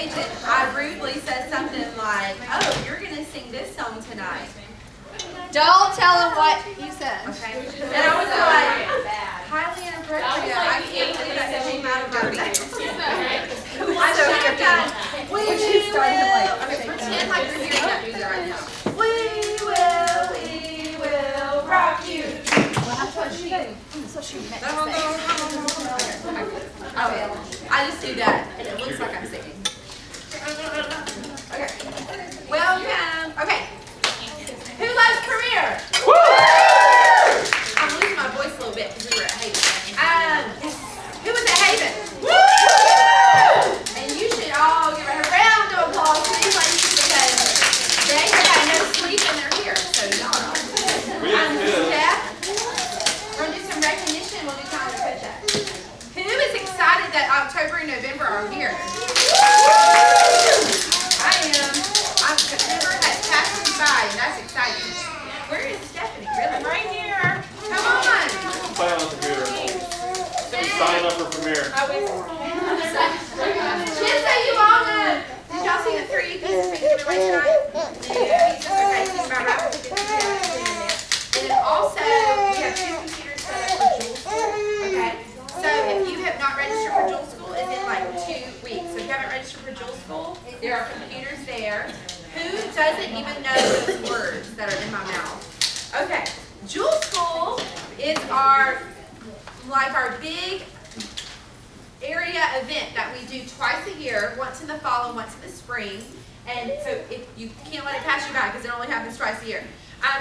stage and I rudely said something like, "Oh, you're gonna sing this song tonight." Don't tell them what you said. Okay. And I was like, highly inappropriate. I can't believe that came out of my mouth. I should have done. We will. Pretend like you're hearing that music right now. We will rock you. Well, that's what she meant to say. Oh, I just do that, and it looks like I'm singing. Okay. Welcome. Okay. Who loves Premiere? Woo! I'm losing my voice a little bit because we were at Haven. Who was at Haven? Woo! And you should all give a round of applause to these ladies because they have had no sleep and they're here. So y'all know. Steph, we're going to do some recognition. We'll do calendar push-up. Who is excited that October and November are here? I am. September has passed me by, and that's exciting. Where is Stephanie? Really? I'm right here. Come on. Sign up for Premiere. Sign up for Premiere. Just so you all know, did y'all see the 3 pieces we given away tonight? Yeah. Okay, think about right. And then also, we have 2 computers set up for Jewel School. Okay? So if you have not registered for Jewel School, it's in like 2 weeks. So if you haven't registered for Jewel School, there are computers there. Who doesn't even know those words that are in my mouth? Okay, Jewel School is our big area event that we do twice a year, once in the fall and once in the spring. And so if you can't let it pass you by because it only happens twice a year.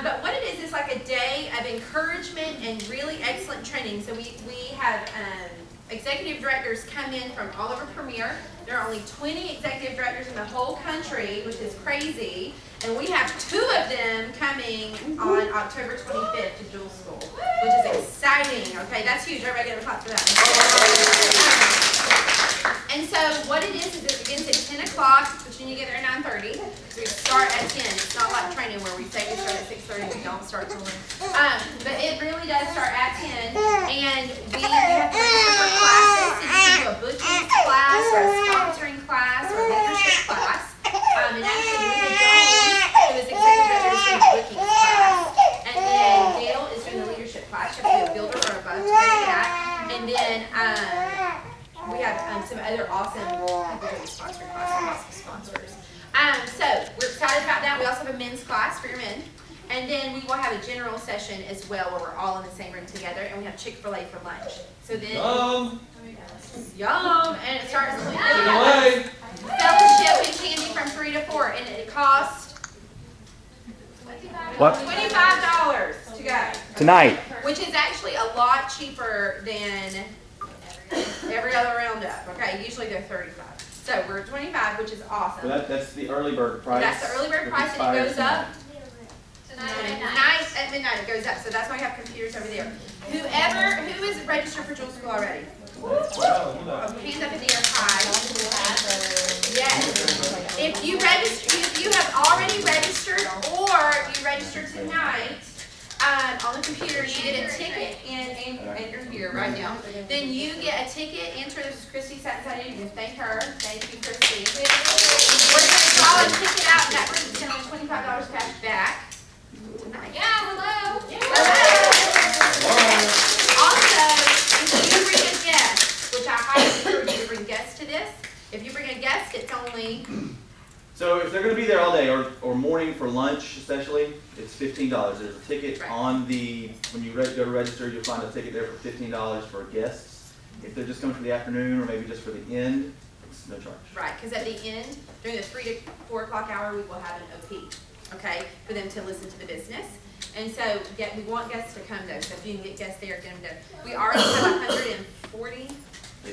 But what it is like a day of encouragement and really excellent training. So we have executive directors come in from all over Premiere. There are only 20 executive directors in the whole country, which is crazy. And we have 2 of them coming on October 25th to Jewel School, which is exciting. Okay, that's huge. Everybody get a clap for that. And so what it is it begins at 10 o'clock, but you need to get there at 9:30. So we start at 10. It's not like training where we say we start at 6:30, we don't start till then. But it really does start at 10. And we have to register for classes. So you can do a booking class or a sponsoring class or a leadership class. And actually, Linda Jones, who is executive director, is doing the booking class. And then Gail is doing the leadership class. You have to be a builder or above to do that. And then we have some other awesome sponsoring classes, lots of sponsors. So we're excited about that. We also have a men's class for your men. And then we will have a general session as well where we're all in the same room together. And we have Chick-fil-A for lunch. So then, yum! And it starts with fellowship and candy from 3 to 4. And it costs What? $25 to go. Tonight. Which is actually a lot cheaper than every other roundup. Okay, usually they're 35. So we're at 25, which is awesome. Well, that's the early bird price. That's the early bird price, and it goes up tonight at midnight. It goes up. So that's why we have computers over there. Who is registered for Jewel School already? Hands up in the air high. Yes. If you have already registered, or you registered tonight. On the computer, you get a ticket, and you're here right now. Then you get a ticket. Enter. This is Christy sat inside you. You can thank her. Thank you, Christy. We're going to draw a ticket out, and that brings us down $25 cash back. Yeah, hello. Also, if you bring a guest, which I highly encourage you to bring guests to this. If you bring a guest, it's only. So if they're going to be there all day or morning for lunch especially, it's $15. There's a ticket on when you go to register, you'll find a ticket there for $15 for guests. If they're just coming for the afternoon or maybe just for the end, it's no charge. Right, because at the end, during the 3 to 4 o'clock hour, we will have an OP, okay, for them to listen to the business. And so we want guests to come though, so if you can get guests there, get them there. We already have 140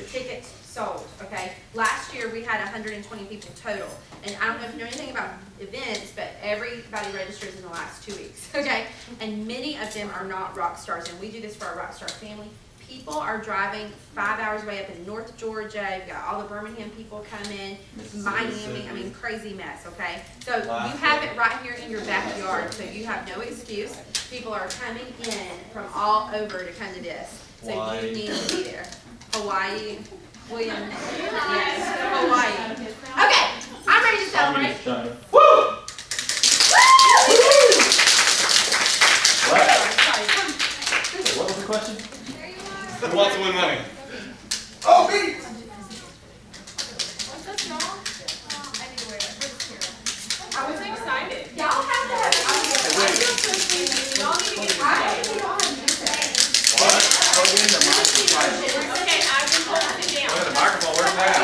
tickets sold, okay? Last year we had 120 people total. And I don't know if you know anything about events, but everybody registers in the last 2 weeks, okay? And many of them are not rock stars, and we do this for our Rockstar family. People are driving 5 hours away up in North Georgia. You've got all the Birmingham people coming, Miami, I mean, crazy mess, okay? So you have it right here in your backyard, so you have no excuse. People are coming in from all over to come to this. So you need to be there. Hawaii, William, yes, Hawaii. Okay, ready to celebrate. China. Woo! What? What was the question? Who wants to win money? Oh, me! What's up, y'all? I was excited. Y'all have to have y'all need to get What? Plug in the microphone. Okay, I've been holding it down. The microphone, where's that?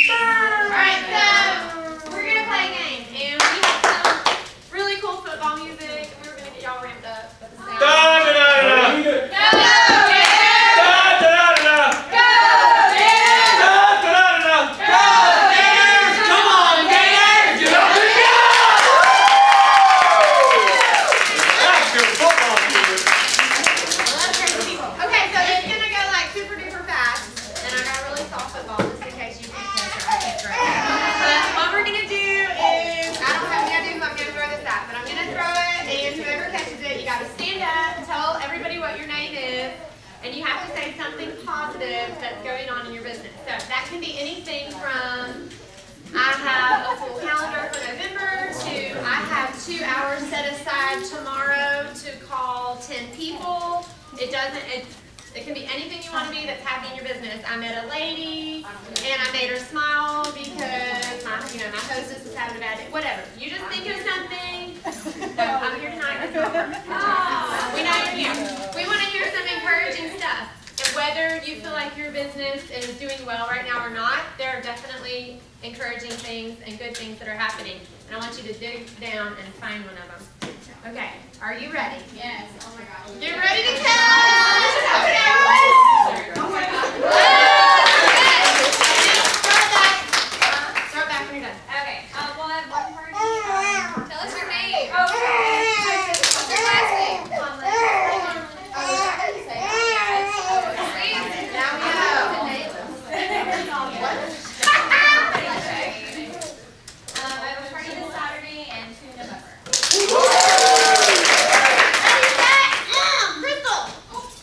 Alright, so we're gonna play a game, and we have some really cool football music. We were gonna get y'all ramped up. Okay, so it's gonna go like super duper fast, and I got really soft football just in case you can catch it. I can throw it. But what we're gonna do is, I don't have any idea who I'm gonna throw this at, but I'm gonna throw it, and whoever catches it, you gotta stand up, tell everybody what your name is, and you have to say something positive that's going on in your business. So that can be anything from, I have a full calendar for November, to I have 2 hours set aside tomorrow to call 10 people. It can be anything you want to be that's happy in your business. I met a lady and I made her smile because my hostess was having a bad day. Whatever. You just think of something. No, I'm here tonight. We know you're here. We want to hear some encouraging stuff. And whether you feel like your business is doing well right now or not, there are definitely encouraging things and good things that are happening. And I want you to dig down and find one of them. Okay, are you ready? Yes. Oh my gosh. Get ready to count! Oh my God. Throw it back when you're done. Okay. Well, I have one person. Tell us your name. Okay. What's your last name? Come on, let's say it. Now we know. I have a party this Saturday and 2 November.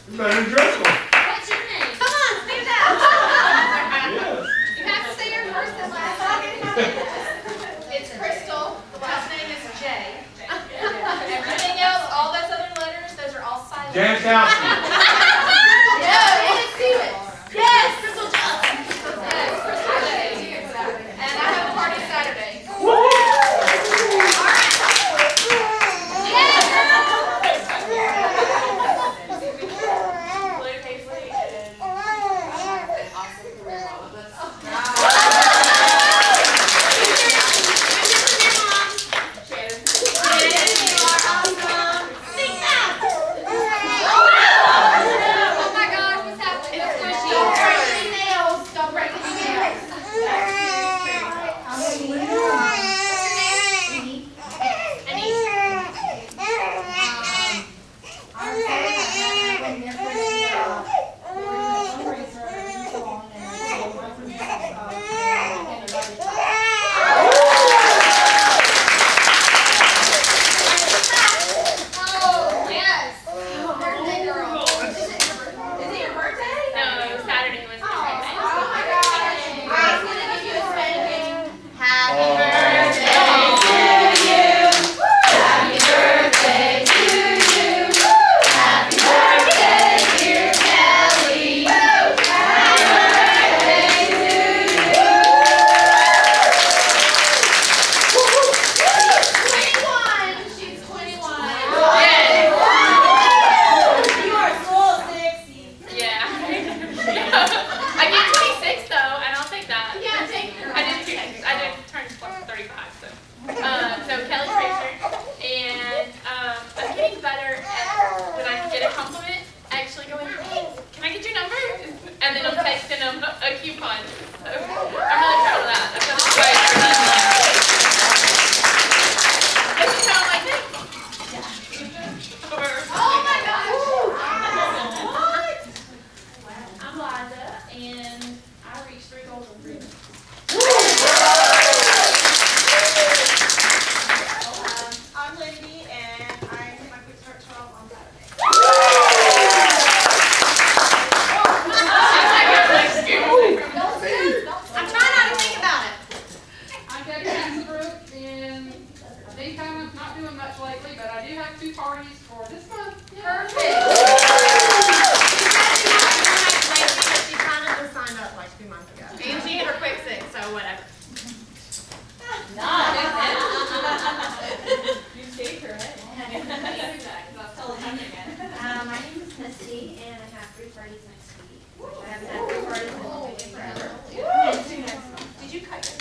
Better Driscoll. What's your name? Come on, stand up. Yes. You have to say your first and last name. It's Crystal. The last name is Jay. Everything else, all those other letters, those are all silent. James Townsend. No, it's Stevens. Yes, Crystal Johnson. Yes, Crystal Jay. And I have a party Saturday. All right. Blue Paisley is an awesome career model. That's Shannon, you are awesome. Sing that. Oh my gosh, what's happening? It's squishy. Breaking nails. Don't break any nails. Oh, yes. Birthday girl. Is it your birthday? No, Saturday was my birthday. Oh my gosh. I was gonna give you a spanking. Happy birthday to you. Happy birthday to you. Happy birthday, dear Kelly. Happy birthday to you. 21. She's 21. Yes. You are so sexy. Yeah. I get 26 though. I don't think that. Yeah, take her. I did turn 35. So Kelly Fraser, and I'm getting better at when I get a compliment, actually going, hey, can I get your number? student group, and they kind of not doing much lately, but I do have 2 parties for this month. Perfect. She kind of just signed up like 2 months ago. And she hit her quick 6, so whatever. You saved her, right? My name is Misty, and I have 3 parties next week. I haven't had 3 parties in forever. And 2 next month. Did you cut your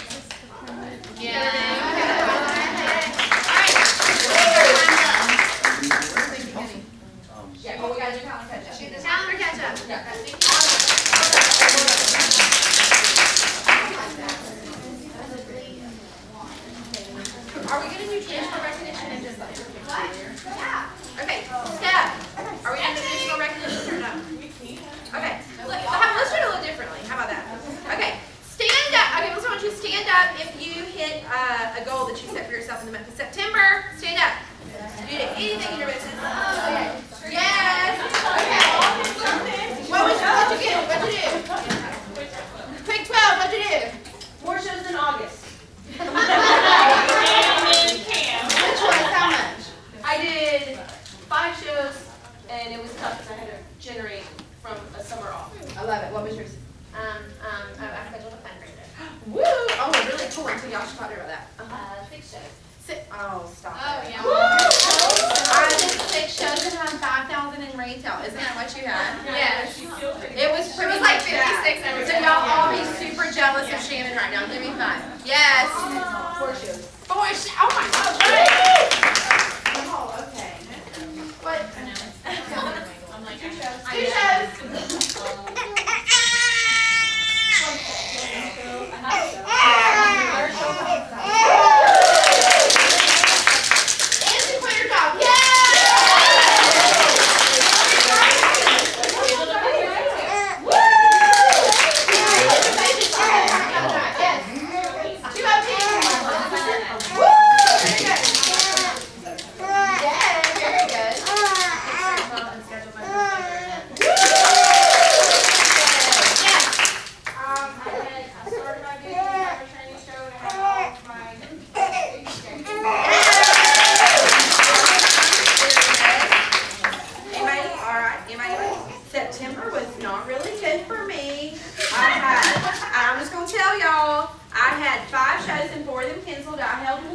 Yeah, well, we gotta do calendar catch up. Calendar catch up. Are we gonna do traditional recognition and just like? What? Yeah. Okay, Steph, are we gonna do traditional recognition or no? Okay, let's do it a little differently. How about that? Okay, stand up. Okay, I want you to stand up if you hit a goal that you set for yourself in the month of September. Stand up. You did anything in your business. Yes. Okay. What'd you get? What'd you do? Quick 12, what'd you do? More shows in August. And then Cam. Which one? How much? I did 5 shows, and it was tough because I had to generate from a summer off. I love it. What was yours? I scheduled a fundraiser. Woo! Oh, really cool one. So y'all should talk to her about that. 6 shows. Oh, stop. Oh, it. yeah. I did 6 shows and had 5,000 in retail. Isn't that what you had? Yes. It was pretty It was like much that. 56 every So day. y'all all be super jealous of Shannon right now. Give me 5. Yes. 4 shows. 4 shows. Oh my gosh. Oh, okay. What? I'm like, 2 shows. And she quit her job. I started my business, I have a training show, and I have all of my Anybody? All right. Anybody? September was not really good for me. I'm just gonna tell y'all, I had 5 shows and 4 of them canceled. I held 1.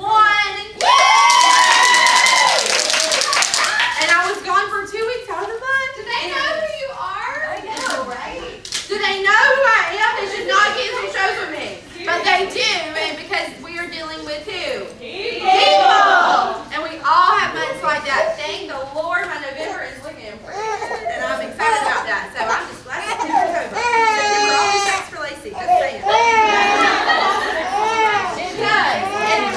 And I was gone for 2 weeks out of the month. Do they know who you are? I know, right? Do they know who I am? They should not cancel shows with me. But they do, and because we are dealing with who? People! And we all have months like that. Thank the Lord, my November is looking pretty. And I'm excited about that. So I'm just glad September's over. September always sucks for Lacey. Just saying. It does. And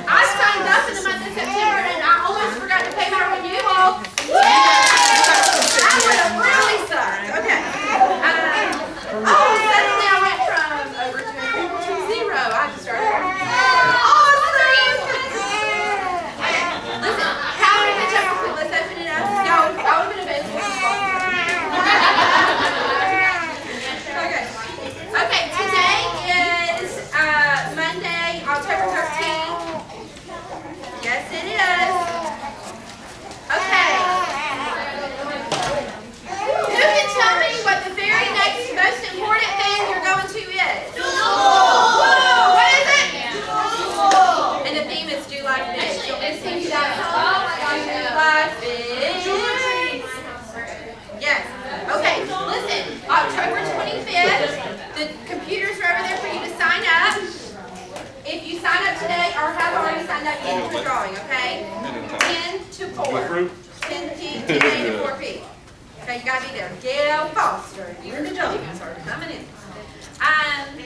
I signed up in the month of September, and I almost forgot to pay my renewal. That would have really sucked. Okay. Oh, suddenly I went from over 200 to 0. I just started. Awesome! Listen, calendar catch up real quick. Let's open it up. Yo, I would have been available. Okay. Okay, today is Monday, October 13th. Yes, it is. Okay. Who can tell me what the very next most important thing you're going to is? What is it? And the theme is do like this. It's do like this. Yes. Okay, listen. October 25th, the computers are over there for you to sign up. If you sign up today or have already signed up, get into the drawing, okay? 10 to 4. 10 a to 4 p. Okay, you gotta be there. Gail Foster, you're in the Jones, are coming in.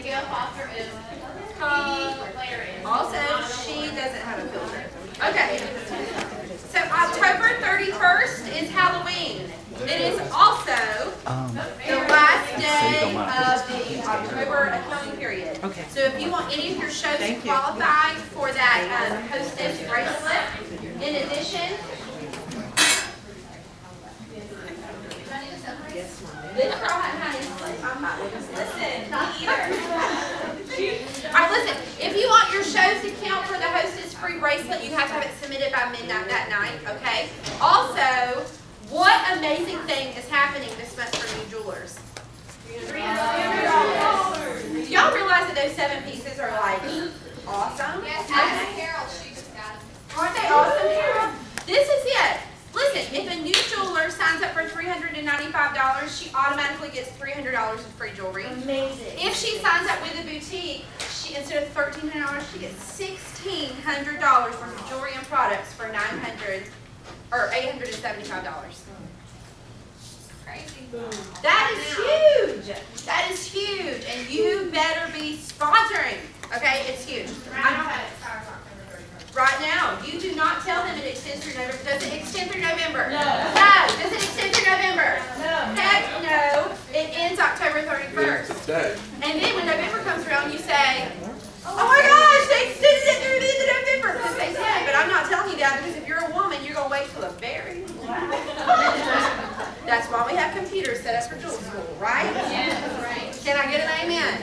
Gail Foster is hilarious. Also, she doesn't have a filter. Okay. So October 31st is Halloween. It is also the last day of the October accounting period. Okay. So if you want any of your shows to qualify for that hostess bracelet, in addition, this girl hadn't had any sleep. I'm not listen, not either. Alright, listen, if you want your shows to count for the hostess free bracelet, you have to have it submitted by midnight that night, okay? Also, what amazing thing is happening this month for new jewelers? Do y'all realize that those 7 pieces are like awesome? Yes, ask Carol, she just got them. Aren't they awesome, Carol? This is it. Listen, if a new jeweler signs up for $395, she automatically gets $300 in free jewelry. Amazing. If she signs up with a boutique, she instead of $1,300, she gets $1,600 worth of jewelry and products for $875. Crazy. That is huge. That is huge, and you better be sponsoring. Okay, it's huge. Right now, you do not tell them it extends through November. Does it extend through November? No. No. Does it extend through November? No. Heck no. It ends October 31st. And then when November comes around, you say, oh my gosh, they extended it through the end of November. Because they said, but I'm not telling you that because if you're a woman, you're going to wait till the very That's why we have computers set up for jewel school, right? Yes, right. Can I get an amen?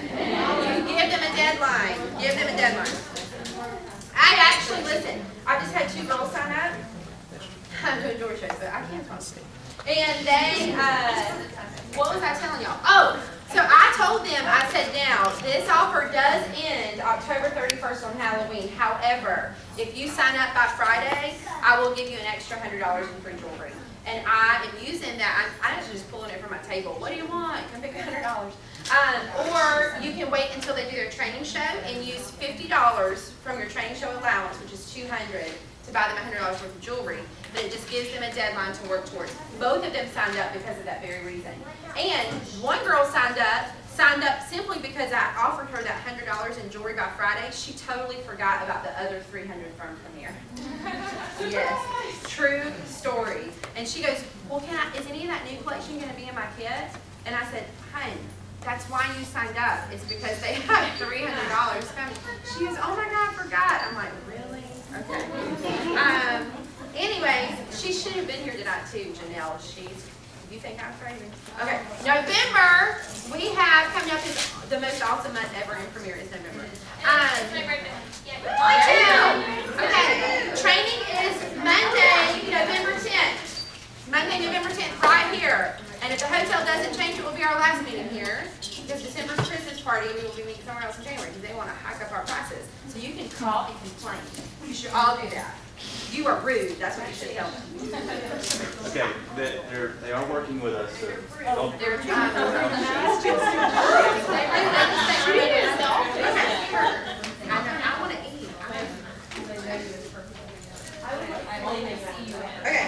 You give them a deadline. Give them a deadline. I actually, listen, I just had 2 girls sign up. I'm doing jewelry shows, but I can't talk to them. And they, what was I telling y'all? Oh, so I told them, I said, now, this offer does end October 31st on Halloween. However, if you sign up by Friday, I will give you an extra $100 in free jewelry. And I am using that, I'm actually just pulling it from my table. What do you want? Come pick $100. Or you can wait until they do their training show and use $50 from your training show allowance, which is $200, to buy them $100 worth of jewelry. But it just gives them a deadline to work towards. Both of them signed up because of that very reason. And one girl signed up simply because I offered her that $100 in jewelry by Friday. She totally forgot about the other $300 from Premier. Yes, true story. And she goes, well, is any of that new collection going to be in my kit? And I said, hun, that's why you signed up. It's because they have $300 coming. She goes, oh my God, I forgot. I'm like, really? Okay. Anyways, she should have been here tonight too, Janelle. You think I'm crazy? Okay. November, we have coming up is the most awesome month ever in Premier is November. Okay. Training is Monday, November 10th. Monday, November 10th, right here. And if the hotel doesn't change, it will be our last meeting here. Because December's Christmas party, we will be meeting somewhere else in January because they want to hike up our prices. So you can call and complain. You should all do that. You are rude. That's what you should tell them. Okay, they are working with us, so don't. They're trying to. I want to eat. Okay.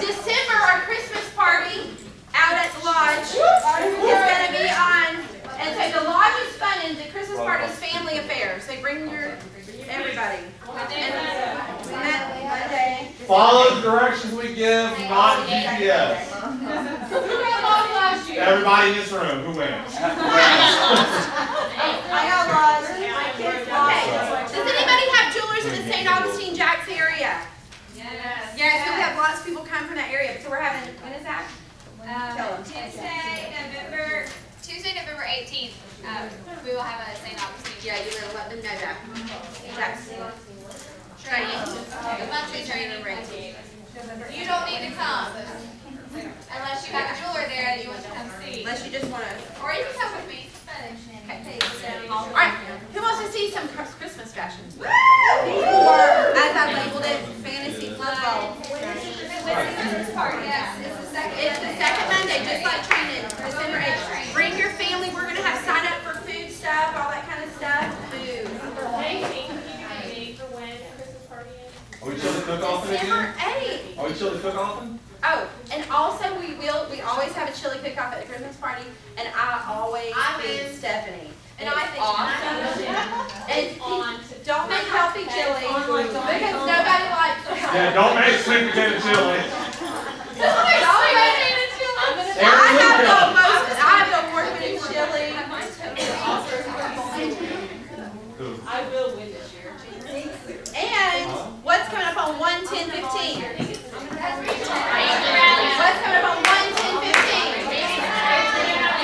December, our Christmas party out at the lodge is going to be on. And so the lodge is funding the Christmas party's family affair. So bring your everybody. Monday. Follow the directions we give, not GPS. Everybody in this room, who wins? I got lost. Okay. Does anybody have jewelers in the St. Augustine Jacks area? Yes. Yes, we have lots of people come from that area. So we're having, when is that? Tell them. Tuesday, November 18th, we will have a St. Augustine. Yeah, you will let them know that. Jacks. Training. The monthly training. training. You don't need to come unless you have a jeweler there that you want to come see. Unless you just want to. Or you can come with me. All right. Who wants to see some Christmas fashions? Or, as I labeled it, fantasy football. Christmas party. Yes, it's the second. It's the second Monday, just like training, December 8th. Bring your family. We're going to have sign up for food stuff, all that kind of stuff. Food. Are we chili cook often December again? 8th. Are we chili cook often? Oh, and also we always have a chili cook-off at the Christmas party, and I always feed Stephanie. And I it's think awesome. And don't make healthy chili, because nobody likes it. Yeah, don't make sweet potato chili. I have the award-winning chili. I will win this year. And what's coming up on 1/10/15? What's coming up on 1/10/15?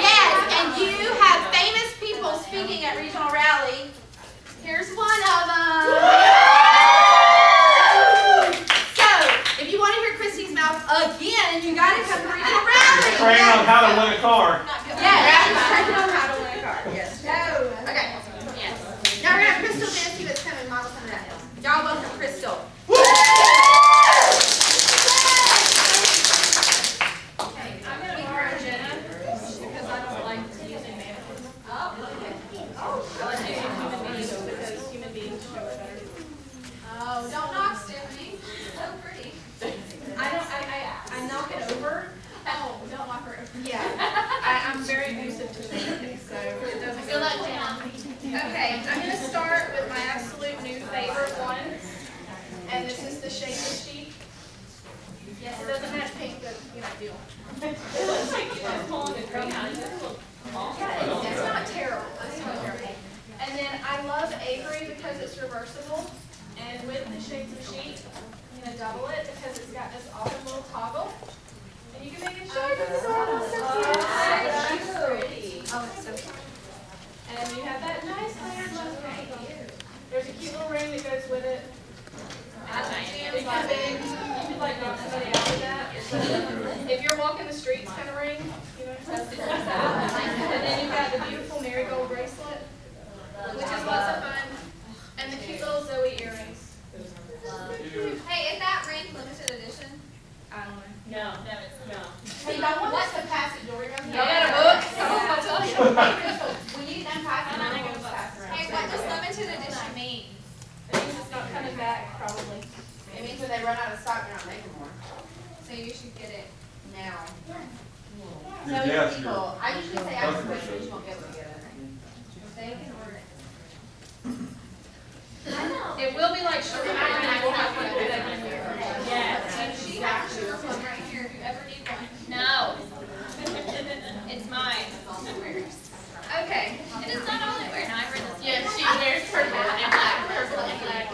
Yes, and you have famous people speaking at regional rallies. double. And with the shades of sheet, I'm going to double it because it's got this awesome little toggle. And you can make it short. It's so pretty. Oh, it's so cute. And you have that nice layered look. There's a cute little ring that goes with it. It's not big. You could like knock somebody out with that. If you're walking the streets kind of ring, you know, that's that. And then you've got the beautiful marigold bracelet, which is lots of fun. And the cute little Zoe earrings. Hey, is that ring limited edition? I don't know. No, no. Hey, what's the passage? Y'all got a book? I'll tell you. When you get done passing, I'm going to pass around. Hey, what does limited edition mean? It means it's not coming back, probably. It means when they run out of stock, they're not making more. So you should get it now. Your guess, your People, I usually say ask the customer question, you says. won't be able to get it. They can order it. It will be like sugar plum, and we'll have to put that in here. Yes. And she has sugar plum right here if you ever need one. No. It's mine. Okay. It is not all I wear. No, I wear this. Yeah, she wears purple and black. Purple and black.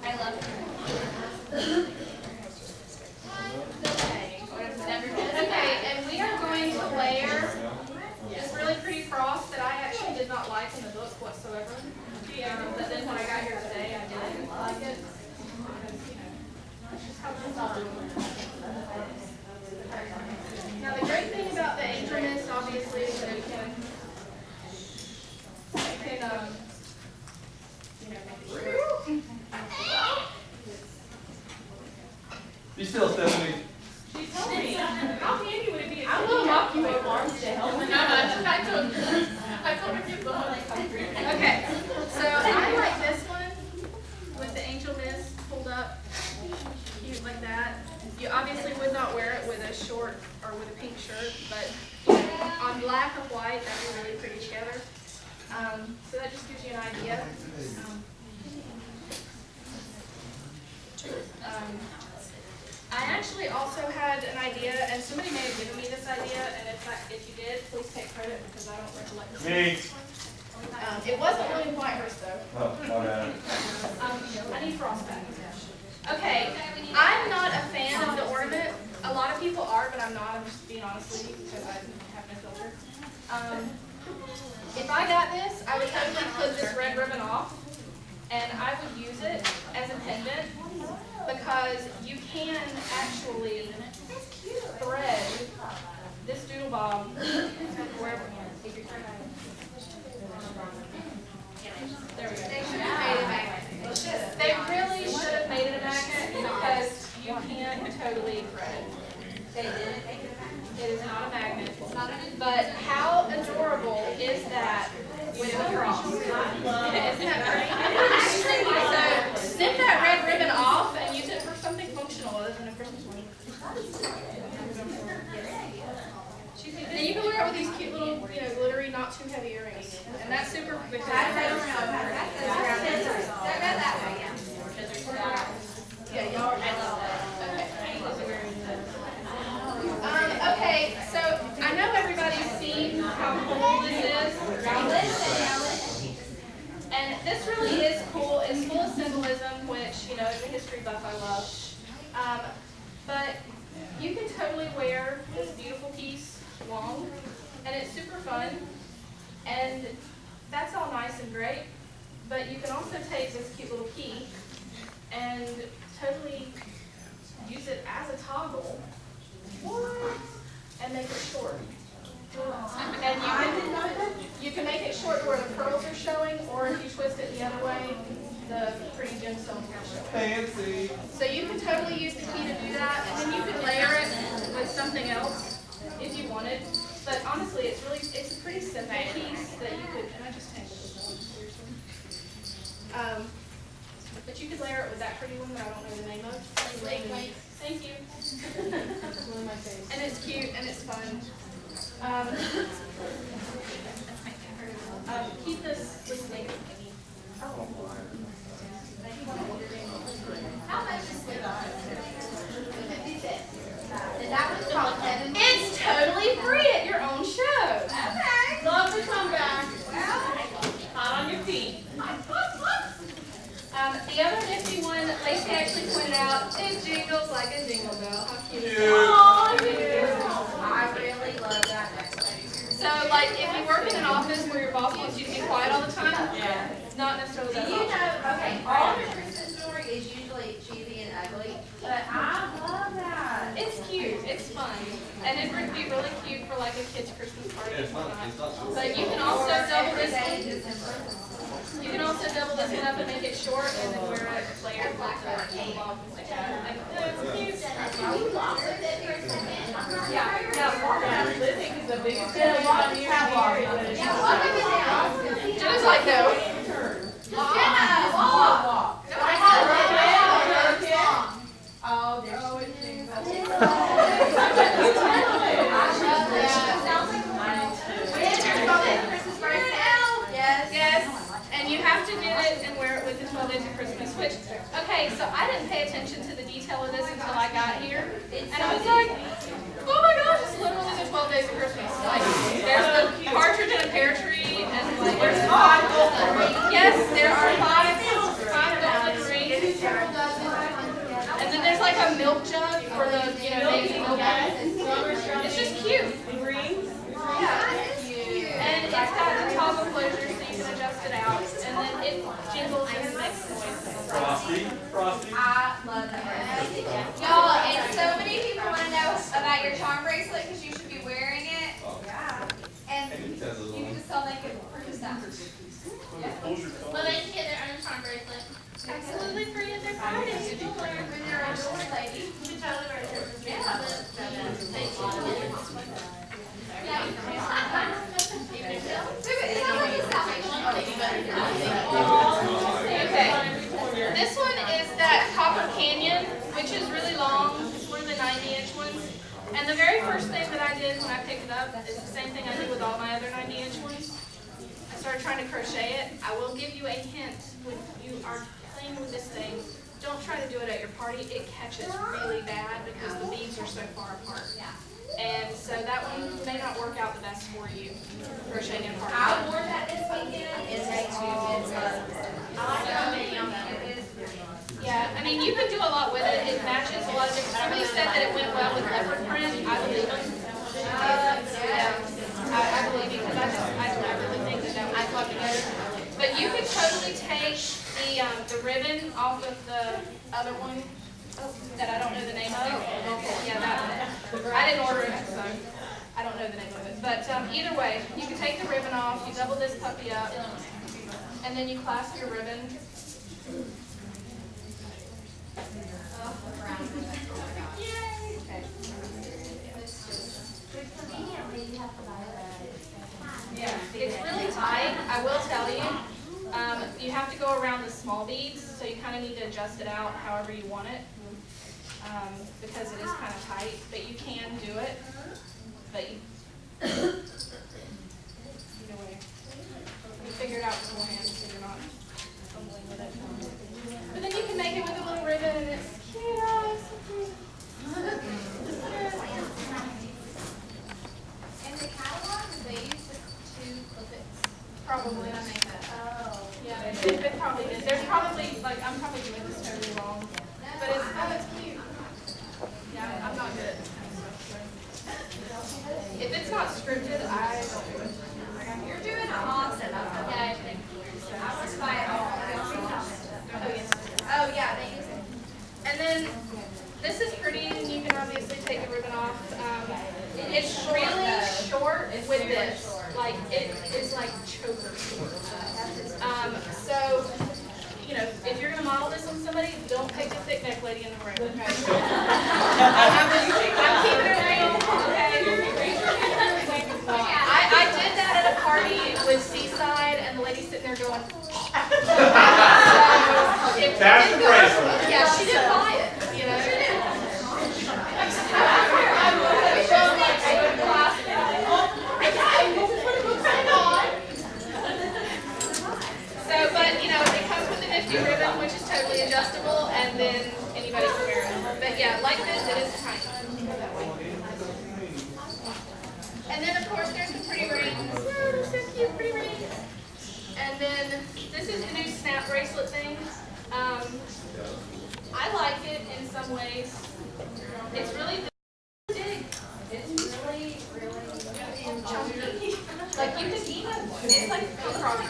I love her. Okay, and we are going to layer this really pretty frost that I actually did not like in the book whatsoever. But then when I got here today, I did like it. Because, you know, it's just how it's all. Now the great thing about the angel mist, obviously, is that you can you know, make it You still, Stephanie? She told me. How handy would it be? I will knock you with arms to help me. I told her to go. Okay, so I like this one with the angel mist pulled up, cute like that. You obviously would not wear it with a short or with a pink shirt, but you know, on black and white, that'd be really pretty together. So that just gives you an idea. I actually also had an idea, and somebody may have given me this idea, and if you did, please take credit because I don't recollect this. Me. It wasn't William Whitehurst though. Oh, my bad. I need frost back. Okay, I'm not a fan of the ornament. A lot of people are, but I'm not. I'm just being honest with you because I have no filter. If I got this, I would totally clip this red ribbon off, and I would use it as a pendant because you can actually thread this doodle bob wherever. There we go. They should have made it magnet. They really should have made it a magnet because you can totally thread it. They did. It is not a magnet. It's not an But how adorable is that with a cross? Isn't that great? So snip that red ribbon off and use it for something functional other than a Christmas one. And you can wear it with these cute little, you know, glittery, not too heavy earrings. And that's super because that way, yeah. yeah, y'all are. I love that. Okay, so I know everybody's seen how cool this is. And this really is cool. It's full of symbolism, which, you know, as a history buff, I love. But you can totally wear this beautiful piece long, and it's super fun. And that's all nice and great. But you can also take this cute little key and totally use it as a toggle. And make it short. And you can make it short where the pearls are showing, or if you twist it the other way, the pretty gemstones will show. Fancy. So you can totally use the key to do that, and then you can layer it with something else if you wanted. But honestly, it's a pretty simple piece that you could, and I just tangled this one. But you could layer it with that pretty one that I don't know the name of. Thank you. And it's cute and it's fun. Keep this with me. How much is it? 56. And that was called $7. It's totally free at your own show. Okay. Love to come back. Well, Hot on your feet. pink. The other nifty one, Lacey actually pointed out, it jingles like a jingle bell. How cute is that? Aw, cute. I really love that next thing. So, like, if you work in an office where your boss wants you to be quiet all the time, Yeah. not necessarily Do that you option. know, okay, all of your Christmas jewelry is usually cheesy and ugly, but I love that. It's cute, it's fun, and it would be really cute for like a kid's Christmas party or whatnot. But you can also double this one. You can also double this one up and make it short, and then wear it layered like that, like that. And it's cute. Living is the biggest thing on your Jenna's like, no. Yes, and you have to get it and wear it with the 12 Days of Christmas, which, okay, so I didn't pay attention to the detail of this until I got here, and I was like, oh my gosh, it's literally the 12 Days of Christmas. Like, there's the partridge in a pear tree, and like, there's 5 golden rings. Yes, there are 5 golden rings. And then there's like a milk jug for the, making milk. It's just cute. And it's got the toggle closure so you can adjust it out. And then it jingles and makes noise. Frosty. I love that bracelet. Y'all, and so many people want to know about your charm bracelet because you should be wearing it. And you can just tell they can purchase that. Well, they can get their own charm bracelet. Absolutely free at their party. When they're a jewelry lady. You can totally wear it. Okay. This one is that Copper Canyon, which is really long. It's one of the 90-inch ones. And the very first thing that I did when I picked it up is the same thing I did with all my other 90-inch ones. I started trying to crochet it. I will give you a hint when you are playing with this thing. Don't try to do it at your party. It catches really bad because the beads are so far apart. And so that one may not work out the best for you, crocheting in a party. I wore that this weekend. It's Yeah, I mean, you can do a lot with it. It matches a lot of different. Somebody said that it went well with leopard print. I believe them. I believe you because I really think that would work together. But you could totally take the ribbon off of the other one that I don't know the name of. Yeah, that one. I didn't order it, so I don't know the name of it. But either way, you can take the ribbon off. You double this puppy up, and then you clasp your ribbon. Yeah, it's really tight, I will tell you. You have to go around the small beads, so you kind of need to adjust it out however you want it. Because it is kind of tight, but you can do it. But either way, you figure it out beforehand so you're not fumbling with it. But then you can make it with a little ribbon, and it's cute. Oh, it's so cute. In the catalog, they use the 2 clippets. Probably, I think that. Oh. Yeah, it probably is. There's probably, like, I'm probably doing this totally wrong. But it's cute. Yeah, I'm not good at this kind of stuff. So. If it's not scripted, I don't do it. You're doing awesome. Yeah, thank you. I was by all. Oh, yes. Oh, yeah, they use it. And then this is pretty, and you can obviously take the ribbon off. It's really short with this. Like, it is like choker short. So, if you're going to model this on somebody, don't pick the thick neck lady in the room, okay? I'm keeping it real, okay? I did that at a party with Seaside, and the lady sitting there going, That's the bracelet. yeah, she didn't buy it, So, but, it comes with a nifty ribbon, which is totally adjustable, and then anybody can wear it. But yeah, like this, it is tiny. And then, of course, there's the pretty rings. Oh, they're so cute, pretty rings. And then this is the new snap bracelet thing. I like it in some ways. It's really big. It's really, really chunky. Like you could even, it's like a crusher.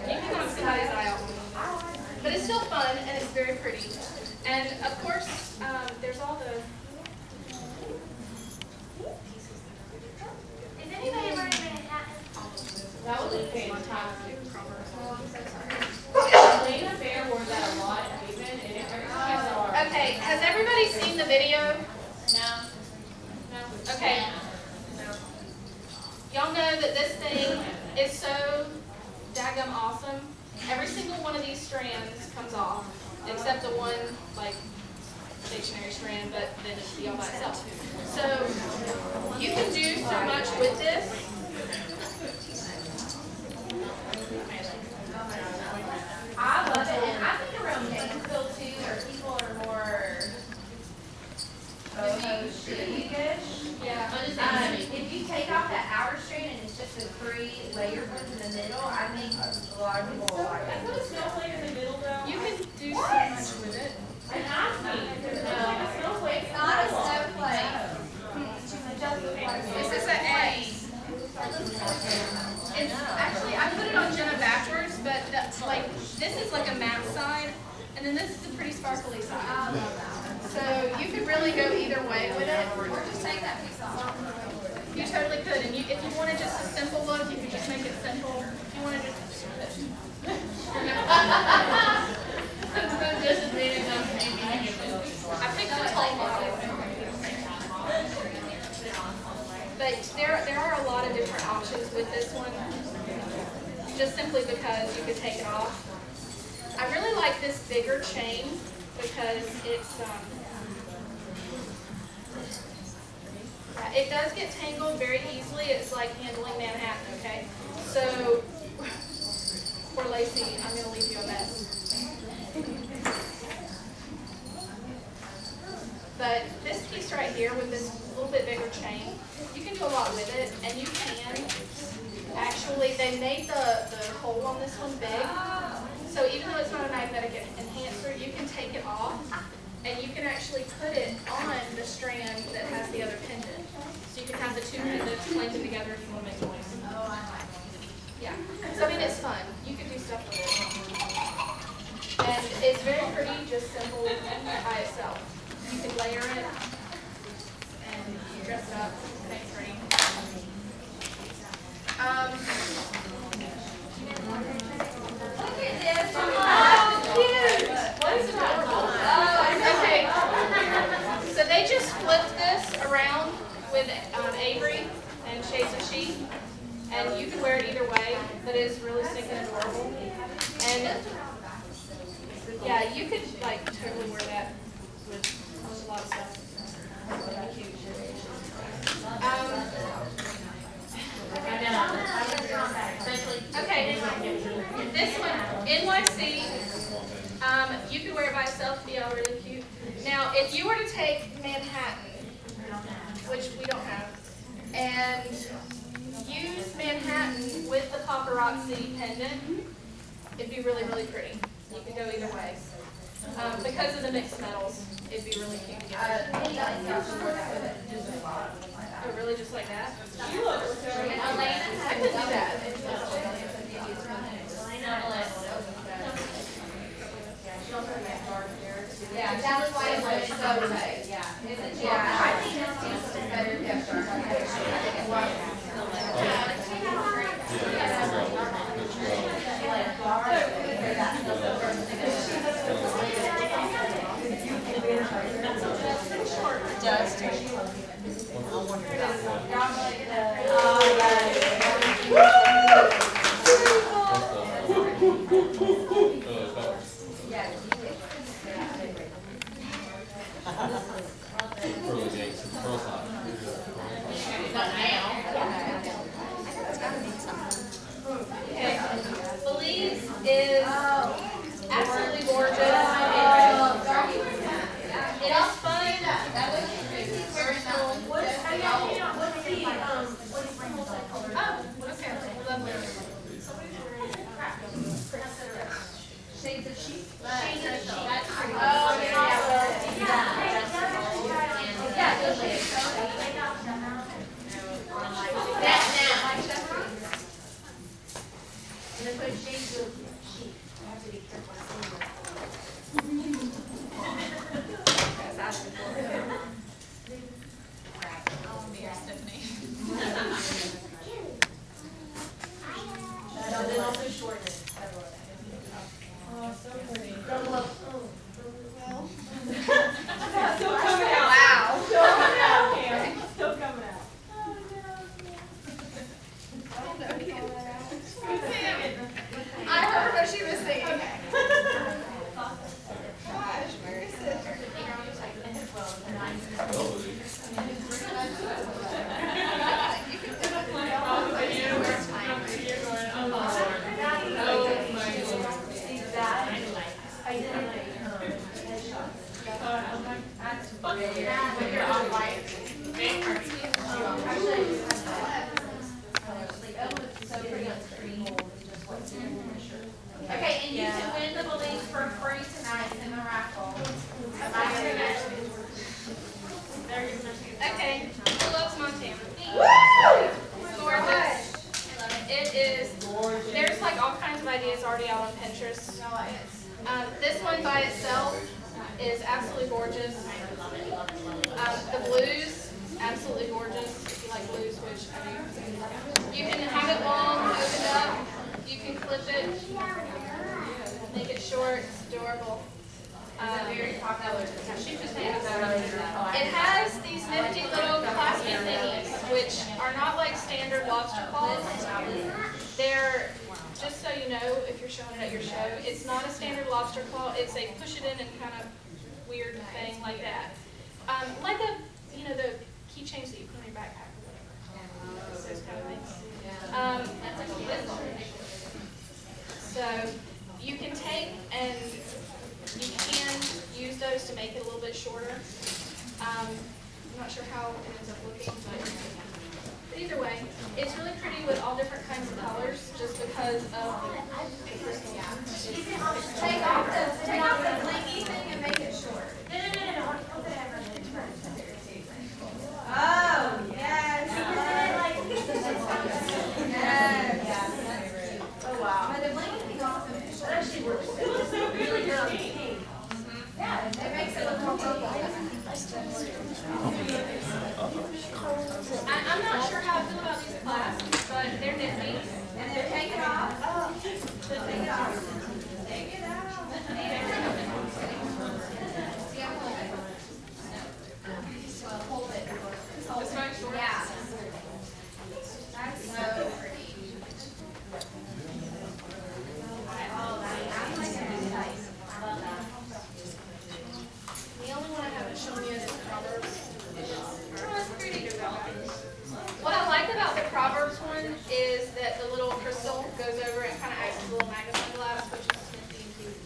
You can knock somebody's eye out. But it's still fun and it's very pretty. And of course, there's all the Is anybody wearing Manhattan? That was a fantastic. Lena Bear wore that a lot at Haven, and it every time I saw her. Okay, has everybody seen the video? No. No? Okay. Y'all know that this thing is so daggum awesome. Every single one of these strands comes off, except the one, like, stationary strand, but then it's all by itself. So, you can do so much with this. I love it, and I think around Gainesville too, where people are more boho-chic-ish. Yeah. If you take off that outer strand and it's just the 3 layered ones in the middle, I think a lot of people will like it. Put a snowflake in the middle though. You can do so much with it. It has me. It's like a snowflake. It's not a snowflake. This is an A. It's actually, I put it on Jenna backwards, but that's like, this is like a matte side, and then this is the pretty sparkly side. So you could really go either way with it. Or just take that piece off. You totally could, and if you wanted just a simple look, you could just make it simple. If you wanted just This is really nice. I picked a tall model. But there are a lot of different options with this one, just simply because you could take it off. I really like this bigger chain because it's, it does get tangled very easily. It's like handling Manhattan, okay? So, poor Lacey, I'm going to leave you a mess. But this piece right here with this little bit bigger chain, you can do a lot with it, and you can actually, they made the hole on this one big, so even though it's not a magnetic enhancer, you can take it off, and you can actually put it on the strand that has the other pendant. So you can have the 2 pendants planted together if you want to make noise. Yeah, so I mean it's fun. You can do stuff with it. And it's very pretty, just simple by itself. You can layer it and dress it up, make it pretty. Look at this. Oh, cute! What is adorable? Okay. So they just flipped this around with Avery and Shades of Sheep, and you can wear it either way, but it is really stinking adorable. And yeah, you could like totally wear that with a lot of stuff. Really cute. Okay, this one, NYC, you could wear it by itself and be all really cute. Now, if you were to take Manhattan, which we don't have, and use Manhattan with the paparazzi pendant, it'd be really, really pretty. You could go either way. Because of the mixed metals, it'd be really cute together. Oh, really, just like that? I could do that. Yeah, that was why it was so tight. Yeah, I think this piece is better kept dark. Okay. Belize is absolutely gorgeous. It is fun. I heard what she was singing. Gosh, where is it? Okay, and you can win the balloons for free tonight in the raffle. Okay, who loves Montana? Gorgeous. It is, there's like all kinds of ideas already out on Pinterest. This one by itself is absolutely gorgeous. The blues, absolutely gorgeous. If you like blues, which I do. You can have it long, open up. You can clip it, make it short. It's adorable. Very popular. It has these nifty little plastic thingies, which are not like standard lobster claws. They're, just so you know, if you're showing it at your show, it's not a standard lobster claw. It's a push it in and kind of weird thing like that. Like the, you know, the keychains that you put on your backpack or whatever. Those kind of things. So you can take and you can use those to make it a little bit shorter. I'm not sure how it ends up looking, but either way, it's really pretty with all different kinds of colors just because of the crystal. Take off the blinky thing and make it short. No. Oh, yes. Oh, wow. But the blinky thing also makes it actually works. Really good. Yeah, it makes it look more purple. I'm not sure how I feel about these clasps, but they're nifty. And then take it off. Take it off. Take it out. Hold it. This one's short. Yeah. That's so pretty. The only one I haven't shown you is the Proverbs. It's pretty good. What I like about the Proverbs one is that the little crystal goes over and kind of acts as a little magnifying glass, which is nifty and cute.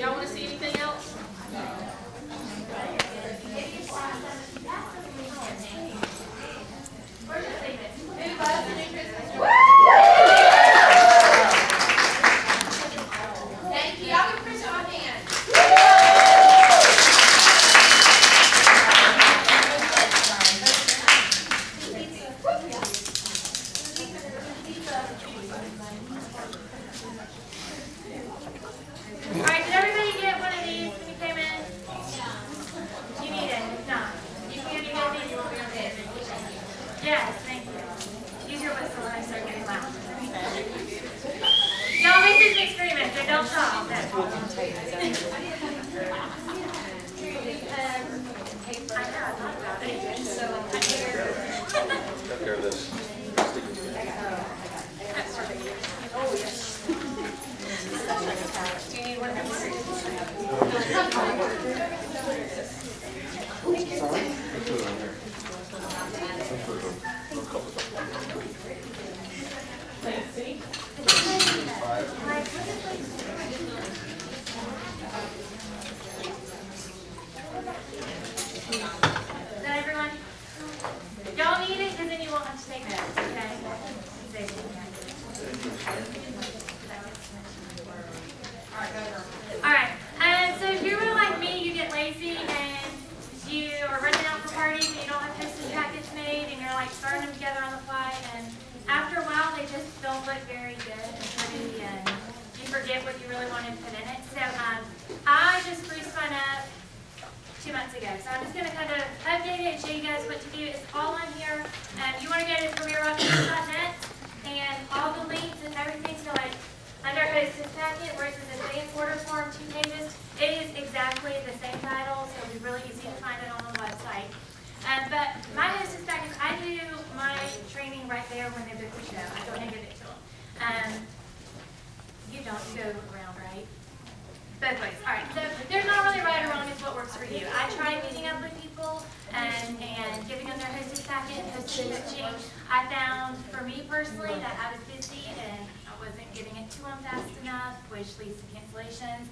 Y'all want to see anything else? Who loves the new Christmas tree? Thank you. Y'all give Chris a hand. All right, did everybody get one of these when you came in? You need it. No. You can't even get these. You won't be able to get it. Yes, thank you. Use your whistle when I start getting loud. Y'all make these experiments. They don't talk. I know, I thought about it. So, Take care of this. that's perfect. Oh, yes. Do you need one of Is that everyone? Y'all need it because then you won't have to take notes, okay? Alright, so if you're really like me, you get lazy and you are running out for parties and you don't have Christmas jackets made and you're like throwing them together on the fly, just don't look very good and pretty, and you forget what you really want to put in it. So I just spruced mine up 2 months ago. So I'm just going to kind of update it and show you guys what to do. It's all on here. You want to go to careerrockstars.net, and all the links and everything. So like under hostess packet, where it says advanced order form, 2 pages, it is exactly the same title, so it'll be really easy to find it on the website. But my hostess packets, I do my training right there when they book the show. I go ahead and give it to them. You don't, you go around, right? Both ways. All right, so there's not really right or wrong, it's what works for you. I try meeting up with people and giving them their hostess packet, hostess coaching. I found, for me personally, that I was busy and I wasn't getting it to them fast enough, which leads to cancellations,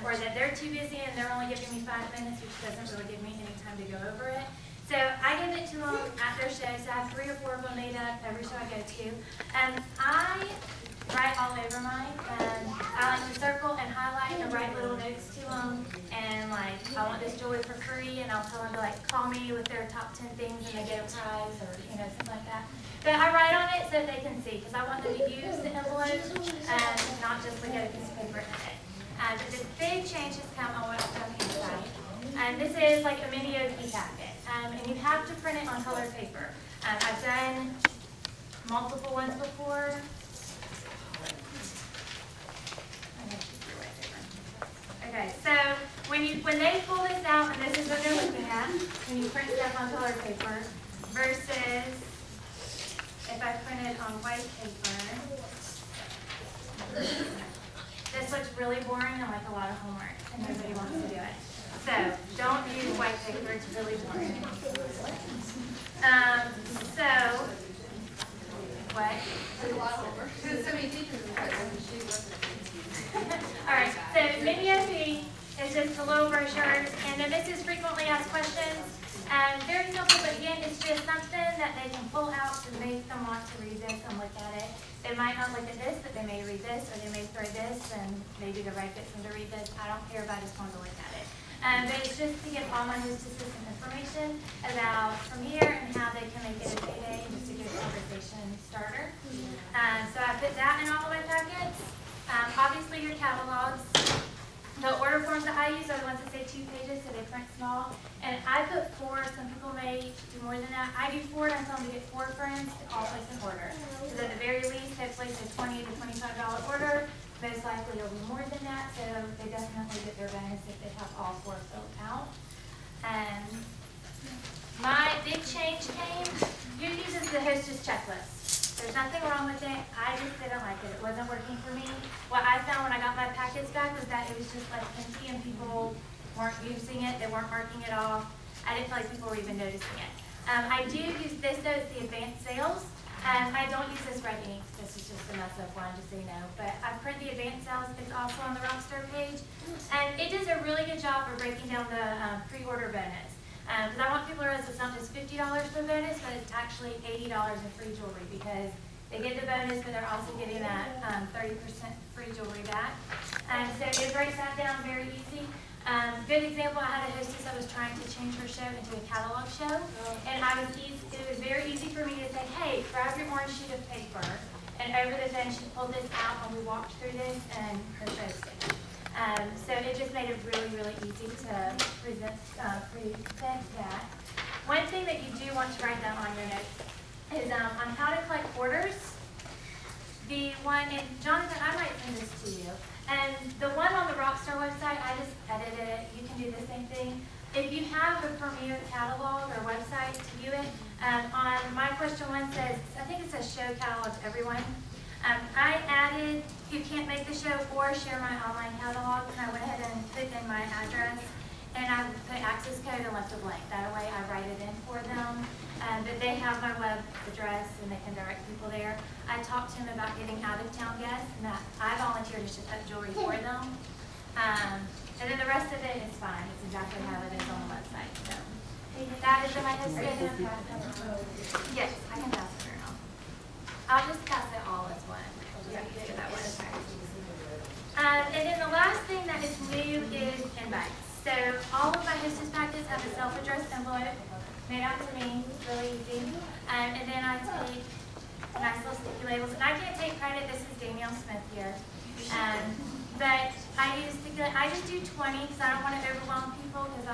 or that they're too busy and they're only giving me 5 minutes, which doesn't really give me any time to go over it. So I give it to them at their shows. I have 3 or 4 of them made up every show I go to. I write all over mine. I like to circle and highlight and write little notes to them. And like, I want this jewelry for free, and I'll tell them to like call me with their top 10 things and they get a prize or something like that. But I write on it so they can see, because I want them to use the envelope and not just look at a piece of paper in it. But the big changes come on what's on the inside. And this is like a mini OP packet. And you have to print it on colored paper. I've done multiple ones before. Okay, so when they pull this out, and this is what they're looking at, when you print stuff on colored paper, versus if I print it on white paper, this looks really boring and like a lot of homework, and nobody wants to do it. So don't use white paper, it's really boring. What? There's a lot of homework. There's so many teachers in the All right, so mini OP is just a little brochures, and then this is frequently asked questions. Very simple, but again, it's just something that they can pull out to make them want to read this and look at it. They might not look at this, but they may read this, or they may throw this, and maybe the right gets them to read this. I don't care if I just want to look at it. But it's just to get all my hostesses some information about Premier and how they can make it a payday, just a good conversation starter. So I put that in all of my packets. Obviously your catalogs. The order forms that I use are the ones that say 2 pages, so they print small. And I put 4, some people may do more than that. I do 4, and I tell them to get 4 friends to all place an order. So at the very least, they place a $20 to $25 order. Most likely it'll be more than that, so they definitely get their bonus if they have all 4 filled out. My big change came, you uses the hostess checklist. There's nothing wrong with it. I just didn't like it. It wasn't working for me. What I found when I got my packets back was that it was just like empty and people weren't using it. They weren't marking it off. I didn't feel like people were even noticing it. I do use this though, it's the advanced sales. I don't use this red ink. This is just a mess up one, just so you know. But I print the advanced sales. It's also on the Rockstar page. And it does a really good job of breaking down the pre-order bonus. Because I want people to realize it's not just $50 for the bonus, but it's actually $80 in free jewelry, because they get the bonus, but they're also getting that 30% free jewelry back. So it breaks that down very easy. Good example, I had a hostess that was trying to change her show into a catalog show, and it was very easy for me to say, hey, grab your orange sheet of paper, and over the phone she pulled this out, and we walked through this, and her show stayed. So it just made it really, really easy to present that. One thing that you do want to write down on your notes is on how to collect orders. The one, and Jonathan, I might send this to you. And the one on the Rockstar website, I just edited it. You can do the same thing. If you have a Premier catalog or website to view it, on my question 1 says, I think it says show catalog to everyone. I added, you can't make the show or share my online catalog, and I went ahead and put in my address, and I put access code and left it blank. That way I write it in for them, but they have my web address and they can direct people there. I talked to him about getting out-of-town guests, and that I volunteered to ship up jewelry for them. And then the rest of it is fine. It's exactly how it is on the website. So that is my history. Yes, I can pass it around. I'll just pass it all as one. That one. And then the last thing that is new is invites. So all of my hostess packets have a self-addressed envelope made out to me. It's really easy. And then I take nice little sticky labels. And I Danielle Smith here. But I just do 20 because I don't want to overwhelm people because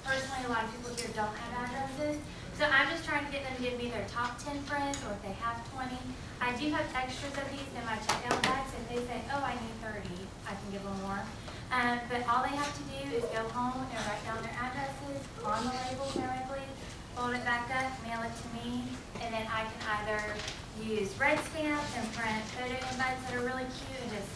personally, a lot of people here don't have addresses. So I'm just trying to get them to give me their top 10 friends, or if they have 20. I do have extras of these in my checkout bags. If they say, oh, I need 30, I can give them more. But all they have to do is go home and write down their addresses on the label directly, fold it back up, mail it to me, and then I can either use red stamp and print photo invites that are really cute and just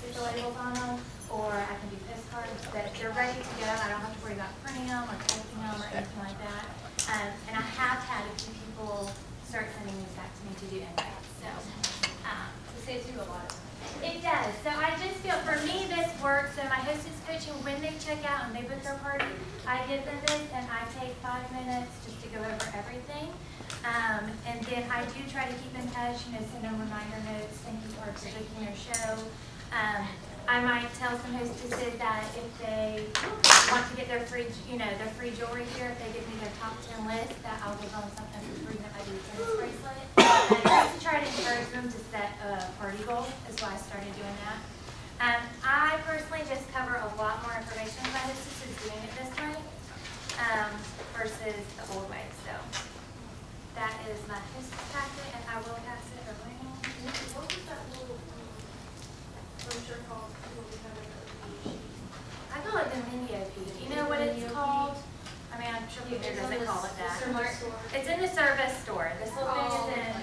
put the labels on them, or I can do postcards that they're ready to go. I don't have to worry about printing them or typing them or anything like that. And I have had a few people start sending these back to me to do invites. So It saves you a lot of time. it does. So I just feel, for me, this works. So my hostess coaching, when they check out and they book their party, I give them this and I take 5 minutes just to go over everything. And then I do try to keep in touch, send them reminder notes, thank you for booking their show. I might tell some hostesses that if they want to get their free, their free jewelry here, if they give me their top 10 list, that I'll give them something for free that might be a tennis bracelet. And just to try to encourage them to set a party goal is why I started doing that. I personally just cover a lot more information with my hostesses doing it this way versus the old way. So that is my hostess packet, and I will pass it around. What was that little brochure called? I call it the mini OP. Do you know what it's called? I mean, I'm sure people here doesn't call it that. It's in the service store. This little thing is in.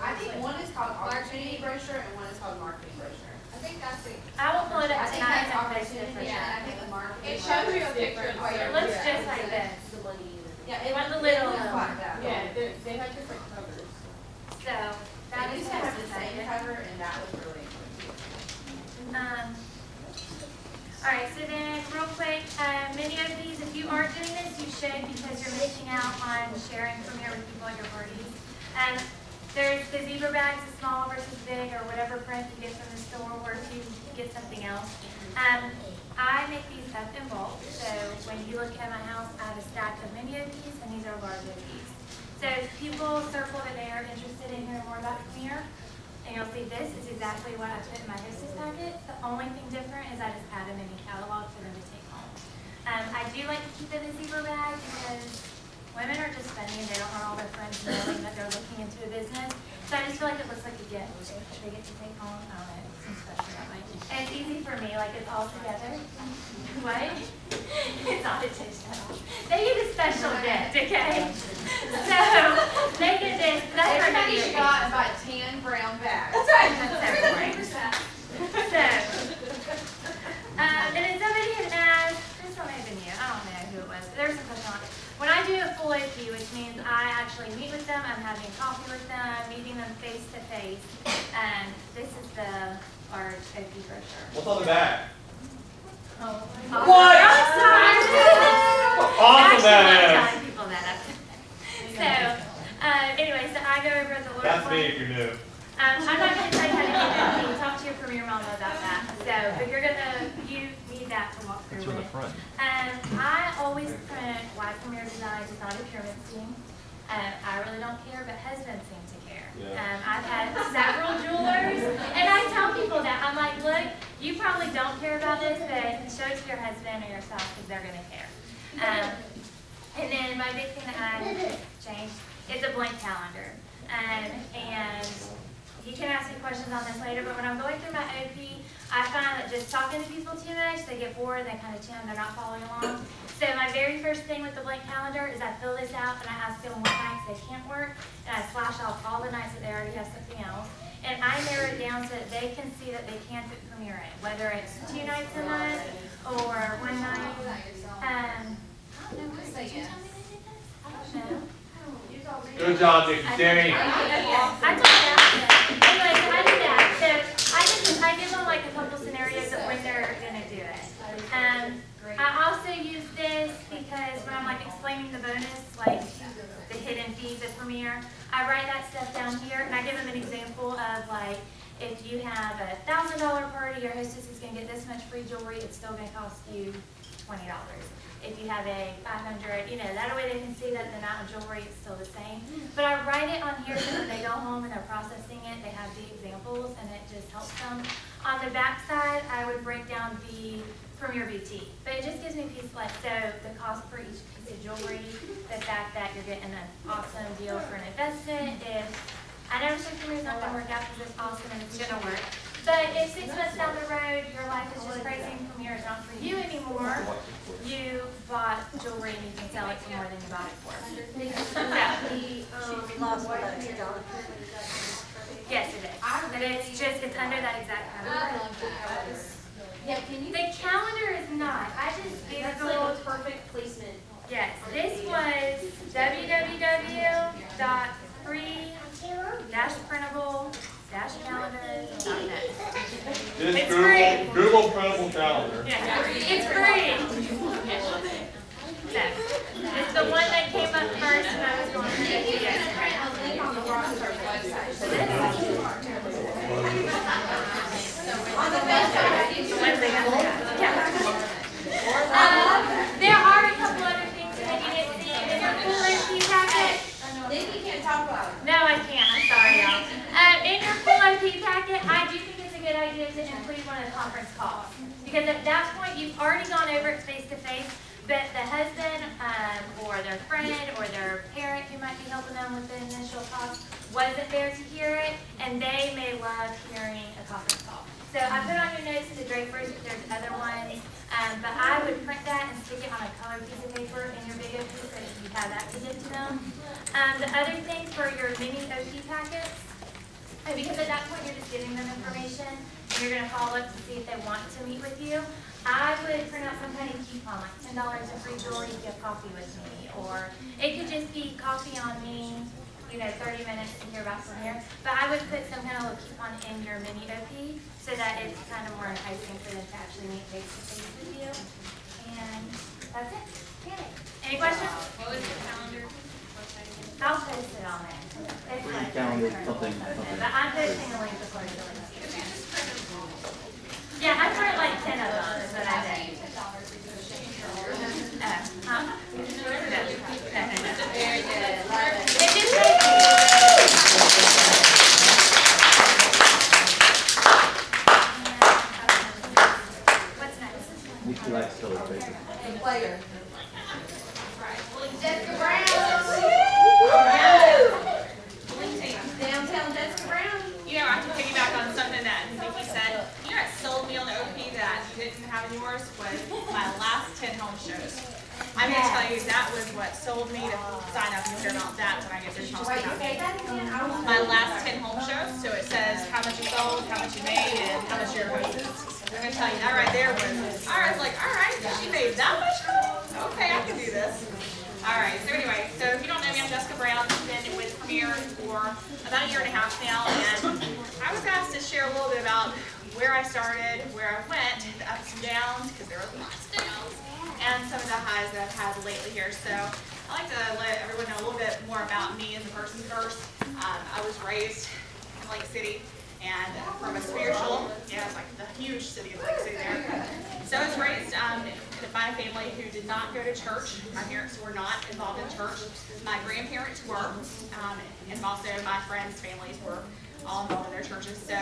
I think one is called opportunity brochure and one is called marketing brochure. I think that's it. I will pull it up I think tonight that's and post it opportunity, for yeah, and I sure. think the marketing. It shows you a picture of It looks just like this. Yeah, it One of the it little, looks like that. they have different covers. So that They is used to have the hostess same packet. cover and that was really good. All right, so then real quick, many of these, if you are doing this, you should because you're missing out on sharing Premiere with people at your parties. There's the zebra bags, the small versus big, or whatever print you get from the store, or if you get something else. I make these up in bulk, so when you look at my house, I have a stack of mini OPs, and these are large OPs. So if people circle that they are interested in hearing more about Premiere, and you'll see this is exactly what I put in my hostess packet. The only thing different is I just add a mini catalog for them to take home. I do like to keep it in a zebra bag because women are just funny and they don't want all their friends knowing that they're looking into a business. So I just feel like it looks like a gift they get to take home. I don't know, it seems special that way. And it's easy for me, like it's all together. What? It's not a dish at all. They get a special gift, okay? So they get this. That's our Everybody mini should OP. go out and buy 10 brown bags. That's right. And then somebody had asked, this one may have been you, I don't know who it was, but there was a question on it. When I do a full OP, which means I actually meet with them, I'm having coffee with them, meeting them face to face, this is the large OP brochure. What's on the back? What? I'm sorry. Awesome that Actually, is. I'm telling people that. So, anyway, so I go over the large That's one. me if you're new. I'm not going to tell you how to do that. Talk to your Premiere mama about that. So, but you need that to walk through with. I always print why Premiere Designs is not a pyramid scheme. I really don't care, but husbands seem to care. Yeah. I've had several jewelers, and I tell people that. I'm like, look, you probably don't care about this, but show it to your husband or your spouse because they're going to care. And then my big thing that I changed is a blank calendar. And you can ask me questions on this later, but when I'm going through my OP, I find that just talking to people too much, they get bored, they kind of tune, they're not following along. So my very first thing with the blank calendar is I fill this out and I ask them what nights they can't work, and I slash off all the nights that they already have something else. And I narrow it down so that they can see that they can fit Premiere in, whether it's 2 nights a month or 1 night. I don't know, did you tell me they did this? I don't know. Good job, Nikki. Danny. I told that. Anyway, so I do that. So I give them like a couple scenarios of when they're gonna do it. I also use this because when I'm like explaining the bonus, like the hidden fees of Premiere, I write that stuff down here and I give them an example of like if you have a $1,000 party, your hostess is gonna get this much free jewelry, it's still gonna cost you $20 $20. If you have a 500, that way they can see that the amount of jewelry is still the same. But I write it on here so when they go home and they're processing it, they have the examples and it just helps them. On the back side, I would break down the Premier Beauty. But it just gives me peace of mind. So the cost for each piece of jewelry, the fact that you're getting an awesome deal for an investment. If I never said Premier's not going to work out because it's awesome and it's going to work. But if 6 months down the road, your life is just crazy and Premier is not for you anymore, you bought jewelry and you can sell it for more than you bought it for. Yes, it is. But it's under that exact number. Yeah, can you? The calendar is not. I just That's Googled. like a perfect placement. Yes, this was www.free-printable-calendar.net. Just It's free. Google printable calendar. Yeah, it's free. No, it's the one that came up first when I was going to You the can print a link on the Rockstars website. On the website. There are a couple other things that you didn't see in your full OP packet. Nikki can't talk about it. No, I can't. I'm sorry, y'all. In your full OP packet, I do think it's a good idea to include one of the conference calls. Because at that point, you've already gone over it face to face, but the husband or their friend or their parent who might be helping them with the initial cost wasn't there to hear it, and they may love hearing a conference call. So I put on your notes to Drapers if there's other ones, but I would print that and stick it on a colored piece of paper in your big OP so that you have that to give to them. The other thing for your mini OP packets, because at that point you're just giving them information, and you're going to follow up to see if they want to meet with you, I would print out some kind of coupon, like $10 in free jewelry if you have coffee with me, or it could just be coffee on me, 30 minutes to hear about from here. But I would put some kind of little coupon in your mini OP so that it's kind of more enticing for them to actually meet face to face with you. And that's it. Okay. Any questions? What was the calendar? I'll post it on there. It's Free like- calendar, something. But I'm posting a link before you go in. Yeah, I printed like 10 of them, is what I did. Very good. Love it. It just makes What's next? Nikki likes colored paper. Player. Jessica Brown. Downtown Jessica Brown. I have to piggyback on something that Nikki said. What sold me on the OP that didn't have any yours was my last 10 home shows. I'm going to tell you that was what sold me to sign up and hear about that when I get this Wait, you say that again? I was. My last 10 home shows, so it says how much you sold, how much you made, and how much your hostess. I'm going to tell you that right there was, I was like, all right, she made that much money? Okay, I can do this. All right, so anyway, so if you don't know me, I'm Jessica Brown. I've been with Premier for about a year and a half now, and I was asked to share a little bit about where I started, where I went, the ups and downs, because there were lots of downs, and some of the highs that I've had lately here. So I like to let everyone know a little bit more about me as a person first. I was raised in Lake City, and from a spiritual, it's like the huge city of Lake City there. So I was raised by a family who did not go to church. My parents were not involved in church. My grandparents were, and also my friends' families were all involved in their churches. So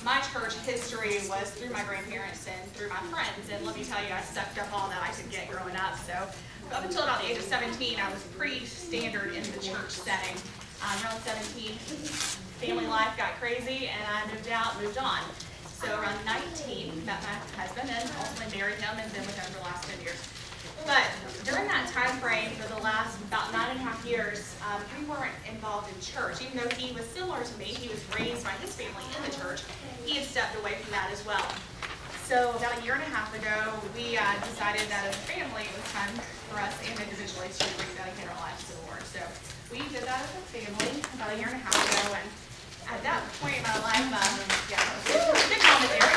my church history was through my grandparents and through my friends. And let me tell you, I sucked up all that I could get growing up. So up until about the age of 17, I was pretty standard in the church setting. Around 17, family life got crazy, and I moved out, moved on. So around 19, met my husband and ultimately married him and been with him for the last 10 years. But during that time frame, for the last about 9.5 years, we weren't involved in church. Even though he was similar to me, he was raised by his family in the church, he had stepped away from that as well. So about a year and a half ago, we decided that as a family, it was time for us and individually to rededicate our lives to the Lord. So we did that as a family about a year and a half ago, and at that point in my life, good moment there.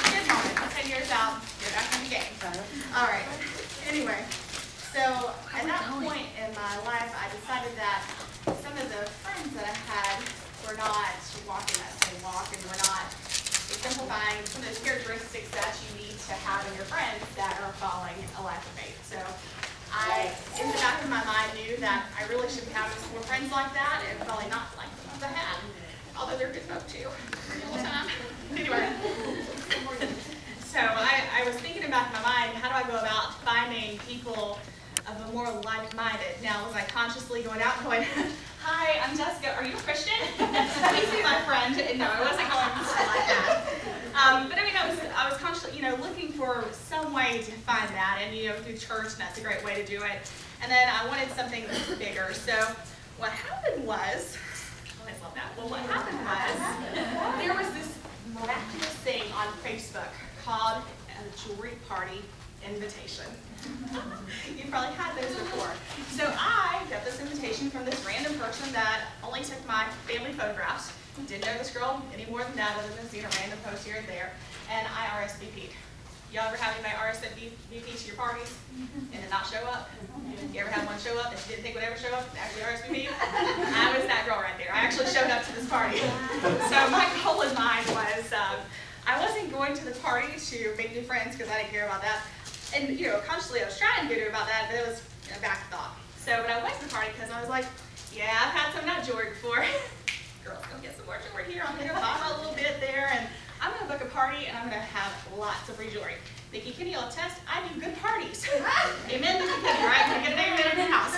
Good moment. 10 years out, get back in the game. All right. Anyway, so at that point in my life, I decided that some of the friends that I had were not walking that same walk and were not exemplifying some of those characteristics that you need to have in your friends that are following a life of faith. So I, in the back of my mind, knew that I really should have more friends like that, and probably not like the ones I had, although they're good folk too. Anyway, so I was thinking back in my mind, how do I go about finding people of a more like-minded? Now, was I consciously going out and going, hi, I'm Jessica, are you a Christian? Please be my friend. And no, I wasn't going like that. But I mean, I was consciously, looking for some way to find that, and through church, and that's a great way to do it. And then I wanted something bigger. So what happened was, I love that. Well, what happened was, there was this miraculous thing on Facebook called a jewelry party invitation. You've probably had those before. So I got this invitation from this random person that only took my family photographs. Didn't know this girl any more than that, other than seeing a random post here and there. And I RSVP'd. Y'all ever have anybody RSVP to your parties and then not show up? You ever have one show up that you didn't think would ever show up and actually RSVP'd? I was that girl right there. I actually showed up to this party. So my goal in mind was, I wasn't going to the party to make new friends because I didn't care about that. And consciously I was trying to do about that, but it was a back thought. So, but I went to the party because I was like, yeah, I've had some nut jewelry before. Girls, go get some more jewelry here. I'm gonna buy a little bit there, and I'm gonna book a party, and I'm gonna have lots of free jewelry. Nikki Kenny will attest, I do good parties. Amen, Nikki Kenny, right? Can I get an amen in the house?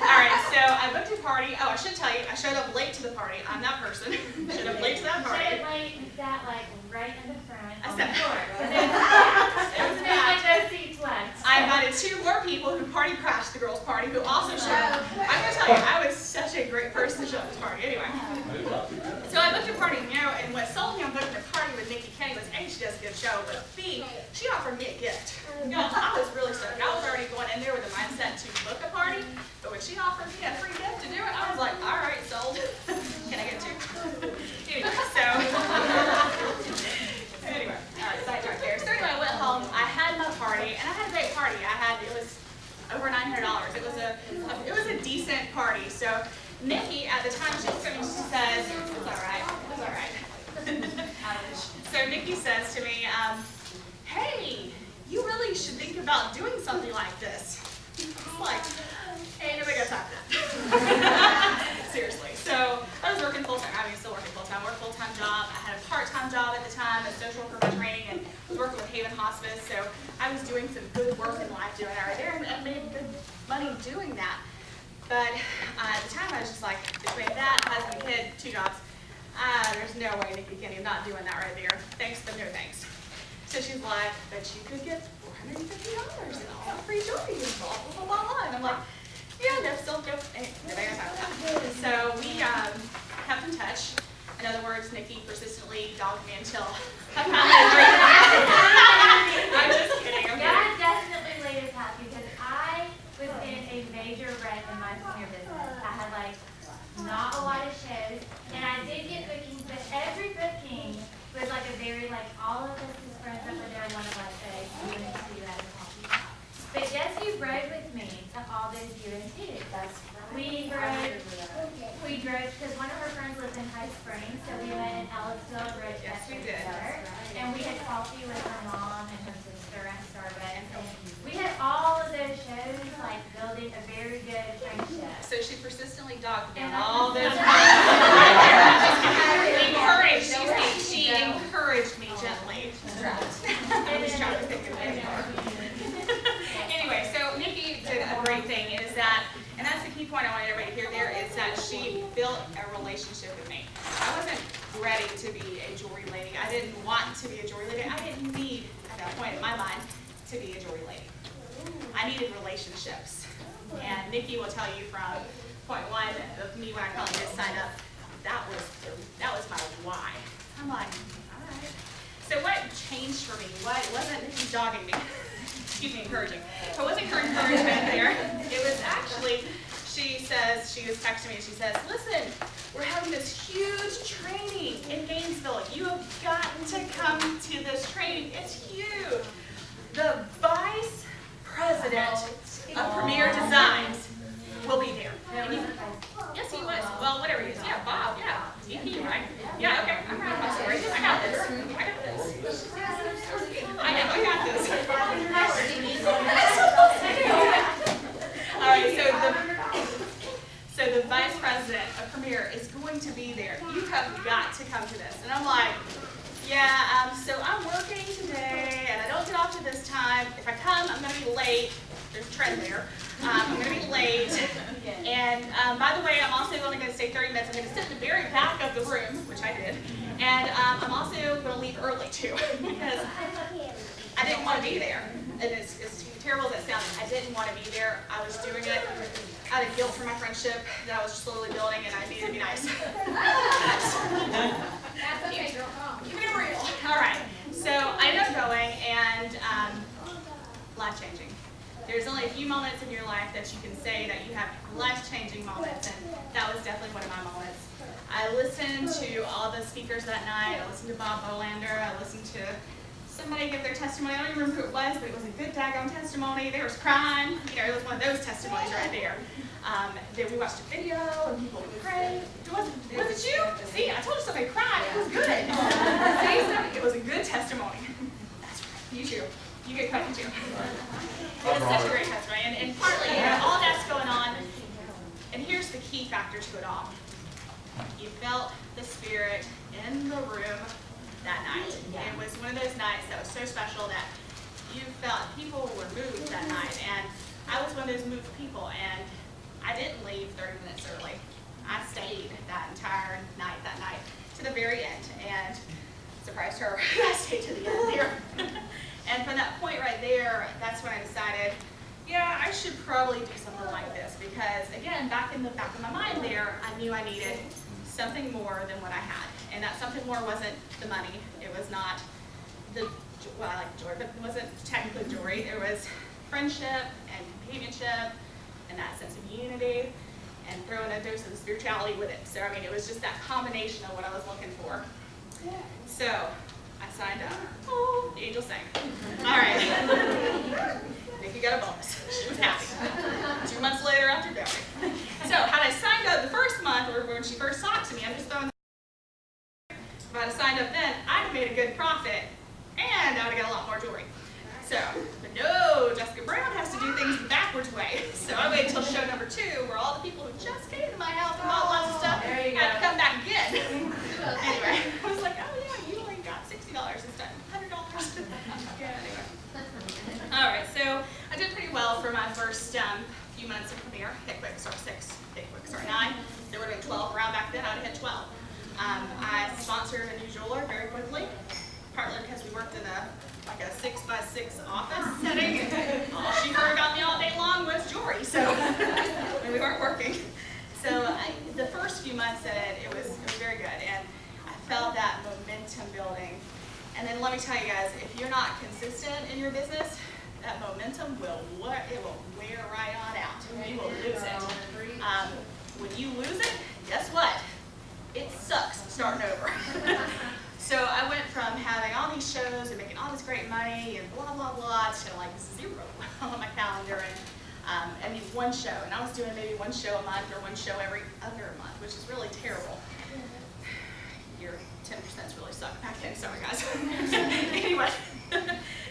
All right, so I booked a party. Oh, I should tell you, I showed up late to the party. I'm that person. Showed up late to that party. Showed up late and sat right in the front. I sat floor. It was bad. No seats left. I invited 2 more people who party crashed the girls' party who also showed up. I'm going to tell you, I was such a great person to show up to this party. Anyway. So I booked a party, and what sold me on booking a party with Nikki Kenny was A, she does a good show, but B, she offered me a gift. I was really stoked. I was already going in there with the mindset to book a party, but when she offered me a free gift to do it, I was like, all right, sold. Can I get 2? Anyway, so. Anyway, all right, sidetrack there. So anyway, I went home. I had my party, and I had a great party. It was over $900. It was a decent party. So Nikki, at the time, she looks at me and she says, "It's all right. It's all right." So Nikki says to me, "Hey, you really should think about doing something like this." I'm like, "Ain't nobody got time for that." Seriously. So I was working full time. I mean, still working full time. Worked a full-time job. I had a part-time job at the time, a social worker by training, and was working with Haven Hospice. So I was doing some good work in life doing that right there, and made good money doing that. But at the time, I was just like, between that, husband, kid, 2 jobs, there's no way Nikki Kenny is not doing that right there. Thanks, but no thanks. So she's like, but you could get $450 and all the free jewelry and blah, blah, blah, blah. And I'm like, yeah, no, still go. Nobody got time for that. So we kept in touch. In other words, Nikki persistently dogged me until I finally agreed. I'm just kidding. I'm God kidding. definitely laid his path because I was in a major rut in my senior business. I had not a lot of shows, and I did get bookings, but every booking was a very all of us as friends up there want to say you and see that a coffee shop. But guess who rode with me to all those UNTs? We drove because one of our friends lives in High Springs, so we went in Ellisville, rode Yes, we did. together, and we had coffee with her mom and her sister at Starbucks. And we had all of those shows, building a very good friendship. So she persistently dogged me on And all those. She encouraged me gently. I was trying to think of it. Anyway, so Nikki did a great thing is that, and that's the key point I wanted everybody to hear there, is that she built a relationship with me. I wasn't ready to be a jewelry lady. I didn't want to be a jewelry lady. I didn't need, at that point in my mind, to be a jewelry lady. I needed relationships. And Nikki will tell you from point 1 of me when I finally did sign up, that was my why. I'm like, all right. So what changed for me? What wasn't Nikki dogging me? Excuse me, encouraging. So it wasn't her encouragement there. It was actually, she was texting me and she says, listen, we're having this huge training in Gainesville. You have gotten to come to this training. It's huge. The vice president of Premier Designs will be there. And yes, he was. Well, whatever he is. Yeah, Bob. Yeah. EP, right? Yeah, okay. I'm proud of my story. I got this. going to be there. You have got to come to this. And I'm like, yeah, so I'm working today, and I don't get off at this time. If I come, I'm going to be late. There's a trend there. I'm going to be late. And by the way, I'm also only going to stay 30 minutes. I'm going to sit in the very back of the room, which I did. And I'm also going to leave early, too, because I didn't want to be there. And as terrible as it sounds, I didn't want to be there. I was doing it out of guilt for my friendship that I was slowly building, and I needed to be nice. That's okay, girl, come on. Keep it real. All right. So I ended up going, and life-changing. There's only a few moments in your life that you can say that you have life-changing moments, and that was definitely one of my moments. I listened to all the speakers that night. I listened to Bob Bolander. I listened to somebody give their testimony. I don't even remember who it was, but it was a good daggone testimony. There was crying. You know, it was one of those testimonies right there. Then we watched a video, and people would pray. Was it you? See, I told you somebody cried. It was good. See, it was a good testimony. That's right. You too. You get credit too. It was such a great testimony. And partly, you know, all that's going on. And here's the key factor to it all. You felt the Spirit in the room that night. It was one of those nights that was so special that you felt people were moved that night. And I was one of those moved people, and I didn't leave 30 minutes early. I stayed that entire night, to the very end, and surprised her, I stayed to the end there. And from that point right there, that's when I decided, yeah, I should probably do something like this, because again, back in the back of my mind there, I knew I needed something more than what I had. And that something more wasn't the money. It was not the, well, I like joy, but it wasn't technically joy. It was friendship and companionship and that sense of unity and throwing a dose of spirituality with it. So, I mean, it was just that combination of what I was looking for. So, I signed up. Oh, the angels sang. All right. Nikki got a bonus. She was happy. 2 months later after going. So, had I signed up the first month, or when she first talked to me, I'm just throwing. If I'd have signed up then, I'd have made a good profit, and I would have got a lot more jewelry. So, but no, Jessica Brown has to do things the backwards way. So I waited until show number 2, where all the people who just came to my house and bought lots of stuff had to come back again. Anyway, I was like, oh yeah, you only got $60 instead of $100. Yeah, anyway. All right, so I did pretty well for my first few months of Premier. Hit quick, start 6. Hit quick, start 9. There would have been 12 around back then. I would have hit 12. I sponsored a new jeweler very quickly, partly because we worked in like a 6x6 office setting, and all she heard about me all day long was jewelry, so and we weren't working. So the first few months in it, it was very good, and I felt that momentum building. And then let me tell you guys, if you're not consistent in your business, that momentum will wear right on out. You will lose it. When you lose it, guess what? It sucks starting over. So I went from having all these shows and making all this great money and blah, blah, blah, to like 0 on my calendar. And I mean, one show. And I was doing maybe one show a month or one show every other month, which is really terrible. Your 10% really sucked back then, sorry guys. Anyway,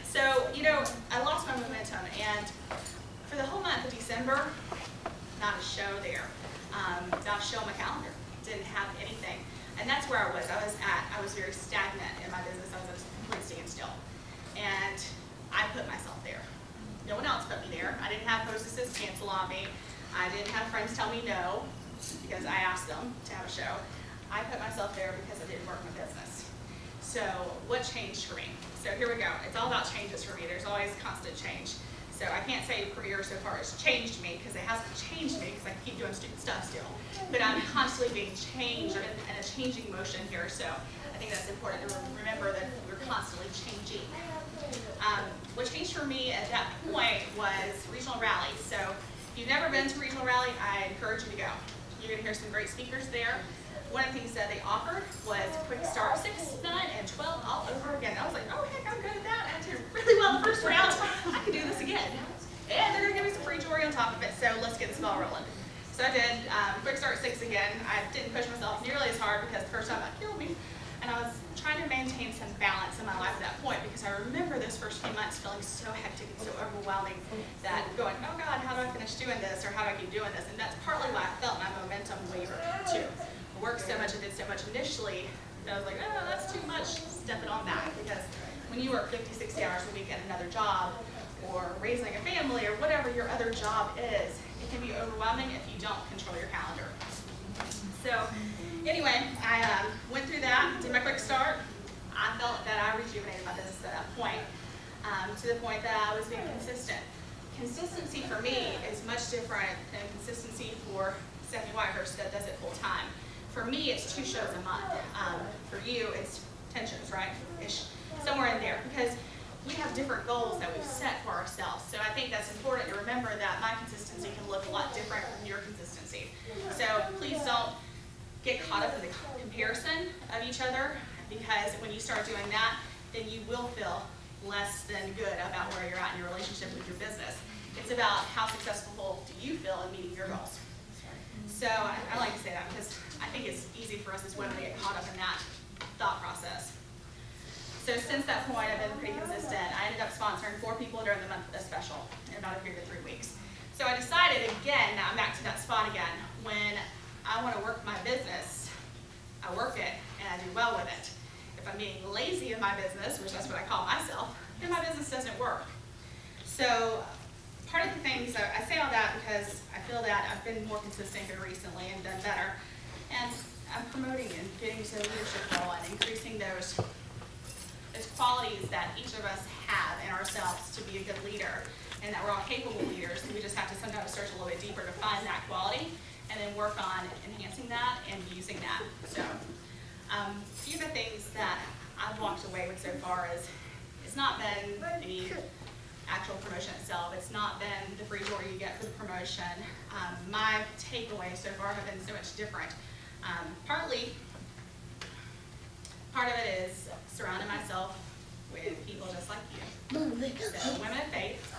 so, you know, I lost my momentum. And for the whole month of December, not a show there. Not a show on my calendar. Didn't have anything. And that's where I was. I was very stagnant in my business. I was at a complete standstill. And I put myself there. No one else put me there. I didn't have hostesses cancel on me. I didn't have friends tell me no because I asked them to have a show. I put myself there because I didn't work my business. So what changed for me? So here we go. It's all about changes for me. There's always constant change. So I can't say career so far has changed me because it hasn't changed me because I keep doing stupid stuff still. But I'm constantly being changed. I'm in a changing motion here. So I think that's important to remember that we're constantly changing. What changed for me at that point was regional rallies. So if you've never been to regional rally, I encourage you to go. You're going to hear some great speakers there. One of the things that they offered was quick start 6, 9, and 12 all over again. I was like, oh heck, I'm good at that. I did really well the first round. I can do this again. And they're going to give me some free jewelry on top of it, so let's get this ball rolling. So I did quick start 6 again. I didn't push myself nearly as hard because the first time that killed me. And I was trying to maintain some balance in my life at that point because I remember those first few months feeling so hectic and so overwhelming that going, oh God, how do I finish doing this or how do I keep doing this? And that's partly why I felt my momentum waver too. worked so much and did so much initially that I was like, oh, that's too much, step it on back. Because when you work 50, 60 hours a week at another job, or raising a family, or whatever your other job is, it can be overwhelming if you don't control your calendar. So anyway, I went through that, did my quick start. I felt that I rejuvenated my business at that point, to the point that I was being consistent. Consistency for me is much different than consistency for Stephanie Whitehurst that does it full time. For me, it's 2 shows a month. For you, it's 10 shows, right? Ish, somewhere in there, because we have different goals that we've set for ourselves. So I think that's important to remember that my consistency can look a lot different from your consistency. So please don't get caught up in the comparison of each other, because when you start doing that, then you will feel less than good about where you're at in your relationship with your business. It's about how successful do you feel in meeting your goals. So I like to say that because I think it's easy for us as women to get caught up in that thought process. So since that point, I've been pretty consistent. I ended up sponsoring 4 people during the month of special in about a period of 3 weeks. So I decided again, now I'm back to that spot again, when I want to work my business, I work it and I do well with it. If I'm being lazy in my business, which that's what I call myself, then my business doesn't work. So part of the things, I say all that because I feel that I've been more consistent here recently and done better. And I'm promoting and getting to a leadership role and increasing those qualities that each of us have in ourselves to be a good leader, and that we're all capable leaders. We just have to sometimes search a little bit deeper to find that quality and then work on enhancing that and using that. So a few of the things that I've walked away with so far is it's not been the actual promotion itself. It's not been the free tour you get for the promotion. My takeaways so far have been so much different. Part of it is surrounding myself with people just like you. So women of faith,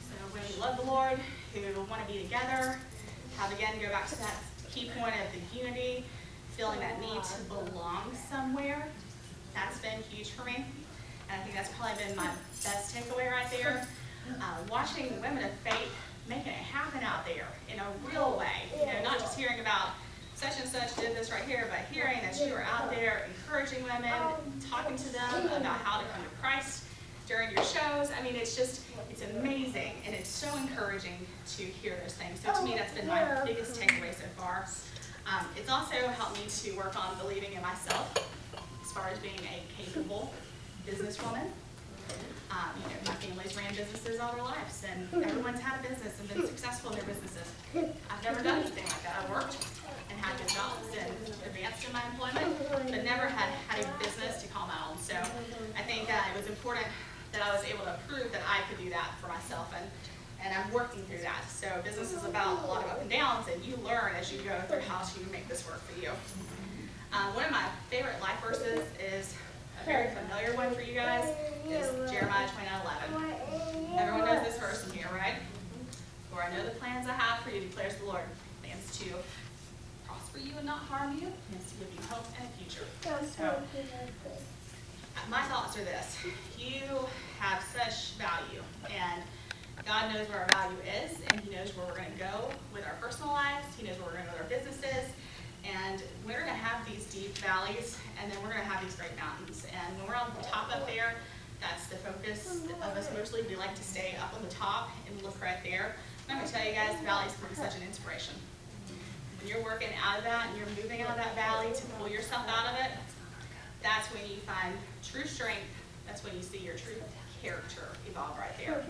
so women who love the Lord, who want to be together, have again go back to that key point of the unity, feeling that need to belong somewhere. That's been huge for me. And I think that's probably been my best takeaway right there. Watching women of faith making it happen out there in a real way. You know, not just hearing about such and such did this right here, but hearing that you are out there encouraging women, talking to them about how to come to Christ during your shows. I mean, it's amazing, and it's so encouraging to hear those things. So to me, that's been my biggest takeaway so far. It's also helped me to work on believing in myself as far as being a capable businesswoman. You know, my family's ran businesses all their lives, and everyone's had a business and been successful in their businesses. I've never done anything like that. I worked and had good jobs and advanced in my employment, but never had a business to call my own. So I think it was important that I was able to prove that I could do that for myself, and I'm working through that. So business is about a lot of up and downs, and you learn as you go through how to make this work for you. One of my favorite life verses is a very familiar one for you guys, is Jeremiah 29:11. Everyone knows this verse in here, right? For I know the plans I have for you, declares the Lord. Plans to prosper you and not harm you, plans to give you hope and a future. So, my thoughts are this. You have such value, and God knows where our value is, and He knows where we're going to go with our personal lives. He knows where we're going to go with our businesses. And we're going to have these deep valleys, and then we're going to have these great mountains. And when we're on the top up there, that's the focus of us mostly. We like to stay up on the top and look right there. I'm going to tell you guys, valleys can be such an inspiration. When you're working out of that and you're moving out of that valley to pull yourself out of it, that's when you find true strength. That's when you see your true character evolve right there.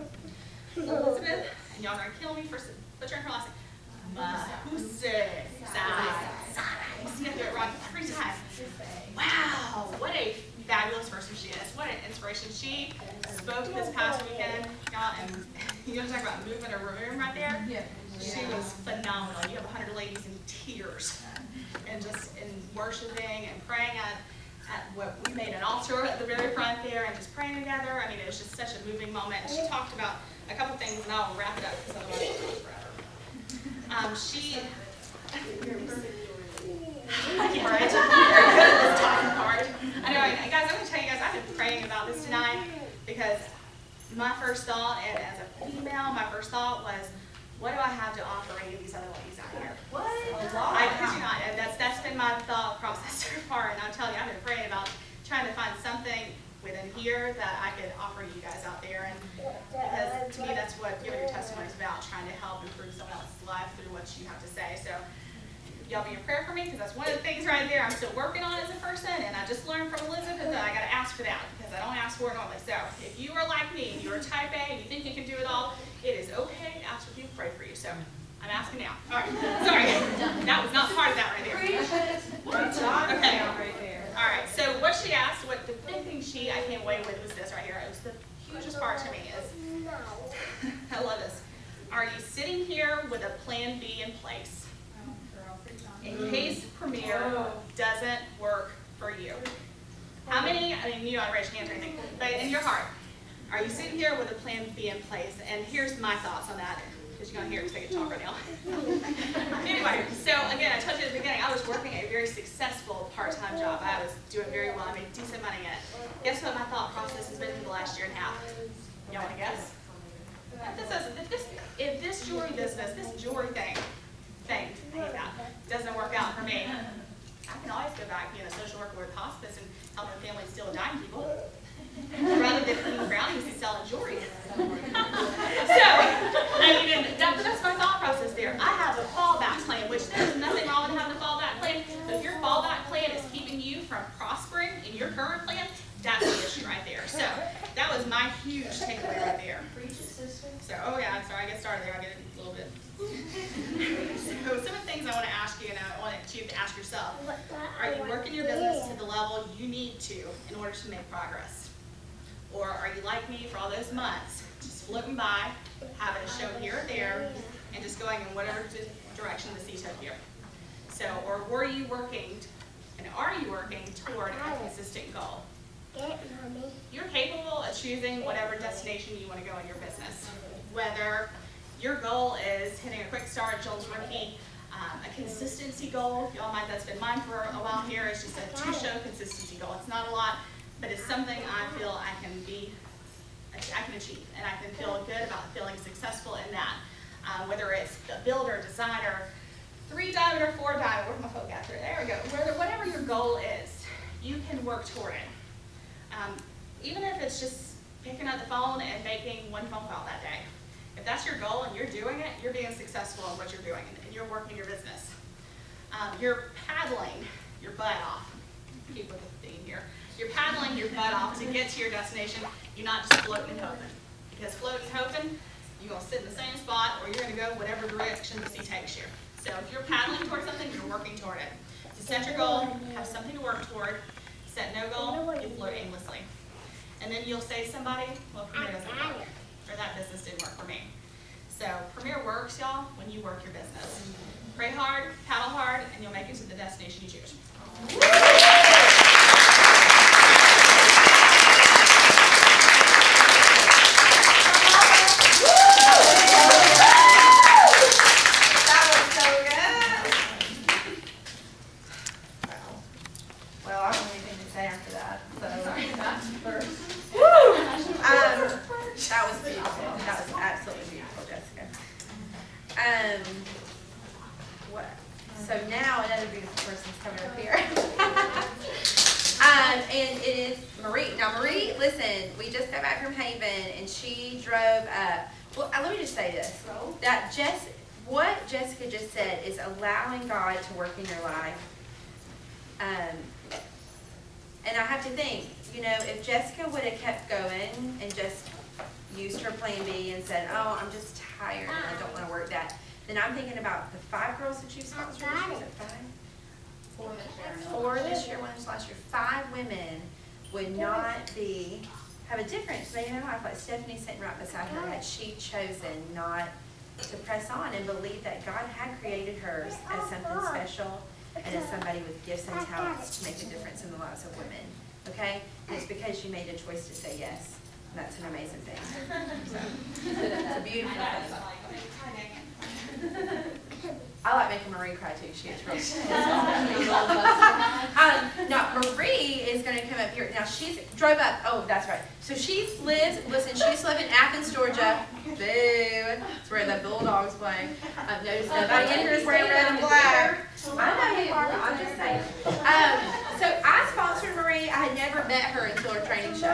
Elizabeth, and y'all are going to kill me for butchering her last name. You have to do it wrong every time. Wow, what a fabulous person she is. What an inspiration. She spoke this past weekend, y'all, and you want to talk about moving a room right there? Yeah. She was phenomenal. You have 100 ladies in tears and just in worshiping and praying at what we made an altar at the very front there and just praying together. I mean, it was just such a moving moment. She talked about a couple things, and I'll wrap it up because otherwise it'll go forever. Right? Very good at this talking part. I know, guys, I'm going to tell you guys, I've been praying about this tonight because my first thought, and as a female, my first thought was, what do I have to offer any of these other ladies out here? What? I kid you not, and that's been my here that I could offer you guys out there, and because to me that's what giving your testimony is about, trying to help improve someone else's life through what you have to say. So y'all be in prayer for me, because that's one of the things right there I'm still working on as a person, and I just learned from Elizabeth that I got to ask for that, because I don't ask for it normally. So if you are like me, and you're a type A, and you think you can do it all, it is okay to ask for people to pray for you. So I'm asking now. All right, sorry, that was not part of that right there. Okay. All right, so what she asked, what the big thing I came away with was this right here. It was the hugest part to me is, I love this. Are you sitting here with a plan B in place in case Premier doesn't work for you? How many, I mean, you don't raise your hands or anything, but in your heart, are you sitting here with a plan B in place? And here's my thoughts on that, because you're going to hear it because I can talk right now. Anyway, so again, I told you at the beginning, I was working a very successful part-time job. I was doing very well. I made decent money in it. Guess what my thought process has been for the last year and a half? Y'all want to guess? If this jewelry business, this jewelry thing, I hate that, doesn't work out for me, I can always go back being a social worker with hospice and helping families steal and dying people, rather than eating brownies and selling jewelry. So, I mean, that's my thought process there. I have a fallback plan, which there's nothing wrong with having a fallback plan, but if your fallback plan is keeping you from prospering in your current plan, that's the issue right there. So, that was my huge takeaway right there. So, oh yeah, I'm sorry, I get started there, I'll get it a little bit. So, some of the things I want to ask you, and I want you to ask yourself, are you working your business to the level you need to in order to make progress? Or are you like me for all those months, just floating by, having a show here or there, and just going in whatever direction the sea took you? So, or were you working, and are you working toward a consistent goal? You're capable of choosing whatever destination you want to go in your business. Whether your goal is hitting a quick start, Joel's rookie, a consistency goal, y'all mind, that's been mine for a while here, it's just a 2-show consistency goal. It's not a lot, but it's something I feel I can achieve, and I can feel good about feeling successful in that. Whether it's a builder, designer, 3-diamond or 4-diamond, where's my folk at there? There we go. Whatever your goal is, you can work toward it. Even if it's just picking up the phone and making one phone call that day. If that's your goal and you're doing it, you're being successful in what you're doing, and you're working your business. You're paddling your butt off. Keep with the theme here. You're paddling your butt off to get to your destination. You're not just floating and hoping. Because floating and hoping, you're going to sit in the same spot, or you're going to go whatever direction the sea takes you. So if you're paddling towards something, you're working toward it. To set your goal, have something to work toward. Set no goal, you float aimlessly. And then you'll say to somebody, well, Premier doesn't work, or that business didn't work for me. So Premier works, y'all, when you work your business. Pray hard, paddle hard, and you'll make it to the destination you choose. Well, I don't have anything to say after that, so. That was beautiful. That was absolutely beautiful, Jessica. What? So now another beautiful person's coming up here. And it is Marie. Now Marie, listen, we just got back from Haven and she drove up. Well, let me just say this. That what Jessica just said is allowing God to work in your life. And I have to think, you know, if Jessica would have kept going and just used her plan B and said, oh, I'm just tired and I don't want to work that, then I'm thinking about the 5 girls that you sponsored this year. Is it 5? 4 this year. 4 this year, 1 this last year. 5 women would not have a difference in their life, like Stephanie sitting right beside her, had she chosen not to press on and believe that God had created her as something special and as somebody with gifts and talents to make a difference in the lives of women. Okay? And it's because you made a choice to say yes. And that's an amazing thing. So, it's a beautiful thing. I like making Marie cry too. She is really now, Marie is going to come up here. Now, she's drove up. Oh, that's right. So she used to live in Athens, Georgia. Boo. It's where the Bulldogs play. Notice nobody in here is wearing red and black. I know you are. I'm just saying. So I sponsored Marie. I had never met her until her training show.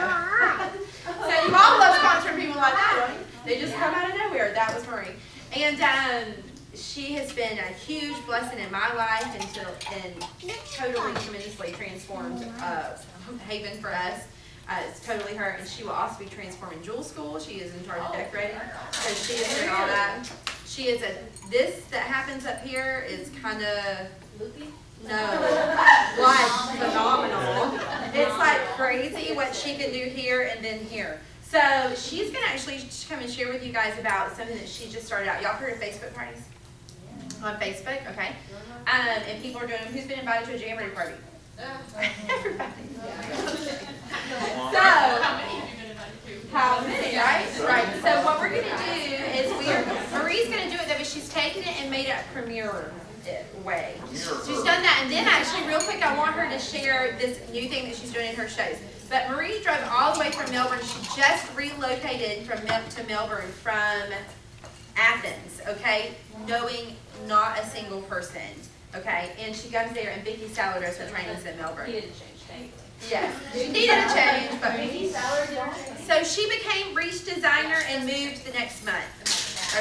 been a huge blessing in my life and totally tremendously transformed Haven for us. It's totally her, and she will also be transforming Jewel School. She is in charge of decorating, so she is doing all that. She is this that happens up here is kind of loopy. No, like phenomenal. It's like crazy what she can do here and then here. So she's gonna actually come and share with you guys about something that she just started out. Y'all heard of Facebook parties? On Facebook, okay. And people are doing. Who's been invited to a jamboree party? Everybody. So, how many, right? Right. So what we're going to do is Marie's going to do it though, but she's taken it and made it a premiere way. She's done that, and then actually real quick I want her to share this new thing that she's doing in her shows. But Marie drove all the way from Melbourne. She just relocated to Melbourne from Athens, okay? Knowing not a single person. Okay, and she comes there, and Vicki Saller does her trainings in Melbourne. He didn't change, thankfully. Yes, she needed a change, but so she became Reach Designer and moved the next month.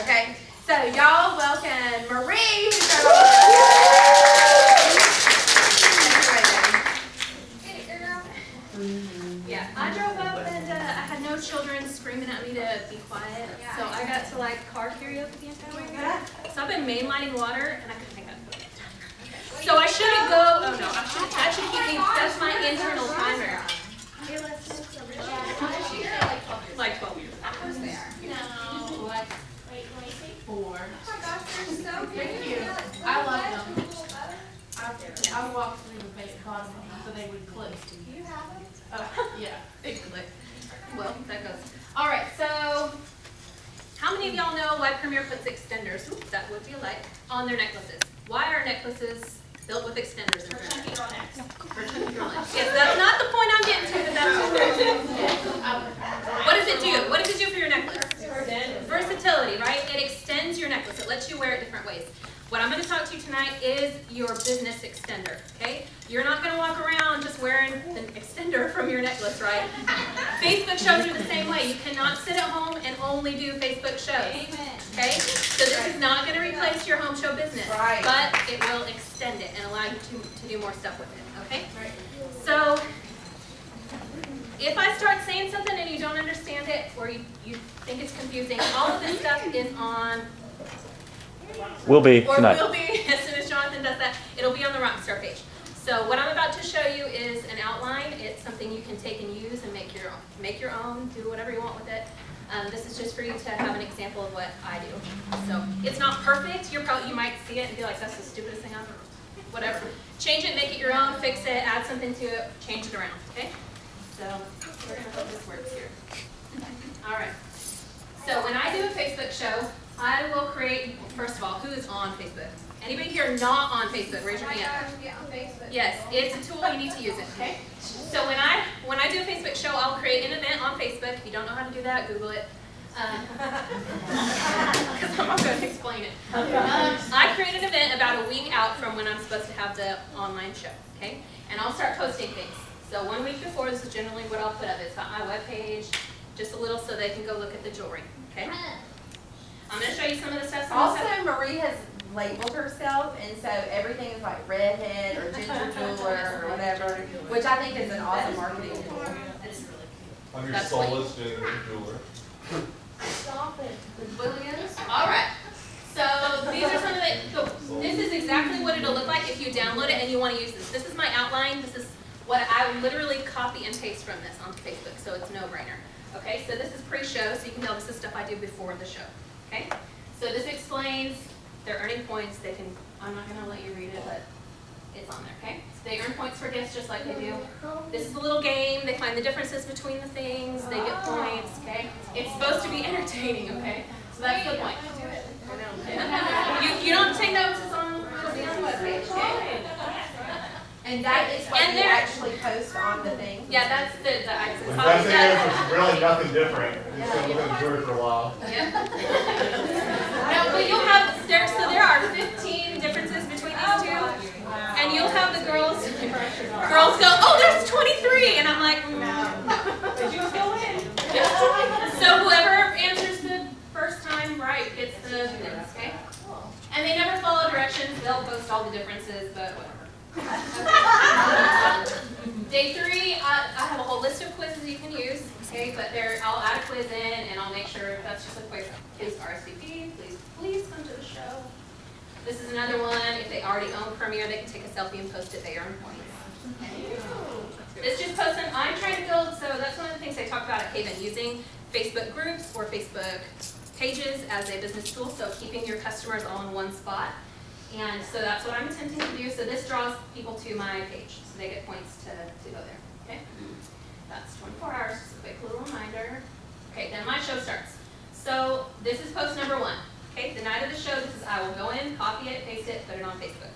Okay, so y'all welcome Marie. Who's got all Yeah, I drove up and I had no children screaming at me to be quiet, so I got to like car karaoke the entire way. So I've been mainlining water and I couldn't think of it. So I shouldn't go, oh no, that should keep me, that's my internal timer. Like 12 years. No, like 4. Oh my gosh, they're so Thank cute. you. I love them. I walked through the face bottom so they would click. Do you have them? Yeah, they click. Well, that goes. All right, so how many of y'all know why Premier puts extenders, oops, that would be a light, on their necklaces? Why are necklaces built with extenders in For chunky girl necks. For chunky girl necks. Yes, that's not the point I'm getting to, but that's what does it do? What does it do for your necklace? Versatility, right? It extends your necklace. It lets you wear it different ways. What I'm going to talk to you tonight is your business extender, okay? You're not going to walk around just wearing an extender from your necklace, right? Facebook shows are the same way. You cannot sit at home and only do Facebook shows, okay? So this is not going to replace your home show business, but it will extend it and allow you to do more stuff with it, okay? So if I start saying something and you don't understand it or you think it's confusing, all of this stuff is on... Will be Or tonight. will be, as soon as Jonathan does that, it'll be on the Rockstar page. So what I'm about to show you is an outline. It's something you can take and use and make your own, do whatever you want with it. This is just for you to have an example of what I do. So it's not perfect. You might see it and be like, that's the stupidest thing I've ever, whatever. Change it, make it your own, fix it, add something to it, change it around, okay? So we're gonna hope this works here. All right. So when I do a Facebook show, I will create, first of all, who is on Facebook? Anybody here not on Facebook? Raise your hand. Yes, it's a tool, you need to use it, okay? So when I do a Facebook show, I'll create an event on Facebook. If you don't know how to do that, Google it. Because I'm not going to explain it. I create an event about a week out from when I'm supposed to have the online show, okay? And I'll start posting things. So 1 week before, this is generally what I'll put up. It's got my webpage, just a little so they can go look at the jewelry, okay? I'm going to show you some of the stuff. Also, Marie has labeled herself, and so everything is like redhead or ginger jeweler or whatever, which I think is an awesome marketing tool. It's really cute. I'm your That's soulless ginger jeweler. Stop it. Williams. All right. So these are some of the. So this is exactly what it'll look like if you download it and you want to use this. This is my outline. This is what I literally copy and paste from this onto Facebook, so it's no brainer. Okay. So this is pre-show, so you can tell this is stuff I do before the show. Okay. So this explains their earning points. They can. I'm not going to let you read it, but it's on there. Okay. So they earn points for gifts just like they do. This is a little game. They find the differences between the things. They get points. Okay. It's supposed to be entertaining. Okay. So that's the point. You don't take notes. It's on. It'll be on the webpage. Okay. And that is what And you there- actually post on the thing. Yeah, that's the The best thing is it's really nothing different. It's gonna look at jewelry for a while. Yep. No, but you'll have there. So there are 15 differences between these two, and you'll have the girls go, oh, there's 23, and I'm like, no. But you still win. So whoever answers the first time right gets the things, okay? And they never followed instructions, they'll post all the differences, but whatever. Day 3, I have a whole list of quizzes you can use, okay, but I'll add a quiz in and I'll make sure that's just a quick, please RSVP, please come to the show. This is another one, if they already own Premiere, they can take a selfie and post it, they earn points. Okay. This just posting, I'm trying to build, so that's one of the things I talked about at Haven, using Facebook groups or Facebook pages as a business tool, so keeping your customers all in one spot. And so that's what I'm attempting to do. So this draws people to my page, so they get points to go there, okay? That's 24 hours, just a quick little reminder. Okay, then my show starts. So this is post number 1, okay? The night of the show, I will go in, copy it, paste it, put it on Facebook.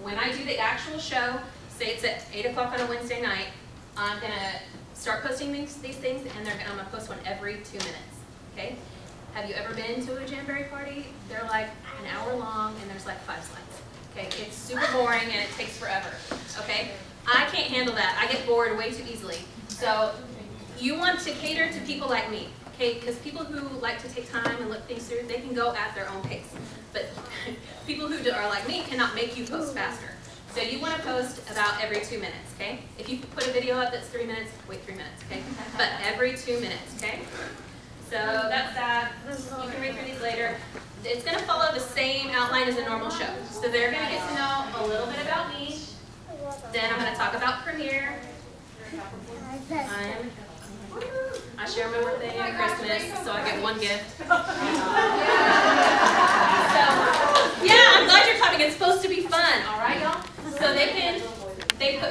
When I do the actual show, say it's at 8 o'clock on a Wednesday night, I'm gonna start posting these things, and I'm gonna post one every 2 minutes, okay? Have you ever been to a Jamboree party? They're like an hour long and there's like 5 slides. Okay, it's super boring and it takes forever. Okay, I can't handle that. I get bored way too easily. So you want to cater to people like me, okay? Because people who like to take time and look things through, they can go at their own pace. But people who are like me cannot make you post faster. So you want to post about every 2 minutes, okay? If you put a video up that's 3 minutes, wait 3 minutes, okay? But every 2 minutes, okay? So that's that. You can read through these later. It's going to follow the same outline as a normal show. So they're going to get to know a little bit about me. Then I'm going to talk about Premiere. I share my birthday and Christmas, so I get 1 gift. So, yeah, I'm glad you're clapping. It's supposed to be fun, all right, y'all? So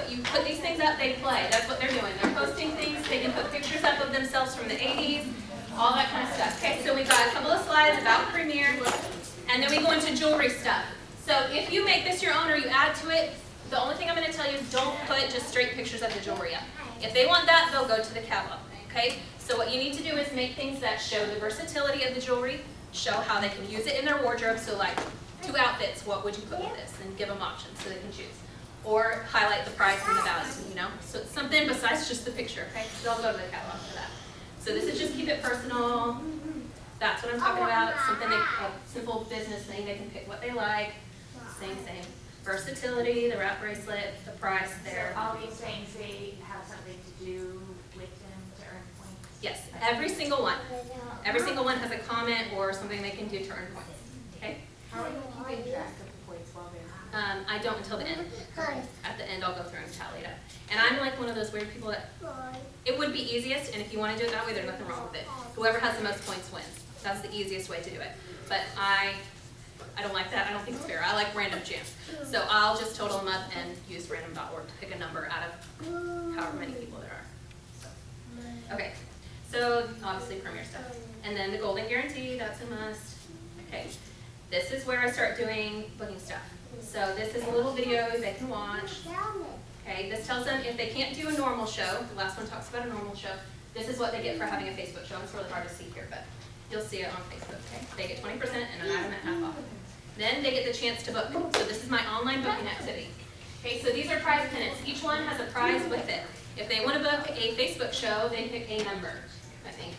you put these things up, they play. That's what they're doing. They're posting things. They can put pictures up of themselves from the 80s. All that kind of stuff. Okay, so we've got a couple of slides about Premiere, and then we go into jewelry stuff. So if you make this your own or you add to it, the only thing I'm going to tell you is don't put just straight pictures of the jewelry up. If they want that, they'll go to the catalog. Okay, so what you need to do is make things that show the versatility of the jewelry, show how they can use it in their wardrobe. So like 2 outfits, what would you put with this? And give them options so they can choose. Or highlight the price and the value, you know? So it's something besides just the picture, okay? So they'll go to the catalog for that. So this is just keep it personal. That's what I'm talking about. Something, a simple business thing. They can pick what they like. Same. Versatility, the wrap bracelet, the price there. So all these things, they have something to do with them to earn points? Yes, every single one. Every single one has a comment or something they can do to earn points. Okay? How are you keeping track of the points while they're I don't until the end. At the end, I'll go through and tally it up. And I'm like one of those weird people that it would be easiest, and if you want to do it that way, there's nothing wrong with it. Whoever has the most points wins. That's the easiest way to do it. But I don't like that. I don't think it's fair. I like random chance. So I'll just total them up and use random.org to pick a number out of however many people there are. Okay. So obviously Premiere stuff. And then the Golden Guarantee, that's a must. Okay. This is where I start doing booking stuff. So this is a little video they can watch. Okay, this tells them if they can't do a normal show, the last one talks about a normal show, this is what they get for having a Facebook show. It's really hard to see here, but you'll see it on Facebook, okay? They get 20% and an item at half off. Then they get the chance to book. So this is my online booking activity. Okay, so these are prize pennants. Each one has a prize with it. If they want to book a Facebook show, they pick a number, I think.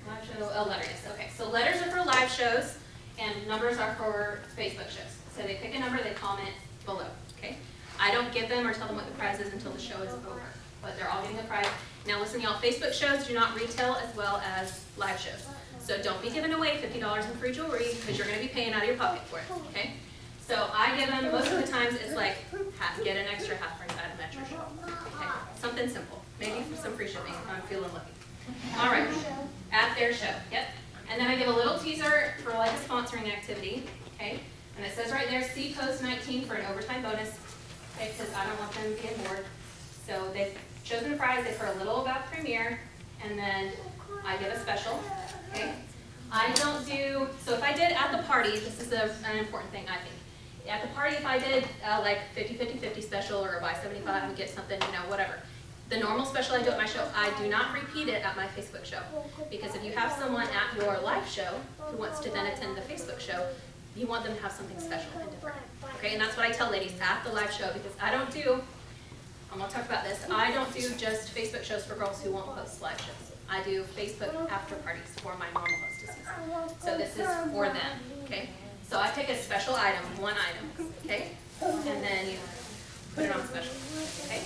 Live show, oh, letter, yes, okay. So letters are for live shows, and numbers are for Facebook shows. So they pick a number, they comment below, okay? I don't give them or tell them what the prize is until the show is over, but they're all getting a prize. Now listen, y'all, Facebook shows do not retail as well as live shows. So don't be giving away $50 in free jewelry because you're going to be paying out of your pocket for it, okay? So I give them, most of the times it's like, get an extra half price item at your show. Okay? Something simple. Maybe some free shipping if I'm feeling lucky. All right, at their show, yep. And then I give a little teaser for like a sponsoring activity, okay? And it says right there, see post 19 for an overtime bonus, okay? Because I don't want them being bored. So they've chosen a prize, they've heard a little about Premiere, and then I give a special, okay? I don't do, so if I did at the party, this is an important thing, I think. At the party, if I did like 50-50-50 special or a buy 75 and get something, you know, whatever. The normal special I do at my show, I do not repeat it at my Facebook show. Because if you have someone at your live show who wants to then attend the Facebook show, you want them to have something special and different. Okay, and that's what I tell ladies at the live show, because I don't do, I'm gonna talk about this, I don't do just Facebook shows for girls who won't host live shows. I do Facebook after parties for my normal hostesses. So this is for them, okay? So I pick a special item, one item, okay? And then you put it on special, okay?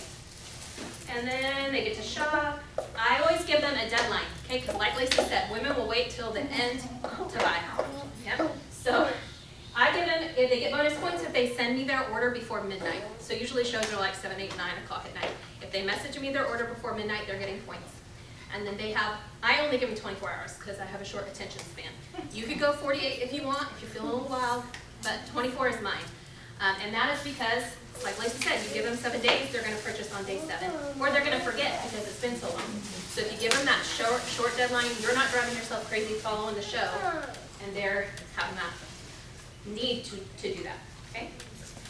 And then they get to shop. I always give them a deadline, okay? Because like Lacey said, women will wait till the end to buy. Yep. So I give them, if they get bonus points if they send me their order before midnight. So usually shows are like 7, 8, 9 o'clock at night. If they message me their order before midnight, they're getting points. And then they have, I only give them 24 hours because I have a short attention span. You could go 48 if you want, if you feel a little wild, but 24 is mine. And that is because, like Lacey said, you give them 7 days, they're going to purchase on day 7, or they're going to forget because it's been so long. So if you give them that short deadline, you're not driving yourself crazy following the show, and they're having that need to do that, okay?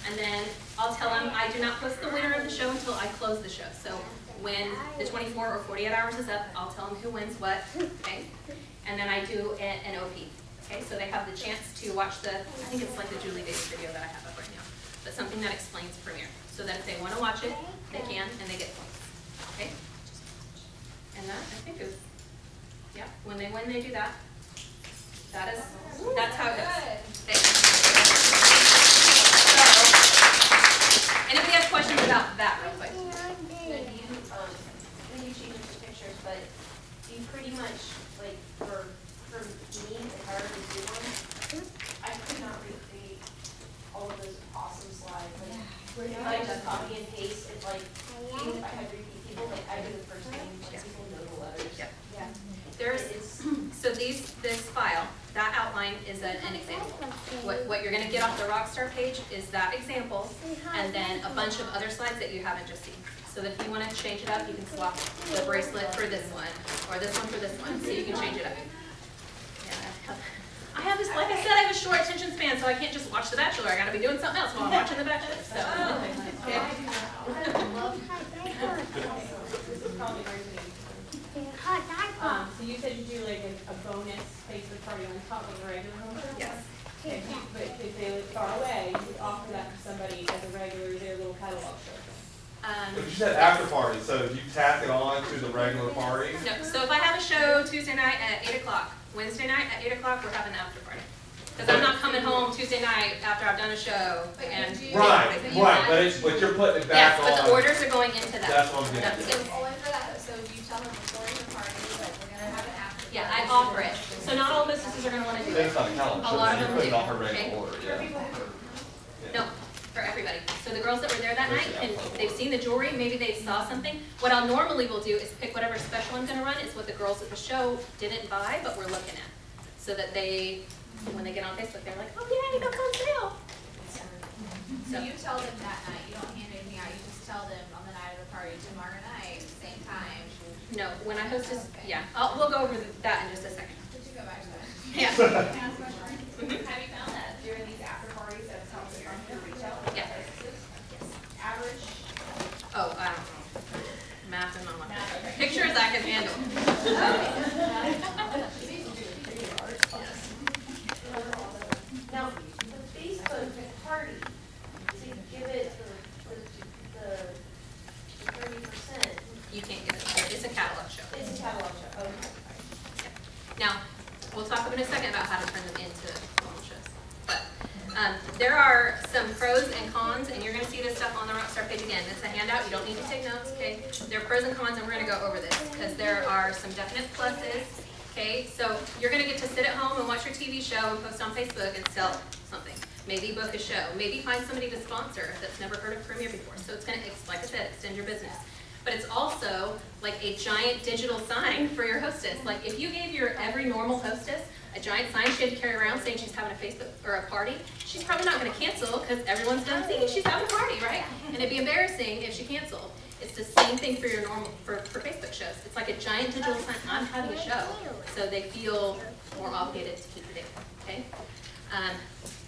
And then I'll tell them I do not post the winner of the show until I close the show. So when the 24 or 48 hours is up, I'll tell them who wins what, okay? And then I do an OP, okay? So they have the chance to watch the, I think it's like the Julie Davis video that I have up right now, but something that explains Premiere. So that if they want to watch it, they can, and they get points, okay? And that, I think is, yeah, when they win, they do that. That's how it goes, okay? So, anybody have questions about that real quick? When you change the pictures, but do you pretty much, like, for me, if I were to do one, I could not recreate all of those awesome slides. Like, if I just copy and paste, it's like, even if I had repeat people, like, I do the first thing, like, people know the letters. Yeah. Yeah. There's, so this file, that outline is an example. What you're gonna get off the Rockstar page is that example, and then a bunch of other slides that you haven't just seen. So if you wanna change it up, you can swap the bracelet for this one, or this one for this one, so you can change it up. Yeah, I have this, like I said, I have a short attention span, so I can't just watch The Bachelor. I gotta be doing something else while I'm watching The Bachelor, so. Okay. So you said you do like a bonus Facebook party on top of the regular one? Yes. Okay, but if they live far away, you would offer that to somebody as a regular, their little catalog show. But you said after party, so you tack it on to the regular party? No, so if I have a show Tuesday night at 8 o'clock, Wednesday night at 8 o'clock, we're having an after party. Because I'm not coming home Tuesday night after I've done a show and. Right, but you're putting it back Yes, on. but the orders are going into that. That's what I'm getting at. That's it. Only for that, so you tell them before the party, like, we're gonna have an after. Yeah, I offer it. So not all businesses are gonna wanna do it. It's not a calendar, A lot of so them you're putting do, off her okay? regular order, yeah. No, for everybody. So the girls that were there that night, and they've seen the jewelry, maybe they saw something. What I'll normally will do is pick whatever special I'm gonna run, is what the girls at the show didn't buy, but we're looking at. So that they, when they get on Facebook, they're like, oh yeah, that's on sale. So you tell them that night, you don't hand anything out, you just tell them on the night of the party, tomorrow night, same time. No, when I host this, yeah, we'll go over that in just a second. Did you go back to that? Yeah. Can I ask a question? Have you found that during these after parties that it's helping your retail? Yeah. Average? Oh, I don't know. Math and mama. Okay. Pictures I can handle. Now, the Facebook party, to give it the 30%, You can't get it. It's a catalog show. it's a catalog show, okay. Now, we'll talk in a second about how to turn them into normal shows. But there are some pros and cons, and you're going to see this stuff on the Rockstar page again. It's a handout. You don't need to take notes, okay? There are pros and cons, and we're going to go over this because there are some definite pluses, okay? So you're going to get to sit at home and watch your TV show and post on Facebook and sell something. Maybe book a show. Maybe find somebody to sponsor that's never heard of Premiere before. So it's going to, like I said, extend your business. But it's also like a giant digital sign for your hostess. Like if you gave your every normal hostess a giant sign she had to carry around saying she's having a Facebook or a party, she's probably not going to cancel because everyone's done seeing she's having a party, right? And it'd be embarrassing if she canceled. It's the same thing for your normal for Facebook shows. It's like a giant digital sign. I'm having a show, so they feel more obligated to keep the date. Okay.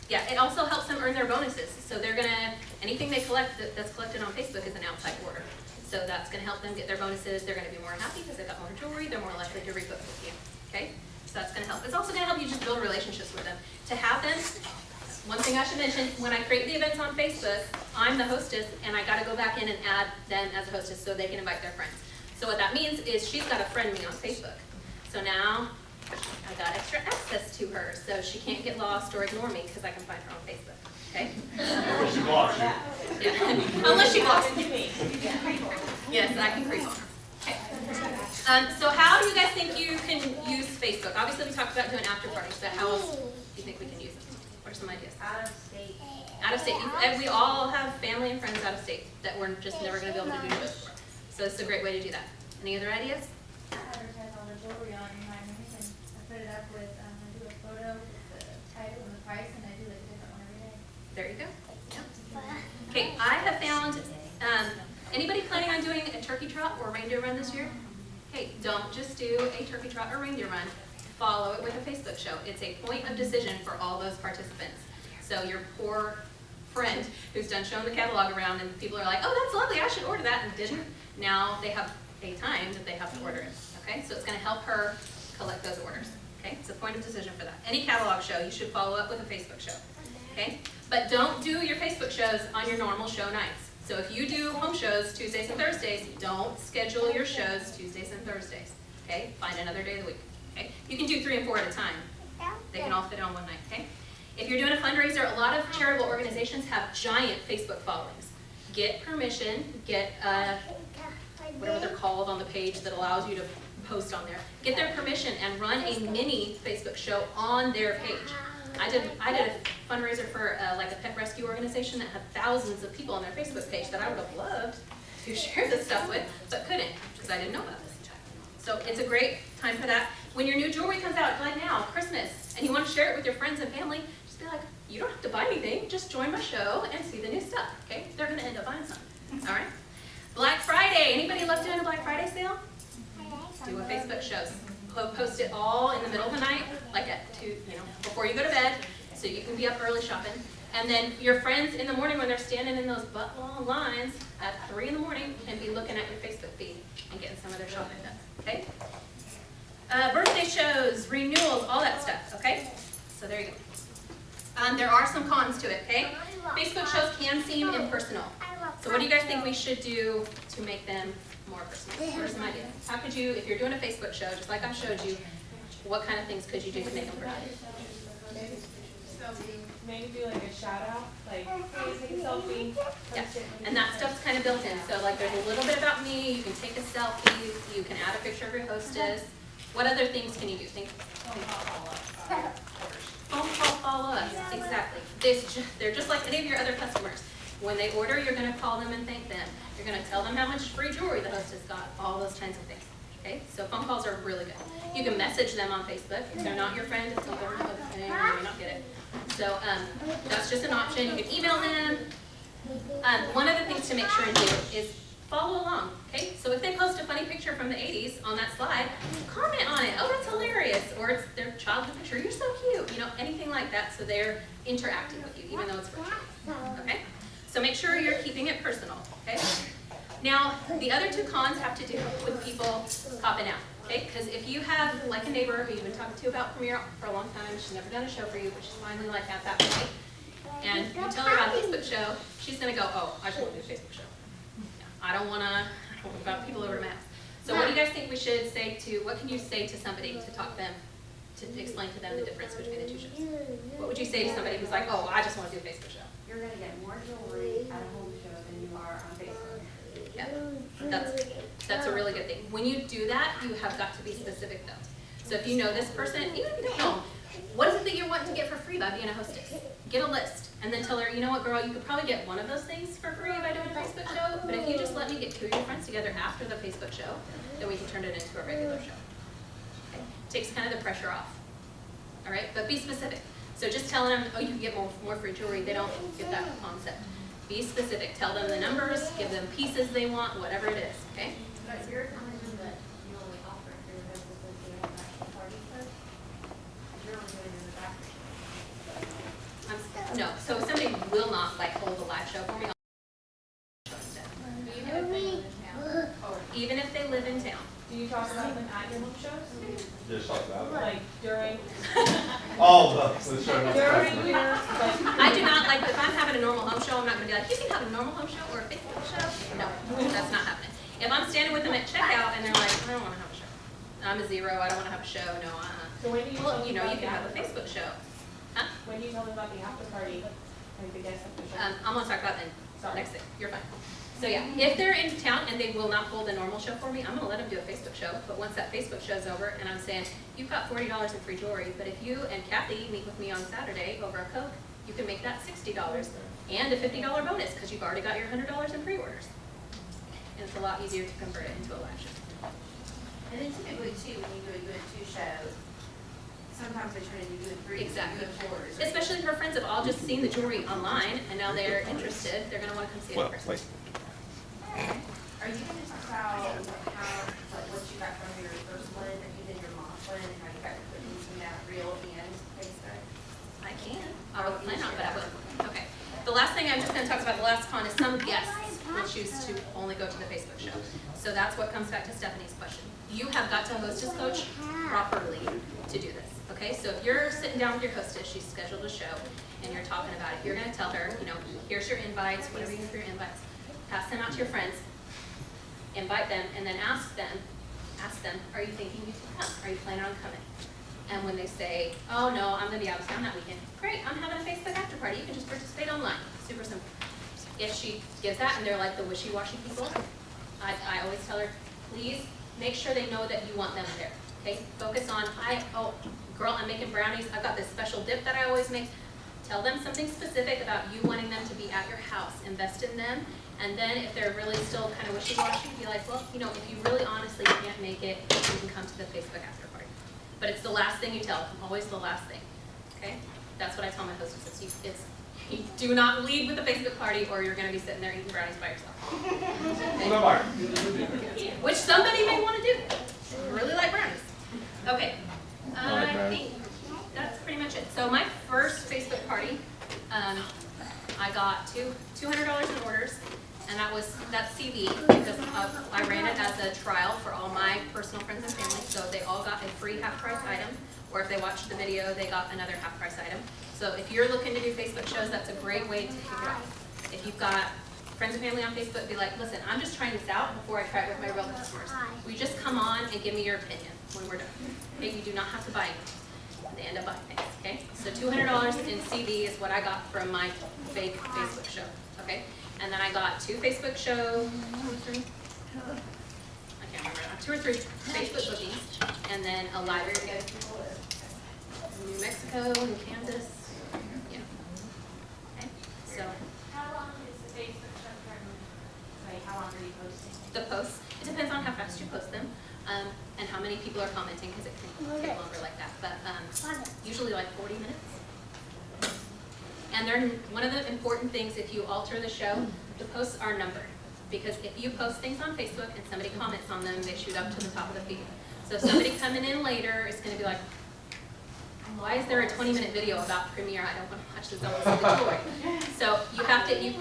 Yeah, it also helps them earn their bonuses. So they're gonna anything they collect that's collected on Facebook is an outside order. So that's going to help them get their bonuses. They're going to be more happy because they've got more jewelry. They're more likely to rebook with you. Okay? So that's going to help. It's also going to help you just build relationships with them. To have them, one thing I should mention, when I create the events on Facebook, I'm the hostess, and I got to go back in and add them as a hostess so they can invite their friends. So what that means is she's got to friend me on Facebook. So now I got extra access to her, so she can't get lost or ignore me because I can find her on Facebook. Okay? Unless she blocks you. Yeah. Unless she blocks me. Yes, I can creep on her. Okay. So how do you guys think you can use Facebook? Obviously, we talked about doing after parties, but how else do you think we can use it? What are some ideas? Out of state. Out of state. And we all have family and friends out of state that we're just never going to be able to do this for. So it's a great way to do that. Any other ideas? I advertise all the jewelry on my rings, and I put it up with, I do a photo with the title and the price, and I do like a different one every day. There you go. Yeah. Okay, I have found, anybody planning on doing a turkey trot or reindeer run this year? Hey, don't just do a turkey trot or reindeer run. Follow it with a Facebook show. It's a point of decision for all those participants. So your poor friend who's done showing the catalog around and people are like, oh, that's lovely, I should order that, and didn't. Now they have a time that they have to order it. Okay, so it's going to help her collect those orders. Okay, it's a point of decision for that. Any catalog show, you should follow up with a Facebook show. Okay, but don't do your Facebook shows on your normal show nights. So if you do home shows Tuesdays and Thursdays, don't schedule your shows Tuesdays and Thursdays. Okay, find another day of the week. Okay, you can do 3 and 4 at a time. They can all fit on one night. Okay, if you're doing a fundraiser, a lot of charitable organizations have giant Facebook followings. Get permission, get whatever they're called on the page that allows you to post on there. Get their permission and run a mini Facebook show on their page. I did a fundraiser for like a pet rescue organization that had thousands of people on their Facebook page that I would have loved to share this stuff with, but couldn't because I didn't know about this. So it's a great time for that. When your new jewelry comes out, like now, Christmas, and you want to share it with your friends and family, just be like, you don't have to buy anything, just join my show and see the new stuff, okay? They're gonna end up buying something, all right? Black Friday, anybody love doing a Black Friday sale? Do a Facebook show. Post it all in the middle of the night, like at 2, before you go to bed, so you can be up early shopping. And then your friends in the morning when they're standing in those butt long lines at 3 in the morning can be looking at your Facebook feed and getting some of their shopping done, okay? Birthday shows, renewals, all that stuff, okay? So there you go. There are some cons to it, okay? Facebook shows can seem impersonal. So what do you guys think we should do to make them more personal? What are some ideas? How could you, if you're doing a Facebook show, just like I showed you, what kind of things could you do to make them personal? Maybe do like a shout out, like, hey, take a selfie. Yeah, and that stuff's kind of built in. So like there's a little bit about me, you can take a selfie, you can add a picture of your hostess. What other things can you do? Phone call follow-ups, exactly. They're just like any of your other customers. When they order, you're going to call them and thank them. You're going to tell them how much free jewelry the hostess got, all those kinds of things. Okay, so phone calls are really good. You can message them on Facebook. If they're not your friend, it's not their thing, you may not get it. So that's just an option. You can email them. One of the things to make sure and do is follow along. Okay, so if they post a funny picture from the 80s on that slide, comment on it. Oh, that's hilarious. Or it's their childhood picture. You're so cute. Anything like that, so they're interacting with you, even though it's virtual. Okay, so make sure you're keeping it personal. Okay. Now, the other 2 cons have to do with people popping out, okay? Because if you have, like a neighbor who you've been talking to about Premiere for a long time, she's never done a show for you, but she's finally like at that point, and you tell her about a Facebook show, she's gonna go, oh, I just want to do a Facebook show. Yeah, I don't want about people over masks. So what do you guys think we should say what can you say to somebody to talk them, to explain to them the difference between the 2 shows? What would you say to somebody who's like, oh, I just want to do a Facebook show? You're gonna get more jewelry at a home show than you are on Facebook. Yeah, that's a really good thing. When you do that, you have got to be specific though. So if you know this person, even if you don't know, what is it that you're wanting to get for free by being a hostess? Get a list and then tell her, you know what girl, you could probably get one of those things for free by doing a Facebook show, but if you just let me get 2 of your friends together after the Facebook show, then we can turn it into a regular show. Okay? Takes kind of the pressure off. All right, but be specific. So just telling them, oh, you can get more free jewelry, they don't get that concept. Be specific. Tell them the numbers, give them pieces they want, whatever it is, okay? But you're telling them that you only offer it for your businesses, you don't actually party first? You're only doing it in the back. No, so if somebody will not like hold a live show for me, I'll show instead. Even if they live in town. Do you talk about them at your home shows? Just talk about it. Like during, Oh, the show. during your, I do not like, if I'm having a normal home show, I'm not going to be like, you can have a normal home show or a Facebook show. No, that's not happening. If I'm standing with them at checkout and they're like, I don't want to have a show. I'm a 0, I don't want to have a show. No, So when do you tell Well, them you know, about you the can have a after? Facebook show. Huh? When do you tell them about the after party? Like the guest after show? I'm gonna talk about that Sorry. next thing, you're fine. So yeah, if they're in town and they will not hold a normal show for me, I'm gonna let them do a Facebook show. But once that Facebook show's over and I'm saying, you've got $40 in free jewelry, but if you and Kathy meet with me on Saturday over a Coke, you can make that $60 and a $50 bonus because you've already got your $100 in pre-orders. And it's a lot easier to convert it into a live show. And then typically too, when you do a good two shows, sometimes they turn into good three, Exactly. good fours. Especially if her friends have all just seen the jewelry online and now they're interested, they're gonna wanna come see it in person. Are you gonna talk about how, like, what you got from your first one, and you did your mock one, and how you got to put in that real and Facebook? I can. I wasn't planning on, but I will. Okay. The last thing I'm just going to talk about, the last con, is some guests will choose to only go to the Facebook show. So that's what comes back to Stephanie's question. You have got to hostess coach properly to do this. Okay? So if you're sitting down with your hostess, she's scheduled a show, and you're talking about it, you're going to tell her, you know, here's your invites, whatever you do for your invites. Pass them out to your friends, invite them, and then ask them, are you thinking you can come? Are you planning on coming? And when they say, oh no, I'm gonna be out of town that weekend, great, I'm having a Facebook after party, you can just participate online, super simple. If she gives that and they're like the wishy-washy people, I always tell her, please make sure they know that you want them there, okay? Focus on, girl, I'm making brownies, I've got this special dip that I always make. Tell them something specific about you wanting them to be at your house, invest in them, and then if they're really still kind of wishy-washy, be like, well, you know, if you really honestly can't make it, you can come to the Facebook after party. But it's the last thing you tell them, always the last thing, okay? That's what I tell my hostesses. You do not lead with the Facebook party or you're gonna be sitting there eating brownies by yourself. Okay? Which somebody may wanna do. I really like brownies. Okay, I think that's pretty much it. So my first Facebook party, I got $200 in orders, and that's CV because I ran it as a trial for all my personal friends and family. So they all got a free half price item, or if they watched the video, they got another half price item. So if you're looking to do Facebook shows, that's a great way to kick it off. If you've got friends and family on Facebook, be like, listen, I'm just trying this out before I try it with my real customers. Will you just come on and give me your opinion when we're done? Okay, you do not have to buy anything. They end up buying things, okay? So $200 in CV is what I got from my fake Facebook show, okay? And then I got 2 Facebook shows, I can't remember now, 2 or 3 Facebook bookings, and then a library gift. New Mexico, New Kansas, yeah. Okay, so. How long is the Facebook show currently? Like, how long are you posting? The posts, it depends on how fast you post them, and how many people are commenting, because it can take longer like that, but usually like 40 minutes. And they're, one of the important things, if you alter the show, the posts are numbered, because if you post things on Facebook and somebody comments on them, they shoot up to the top of the feed. So if somebody coming in later is going to be like, why is there a 20-minute video about Premiere? I don't want to watch this, I want to see the jewelry. So you have to, it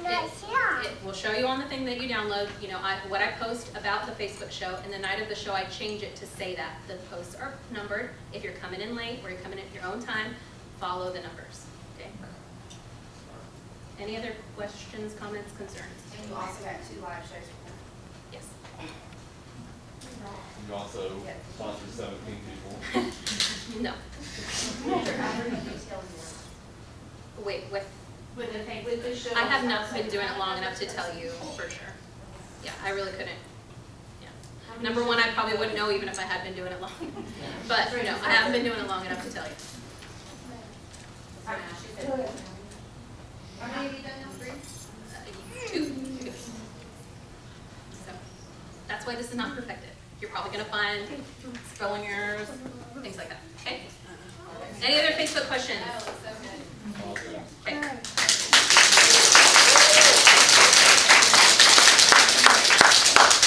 will show you on the thing that you download, you know, what I post about the Facebook show, and the night of the show I change it to say that. The posts are numbered. If you're coming in late or you're coming in at your own time, follow the numbers, okay? Any other questions, comments, concerns? And you also have 2 live shows. Yes. You also sponsor 17 people. No. Wait, with With the show. I have not been doing it long enough to tell you for sure. Yeah, I really couldn't. Yeah. Number one, I probably wouldn't know even if I had been doing it long. But no, I haven't been doing it long enough to tell you. How many have you done now? 3? 2. So that's why this is not perfected. You're probably gonna find spelling errors, things like that. Okay? Any other Facebook questions? Okay.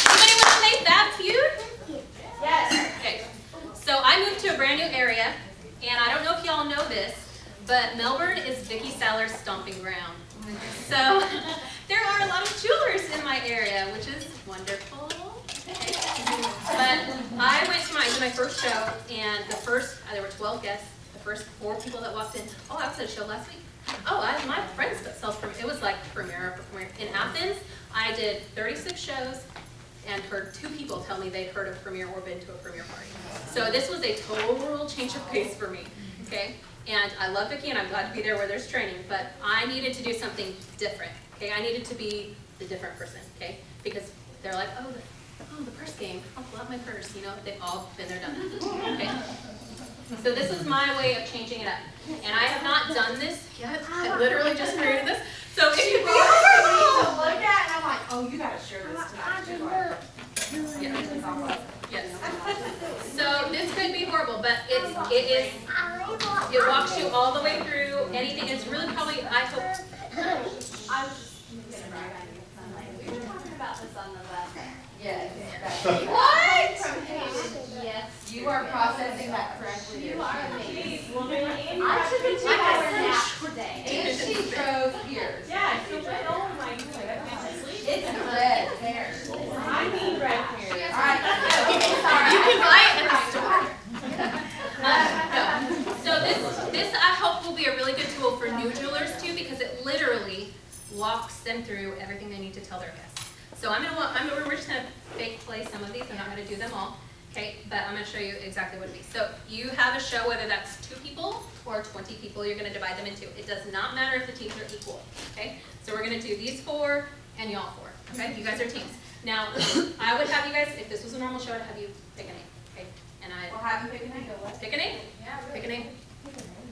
Anybody want to play Fab Feud? Yes. Okay. So I moved to a brand new area, and I don't know if y'all know this, but Melbourne is Vicky Saller's stomping ground. So there are a lot of jewelers in my area, which is wonderful. But I went to my first show, and there were 12 guests. The first 4 people that walked in, oh, I was at a show last week. Oh, my friends sells Premiere. It was like Premiere. In Athens, I did 36 shows and heard 2 people tell me they'd heard of Premier or been to a Premier party. So this was a total change of pace for me, okay? And I love Vicki, and I'm glad to be there where there's training, but I needed to do something different, okay? I needed to be the different person, okay? Because they're like, oh, the purse game. I'll pull out my purse, you know? They've all been there, done that, okay? So this is my way of changing it up. And I have not done this yet. I literally just created this. So if you to look at, and I'm like, oh, you gotta share this tonight. Yes. So this could be horrible, but it walks you all the way through anything. It's really probably, I hope. I was just gonna brag on you. I'm like, we were talking about this on the last. Yes. What? Yes. You are processing that correctly. You are amazing. I took a 2-hour nap today. And she drove here. Yeah, she went home like, I can't sleep. It's the red hair. I need red hair. All right. You can buy it at the store. So this I hope will be a really good tool for new jewelers too, because it literally walks them through everything they need to tell their guests. So we're just gonna fake play some of these. I'm not gonna do them all, okay? But I'm gonna show you exactly what it is. So you have a show, whether that's 2 people or 20 people, you're gonna divide them into. It does not matter if the teams are equal, okay? So we're gonna do these 4 and y'all 4, okay? You guys are teams. Now, I would have you guys, if this was a normal show, I'd have you pick a name, okay? And We'll have you pick a name. pick a name. Yeah, Pick a name.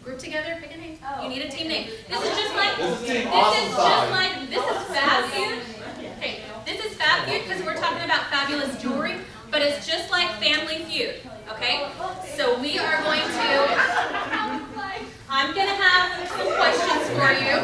Group together, pick a name. Oh. You need a team name. This is just like, This is Team this Awesome is Side. just like, this is Fab Feud. Okay, this is Fab Feud because we're talking about fabulous jewelry, but it's just like Family Feud, okay? So we are going to, I'm gonna have some questions for you.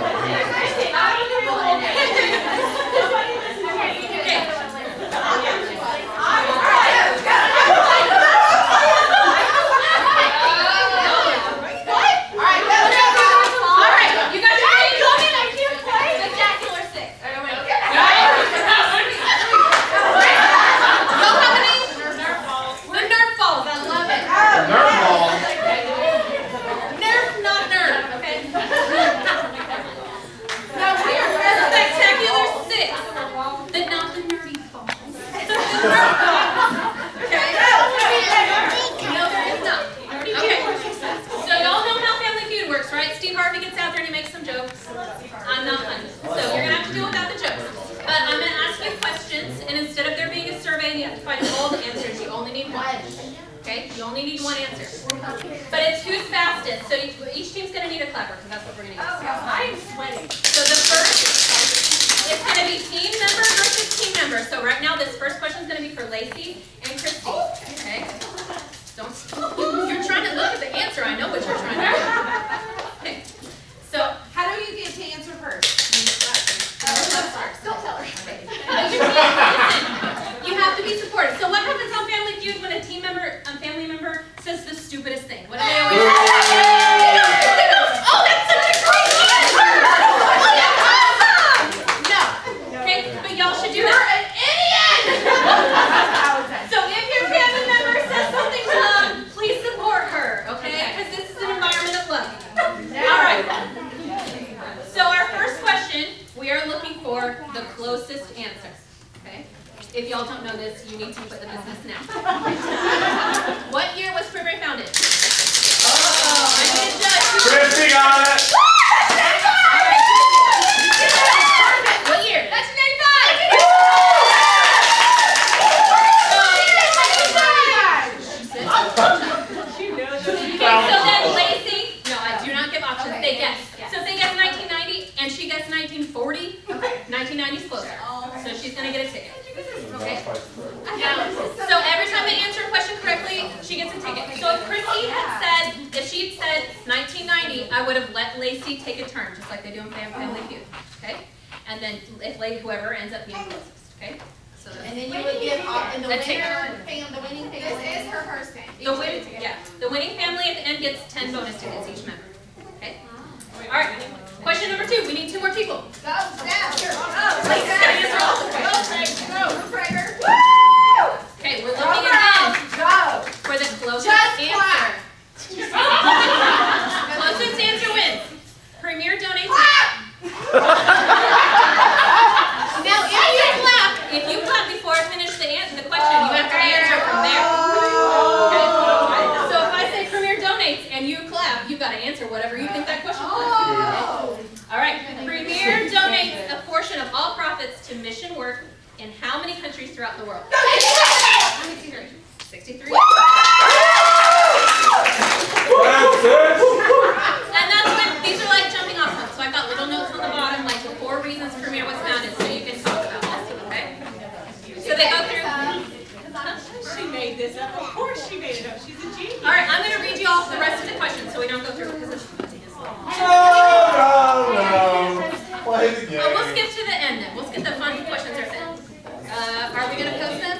You only need 1 answer. But it's who's fastest. So each team's going to need a clapper, because that's what we're going to use. I'm sweating. So the first, it's going to be team member versus team member. So right now, this first question is going to be for Lacey and Christy. Okay? Don't. You're trying to look at the answer. I know what you're trying to do. Okay. So How do you get to answer first? don't tell her. Okay. Listen, you have to be supportive. So what happens on Family Feud when a team member, family member says the stupidest thing? What do they always say? Oh, that's such a great answer! No. Okay, but y'all should do that. You're an idiot! So if your family member says something dumb, please support her, okay? Because this is an environment of love. All right. So our first question, we are looking for the closest answer, okay? If y'all don't know this, you need to put the business now. What year was Premier founded? Oh, I need a judge. Christy got it. What year? 1995. Okay, so then Lacey, no, I do not give options. They guess. So if they guess 1990 and she guessed 1940, 1990 is closer. So she's gonna get a ticket. Okay. Now, so every time they answer a question correctly, she gets a ticket. So if Christy had said, if she'd said 1990, I would have let Lacey take a turn, just like they do in Family Feud. Okay. And then if whoever ends up being closest. Okay. So And then you would give and the A ticket. the winning This family. is her first name. the winning family at the end gets 10 bonus tickets each member. Okay. All right. Question number 2. We need 2 more people. Go, down, here, go. Lacey's gonna answer all the questions. Go, Prager. Okay, we're looking again Go. for the closest Just answer. Closest answer wins. Premier donates. Now, if you clap before I finish the answer, mission work in how many countries throughout the world? 63. And that's when, these are like jumping off points. So I've got little notes on the bottom, like the 4 reasons Premier was founded, so you can talk about this, okay? So they go through. She made this up. Of course she made it up. She's a genius. All right, I'm going to read you all the rest of the questions so we don't go through it because it's No. Play the game. we'll skip to the end then. We'll skip the fun questions at the end. Are we going to post them?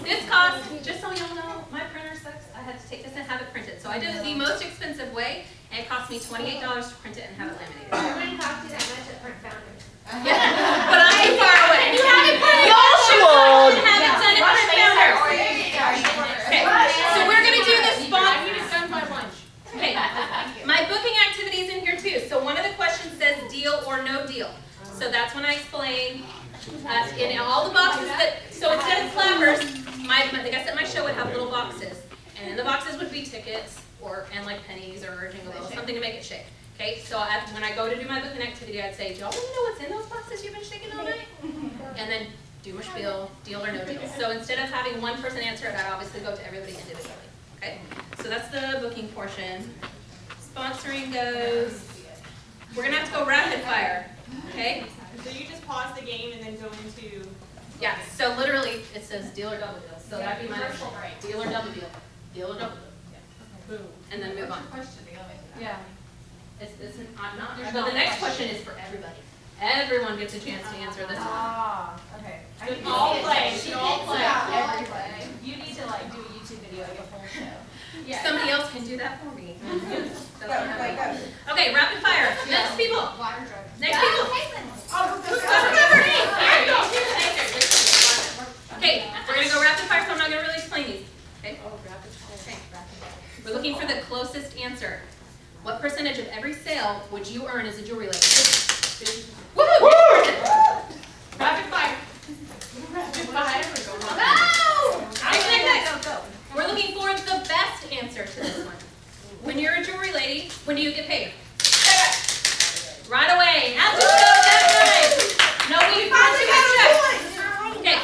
This cost, just so y'all know, my printer sucks. I had to take this and have it printed. So I did it the most expensive way, and it cost me $28 to print it and have it laminated. It wouldn't cost you that much at Print Founders. Yeah, but I'm too far away. You haven't printed it. Y'all should. Haven't done it Print Founders. Okay, so we're going to do the spot. Okay, my booking activities in here too. So one of the questions says deal or no deal. So that's when I explain in all the boxes that, so instead of clappers, like I said, my show would have little boxes. And in the boxes would be tickets and like pennies or jingle bells, something to make it shake. Okay, so when I go to do my booking activity, I'd say, do y'all want to know what's in those boxes you've been shaking all night? And then do my spiel, deal or no deal. So instead of having one person answer it, I obviously go to everybody individually. Okay, so that's the booking portion. Sponsoring goes, we're going to have to go rapid fire, okay? So you just pause the game and then go into. Yeah, so literally it says deal or double deal. So that'd be my deal or double deal. Deal or double deal. Yeah. Boom. And then move on. Yeah. I'm not, but the next question is for everybody. Everyone gets a chance to answer this one. Okay. Should all play. Should all play. Everybody. You need to like do a YouTube video, like a full show. Yeah. Somebody else can do that for me. Okay, rapid fire. Next people. Next people. Who's got it? Okay, we're going to go rapid fire, so I'm not going to really explain these. Okay? Okay. We're looking for the closest answer. What percentage of every sale would you earn as a jewelry lady? Woohoo! Rapid fire. Rapid fire. Go. We're looking for the best answer to this one. When you're a jewelry lady, when do you get paid? Right away. After show that night. No, we check. Okay.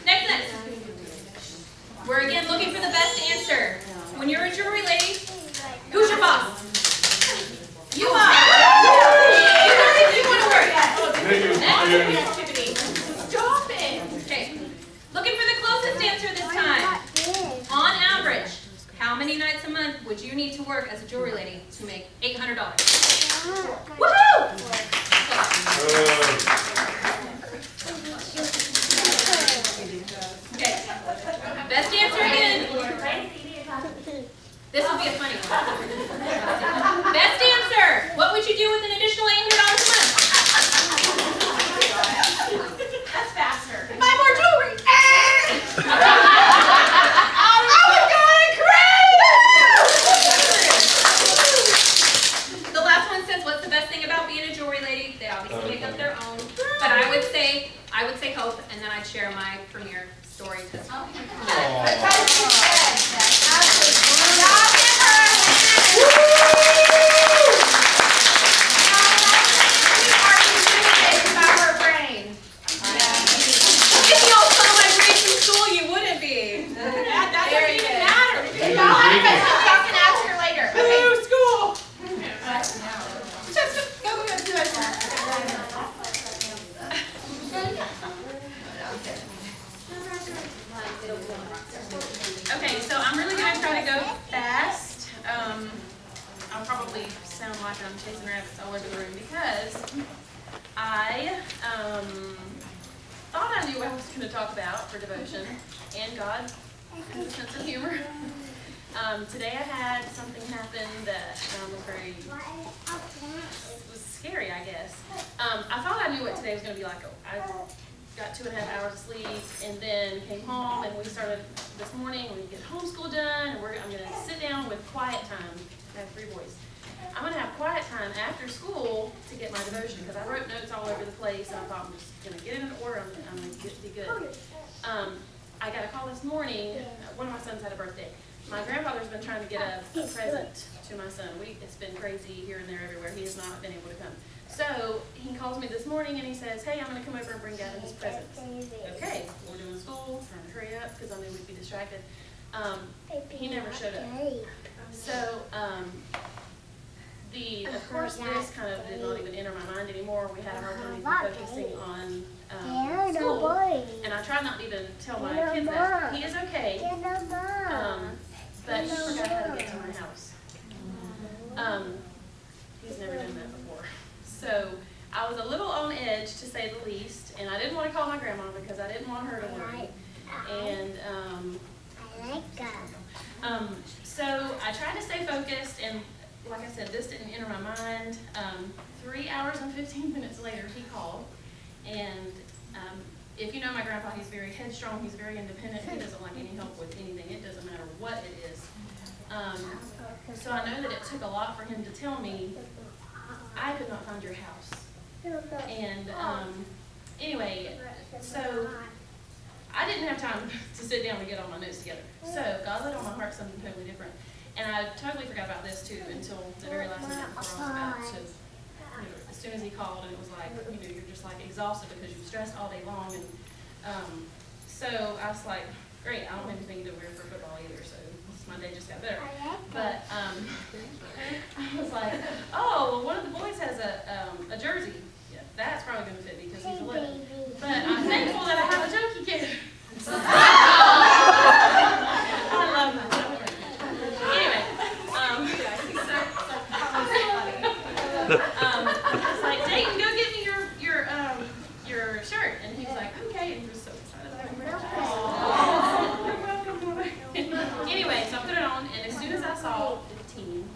Next. We're again looking for the best answer. When you're a jewelry lady, who's your boss? You are. You want to work. Next activity. Stop it. Okay. Looking for the closest answer this time. On average, how many nights a month would you need to work as a jewelry lady to make $800? Woohoo! Okay. Best answer again. This will be a funny one. Best answer. What would you do with an additional $800 a month? That's faster. Buy more jewelry. The last one says, what's the best thing about being a jewelry lady? They obviously make up their own. But I would say hope, and then I'd share my premiere story. If y'all saw my grades in school, you wouldn't be. That doesn't even matter. Y'all can ask her later. Okay. Boo, school. Okay, so I'm really going to try to go fast. I'll probably sound like I'm chasing rabbits all over the room because I thought I knew what I was going to talk about for devotion, and God has a sense of humor. Today I had something happen that was was scary, I guess. I thought I knew what today was going to be like. I got 2.5 hours of sleep, and then came home, and we started this morning. We get homeschool done, and I'm going to sit down with quiet time. I have 3 boys. I'm going to have quiet time after school to get my devotion because I wrote notes all over the place, and I thought I'm just going to get it in order. I'm going to be good. I got a call this morning. One of my sons had a birthday. My grandfather's been trying to get a present to my son. It's been crazy here and there everywhere. He has not been able to come. So he called calls me this morning and he says, hey, I'm gonna come over and bring Gavin his presents. Okay, we're doing school, trying to hurry up because I knew we'd be distracted. He never showed up. So, of course, this kind of did not even enter my mind anymore. We had a hard time even focusing on school. And I tried not to even tell my kids that. He is okay, but he forgot how to get to my house. He's never done that before. So I was a little on edge, to say the least, and I didn't want to call my grandma because I didn't want her to worry. And so I tried to stay focused, and like I said, this didn't enter my mind. 3 hours and 15 minutes later, he called, and if you know my grandpa, he's very headstrong, he's very independent, he doesn't like any help with anything, it doesn't matter what it is. So I know that it took a lot for him to tell me, I could not find your house. And anyway, so I didn't have time to sit down and get all my notes together. So God laid on my heart something totally different. And I totally forgot about this too until the very last minute before I was about to, as soon as he called, and it was like, you're just like exhausted because you've stressed all day long. And so I was like, great, I don't have anything to wear for football either, so my day just got better. But I was like, oh, well, one of the boys has a jersey. Yeah, that's probably going to fit me because he's 11. But I'm thankful that I have a jokey kid. I love my jokey. Anyway, I was like, Dayton, go get me your shirt. And he was like, okay. And he was so excited about it. Anyway, so I put it on, and as soon as I saw 15,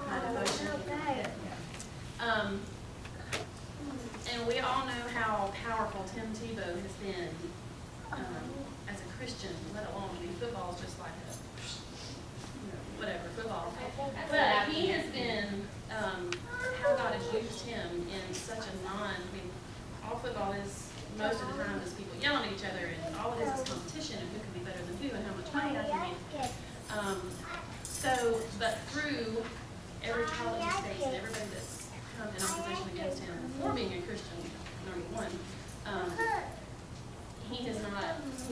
my devotion. And we all know how powerful Tim Tebow has been as a Christian, let alone, football is just like whatever, football. But he has been, how God has used him in such a all football is, most of the time, is people yelling at each other, and all it is competition, and who can be better than who, and how much money I can get. But through every trial that he's faced, and everybody that's come in opposition against him for being a Christian, number one, he's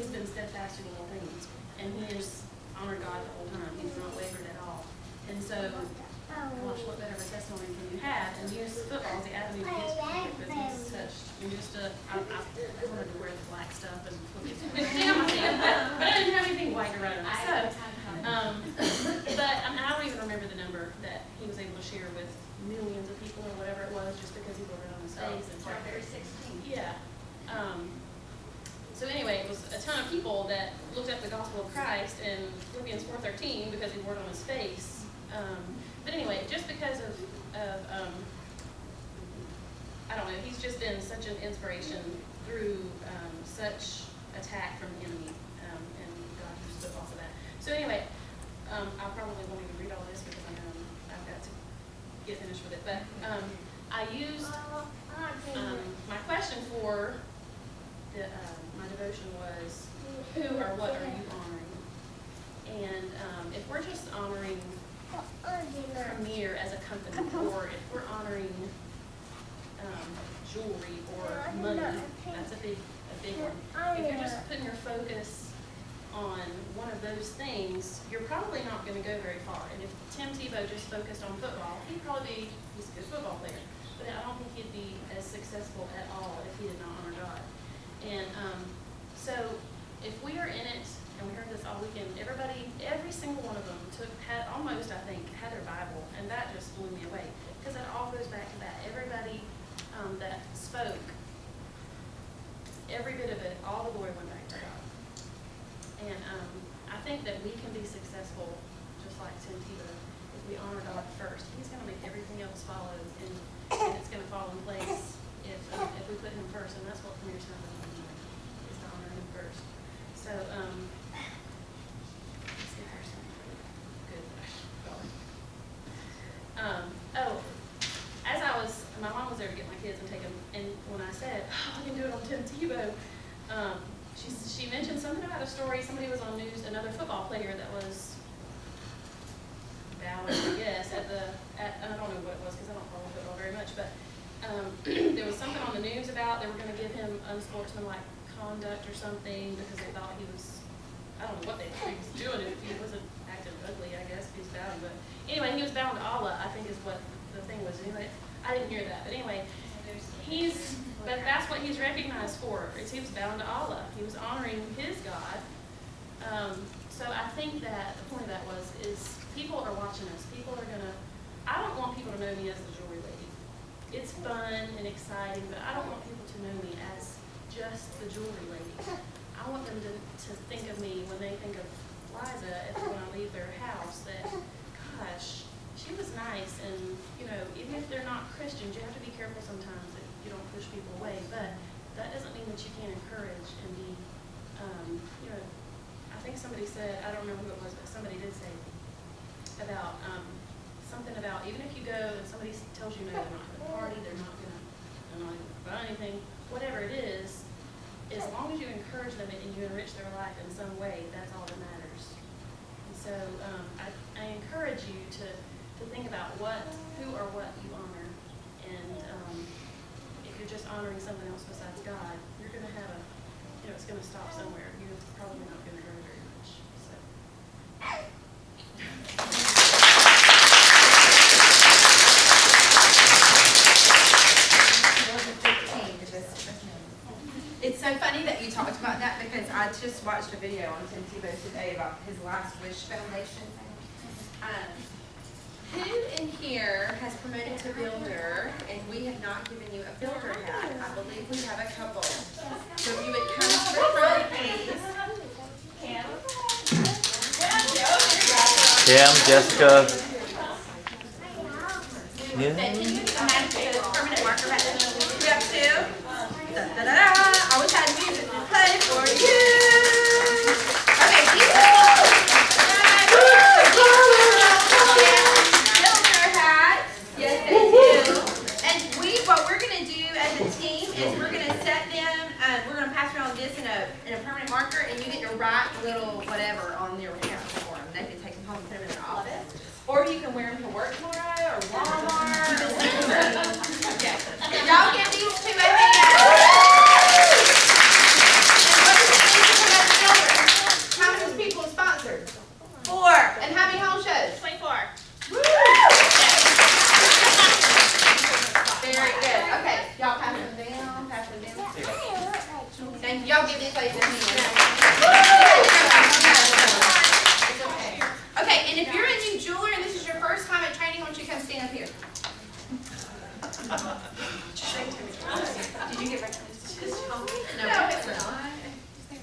been steadfast in all things, and he has honored God the whole time. He's not wavered at all. And so, gosh, what better of a testimony can you have? And use football as the avenue to get to people, because he's such, I wanted to wear the black stuff and look at but I didn't have anything white to write on. But I don't even remember the number that he was able to share with millions of people or whatever it was, just because he wrote it on his face. Chapter 16. Yeah. So anyway, it was a ton of people that looked up the gospel of Christ in Philippians 4:13 because he wore it on his face. But anyway, just because of I don't know, he's just been such an inspiration through such attack from the enemy, and God used football for that. So anyway, I probably won't even read all this because I know I've got to get finished with it. But I used my question for my devotion was, who or what are you honoring? And if we're just honoring Premier as a company, or if we're honoring jewelry or money, that's a big one. If you're just putting your focus on one of those things, you're probably not going to go very far. And if Tim Tebow just focused on football, he's a good football player, but I don't think he'd be as successful at all if he did not honor God. And so if we are in it, and we heard this all weekend, every single one of them had their Bible, and that just blew me away, because it all goes back to that. Everybody that spoke, every bit of it, all the glory went back to God. And I think that we can be successful just like Tim Tebow if we honor God first. He's going to make everything else follow, and it's going to fall in place if we put him first, and that's what Premier's going to do, is to honor him first. So, let's see if there's something good. My mom was there to get my kids and take them, and when I said, I can do it on Tim Tebow, she mentioned something about a story. Somebody was on news, another football player that was bowing, I guess, I don't know what it was because I don't follow football very much, but there was something on the news about they were gonna give him unsportsmanlike conduct or something because they thought he was, I don't know what they thought he was doing, if he wasn't acting ugly, I guess, if he's bound, but anyway, he was bound to Allah, I think is what the thing was. Anyway, I didn't hear that, but anyway, but that's what he's recognized for, is he was bound to Allah. He was honoring his God. So I think that the point of that is people are watching us. People are gonna, I don't want people to know me as the jewelry lady. It's fun and exciting, but I don't want people to know me as just the jewelry lady. I want them to think of me when they think of Liza, when I leave their house, that, gosh, she was nice, and, you know, even if they're not Christians, you have to be careful sometimes that you don't push people away, but that doesn't mean that you can't encourage and be, you know, I think somebody said, I don't remember who it was, but somebody did say about, something about, even if you go and somebody tells you no, they're not gonna party, they're not gonna buy anything, whatever it is, as long as you encourage them and you enrich their life in some way, that's all that matters. And so, I encourage you to think about who or what you honor, and if you're just honoring something else besides God, you're going to have it's going to stop somewhere. You're probably not going to grow very much. So. It's so funny that you talked about that because I just watched a video on Tim Tebow today about his Last Wish Foundation. Who in here has promoted to builder and we have not given you a builder hat? I believe we have a couple. So if you would come to the front, please. Kim, Jessica. Yeah. Can you imagine the permanent marker back there? We have two. Da, da, da, da. I wish I had music to play for you. Okay, people. Builder hat. Yes, they do. And what we're gonna do as a team is we're gonna set them. We're gonna pass around this in a permanent marker, and you get to write little whatever on your hat for them. They can take them home and put them in their office, or you can wear them to work tomorrow or Walmart or whatever. Y'all give these two a hand. And what does it mean to promote the builder? How many people sponsored? 4. And how many home shows? 24. Woo! Very good. Okay, y'all pass them down. Pass them down. Thank you. Y'all give these ladies a hand. Okay, and if you're a new jeweler and this is your first time at training, why don't you come stand up here? Did you get back to this? No, it's not.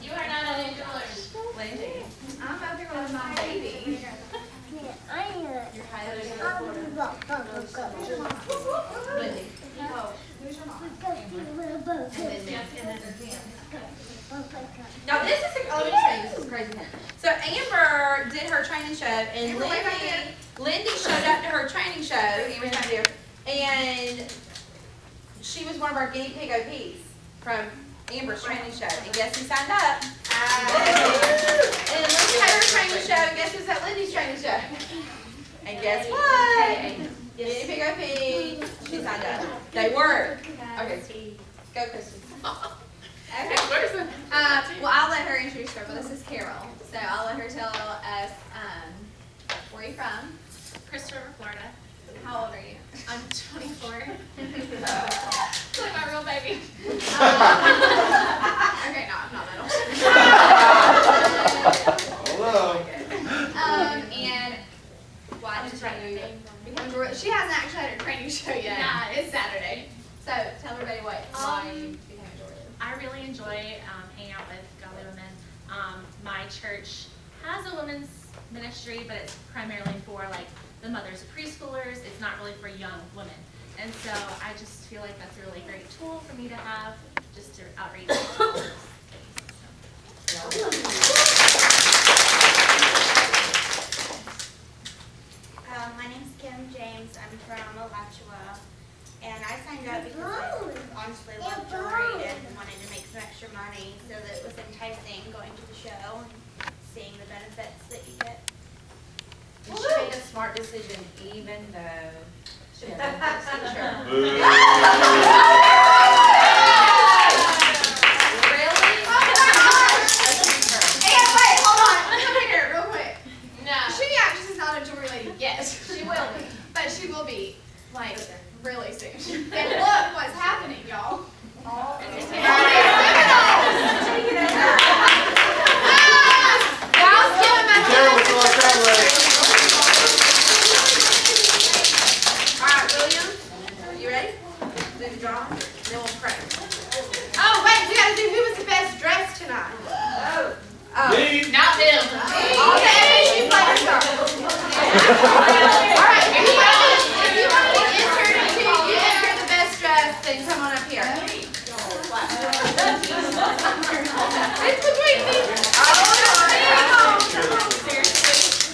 You are not a new jeweler. Lindy. I'm up here with my baby. You're hiding in the corner. Lindy. Oh, who's your mom? Now this is let me just tell you, this is crazy. So Amber did her training show, and Lindy showed up to her training show. Amber's not here, and she was one of our guinea pig OPs from Amber's training show. And guess who signed up? And Lindy had her training show, and guess who's at Lindy's training show? And guess what? Guinea pig OP. She signed up. They work. Okay, go Kristen. Okay. Well, I'll let her introduce her, but this is Carol. So I'll let her tell us where you're from. Christopher, Florida. How old are you? I'm 24. Like my real baby. Okay, no, I'm not that old. Hello. And why did you become a jewelry? She hasn't actually had her training show yet. Yeah, It's Saturday. So tell everybody why you became a jewelry. I really enjoy hanging out with godly women. My church has a women's ministry, but it's primarily for like the mothers of preschoolers. It's not really for young women. And so I just feel like that's a really great tool for me to have just to outreach to all those My name's Kim James. I'm from Alachua. And I signed up because I honestly love jewelry and wanted to make some extra money, so that it was enticing going to the show and seeing the benefits that you get. And she made a smart decision, even though She will be, but she will be like really soon. And look what's happening, y'all. Alright, William, you ready? Do the draw, then we'll pray. Oh, wait, we gotta do who was the best dressed tonight. Me. Not them. Okay, you play the star. Alright, if you want to be entered into, you enter the best dressed, then come on up here. It's between me.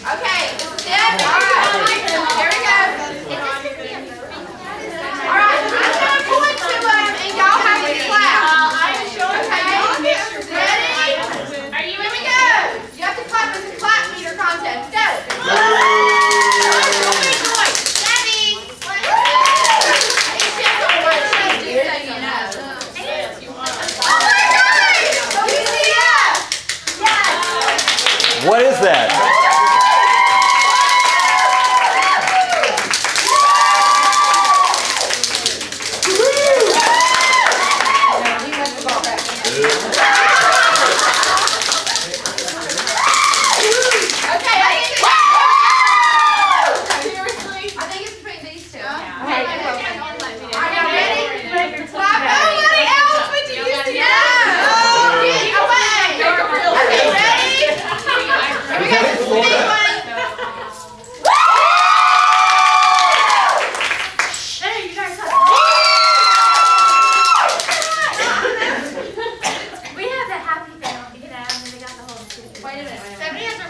Okay, Deb, alright, here we go. Alright, I'm gonna point to them and y'all have to clap. Okay, ready? Here we go. You have to clap. It's a clap meter contest. Go. What is that?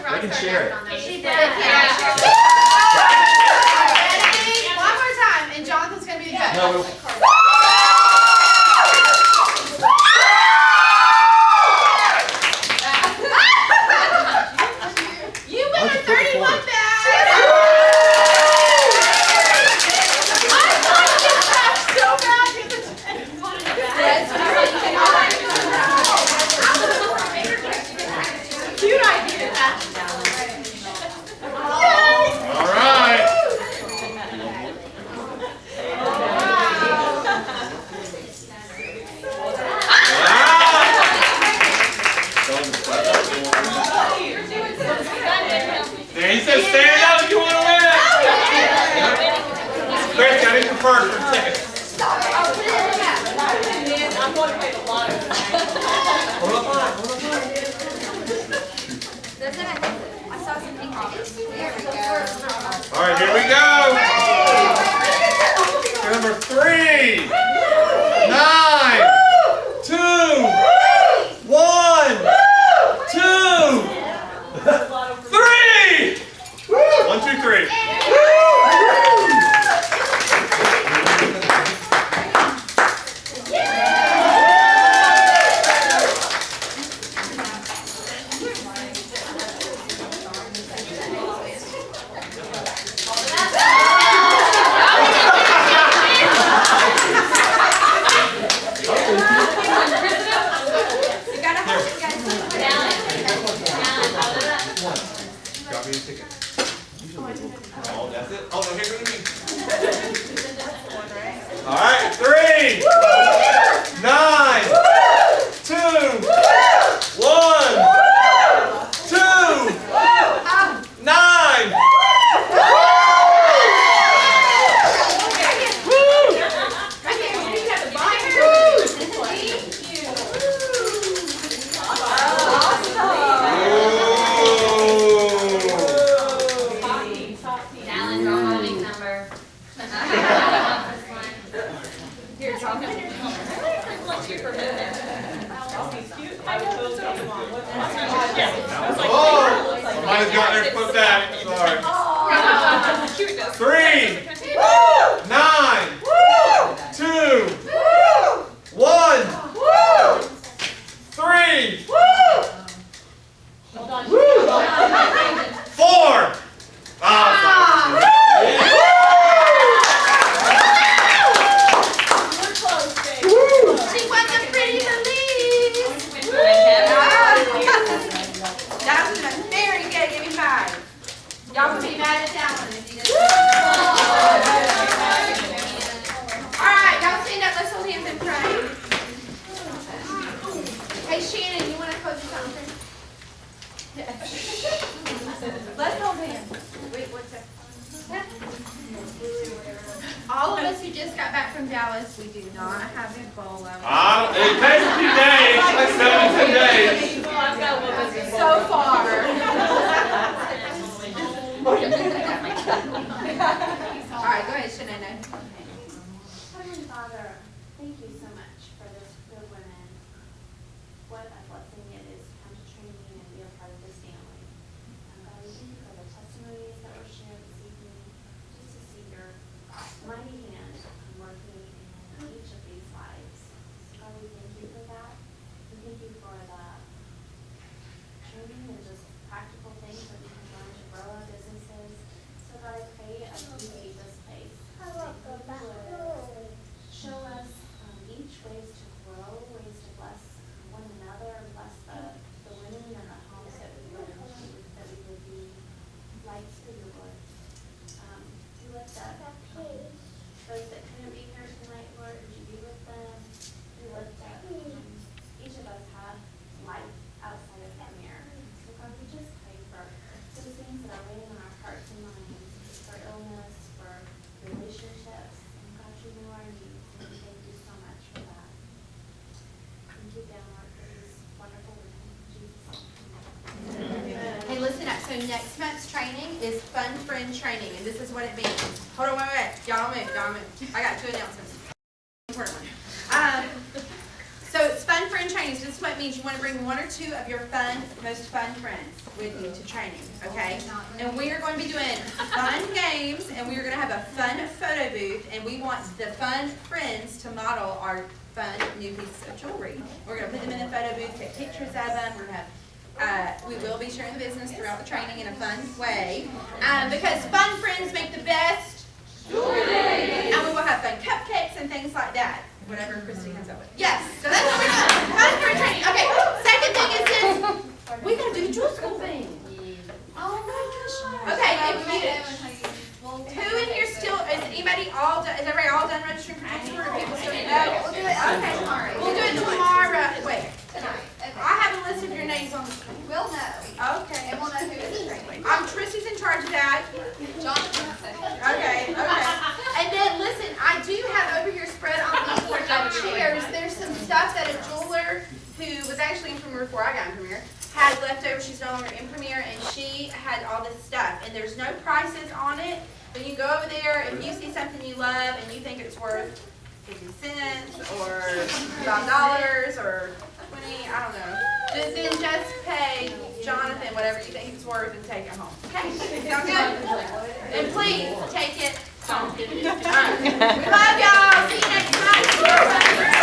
They can share it. She did. One more time, and Jonathan's gonna be the judge. No, You win a 31 bag. So bad. Cute idea. All right. There, he said stand up if you want to win it. Chris, got in first for the ticket. I'm going to play the lotto. Hold up on. I saw something off. There we go. All right, here we go. Number 3, 9, 2, 1, 2, 3. 1, 2, 3. Got me a ticket. Oh, that's it. Oh, no, here go to me. All right, 3, 9, 2, 1, 2, 9. Oh, somebody's got their foot back. Sorry. 3, 9, 2, 1, 3, 4. not have Ebola. It takes a few days, like 7 to 10 days. So far. All right, go ahead, Shanae. Heavenly Father, thank you so much for this good women. What a blessing it is to come to training and be a part of this family. God, we thank you for the testimonies that were shared this evening, just to see your mighty hand working in each of these lives. So God, we thank you for that. We thank you for the training and just practical things that we can learn to grow our businesses. So God, I pray as we leave this place, that you would show us each ways to grow, ways to bless one another, bless the women and the homes that we live into, that we would be lights for your Lord. We lift up those that couldn't be here tonight, Lord, would you be with them? We lift up, each of us have life outside of Premier. So God, we just pray for those things that are weighing on our hearts and minds, for illness, for relationships. And God, you know our needs, and we thank you so much for that. Thank you, Dan, Lord, for these wonderful women. In Jesus' name. Hey, listen up. So next month's training is Fun Friend Training, and this is what it means. Hold on, wait. Y'all don't move. I got 2 announcements. Important one. So it's Fun Friend Training. So this is what it means. You want to bring 1 or 2 of your most fun friends with you to training, okay? And we are going to be doing fun games, and we are going to have a fun photo booth, and we want the fun friends to model our fun new pieces of jewelry. We're going to put them in the photo booth, take pictures of them. We're going to have we will be sharing the business throughout the training in a fun way, because fun friends make the best jewelry. And we will have fun cupcakes and things like that, whatever Christy comes up with. Yes, so that's what we're doing. Fun friend training. Okay, second thing is this. We got to do the jewel school thing. Oh my gosh. Okay, who in here still, is anybody all done, is everybody all done registering for next year, or people still need to go? We'll do it tomorrow. We'll do it tomorrow. Wait. I have a list of your names on the screen. We'll know. Okay. And we'll know who is training. Tristy's in charge of that. Okay. And then listen, I do have over here spread on the chairs. There's some stuff that a jeweler who was actually in Premier before I got in Premier had left over. She's no longer in Premier, and she had all this stuff. And there's no prices on it, but you go over there if you see something you love and you think it's worth 50 cents or $5 or 20, I don't know. Then just pay Jonathan whatever you think it's worth and take it home. Okay? Sound good? And please take it home. All right. We love y'all. See you next night.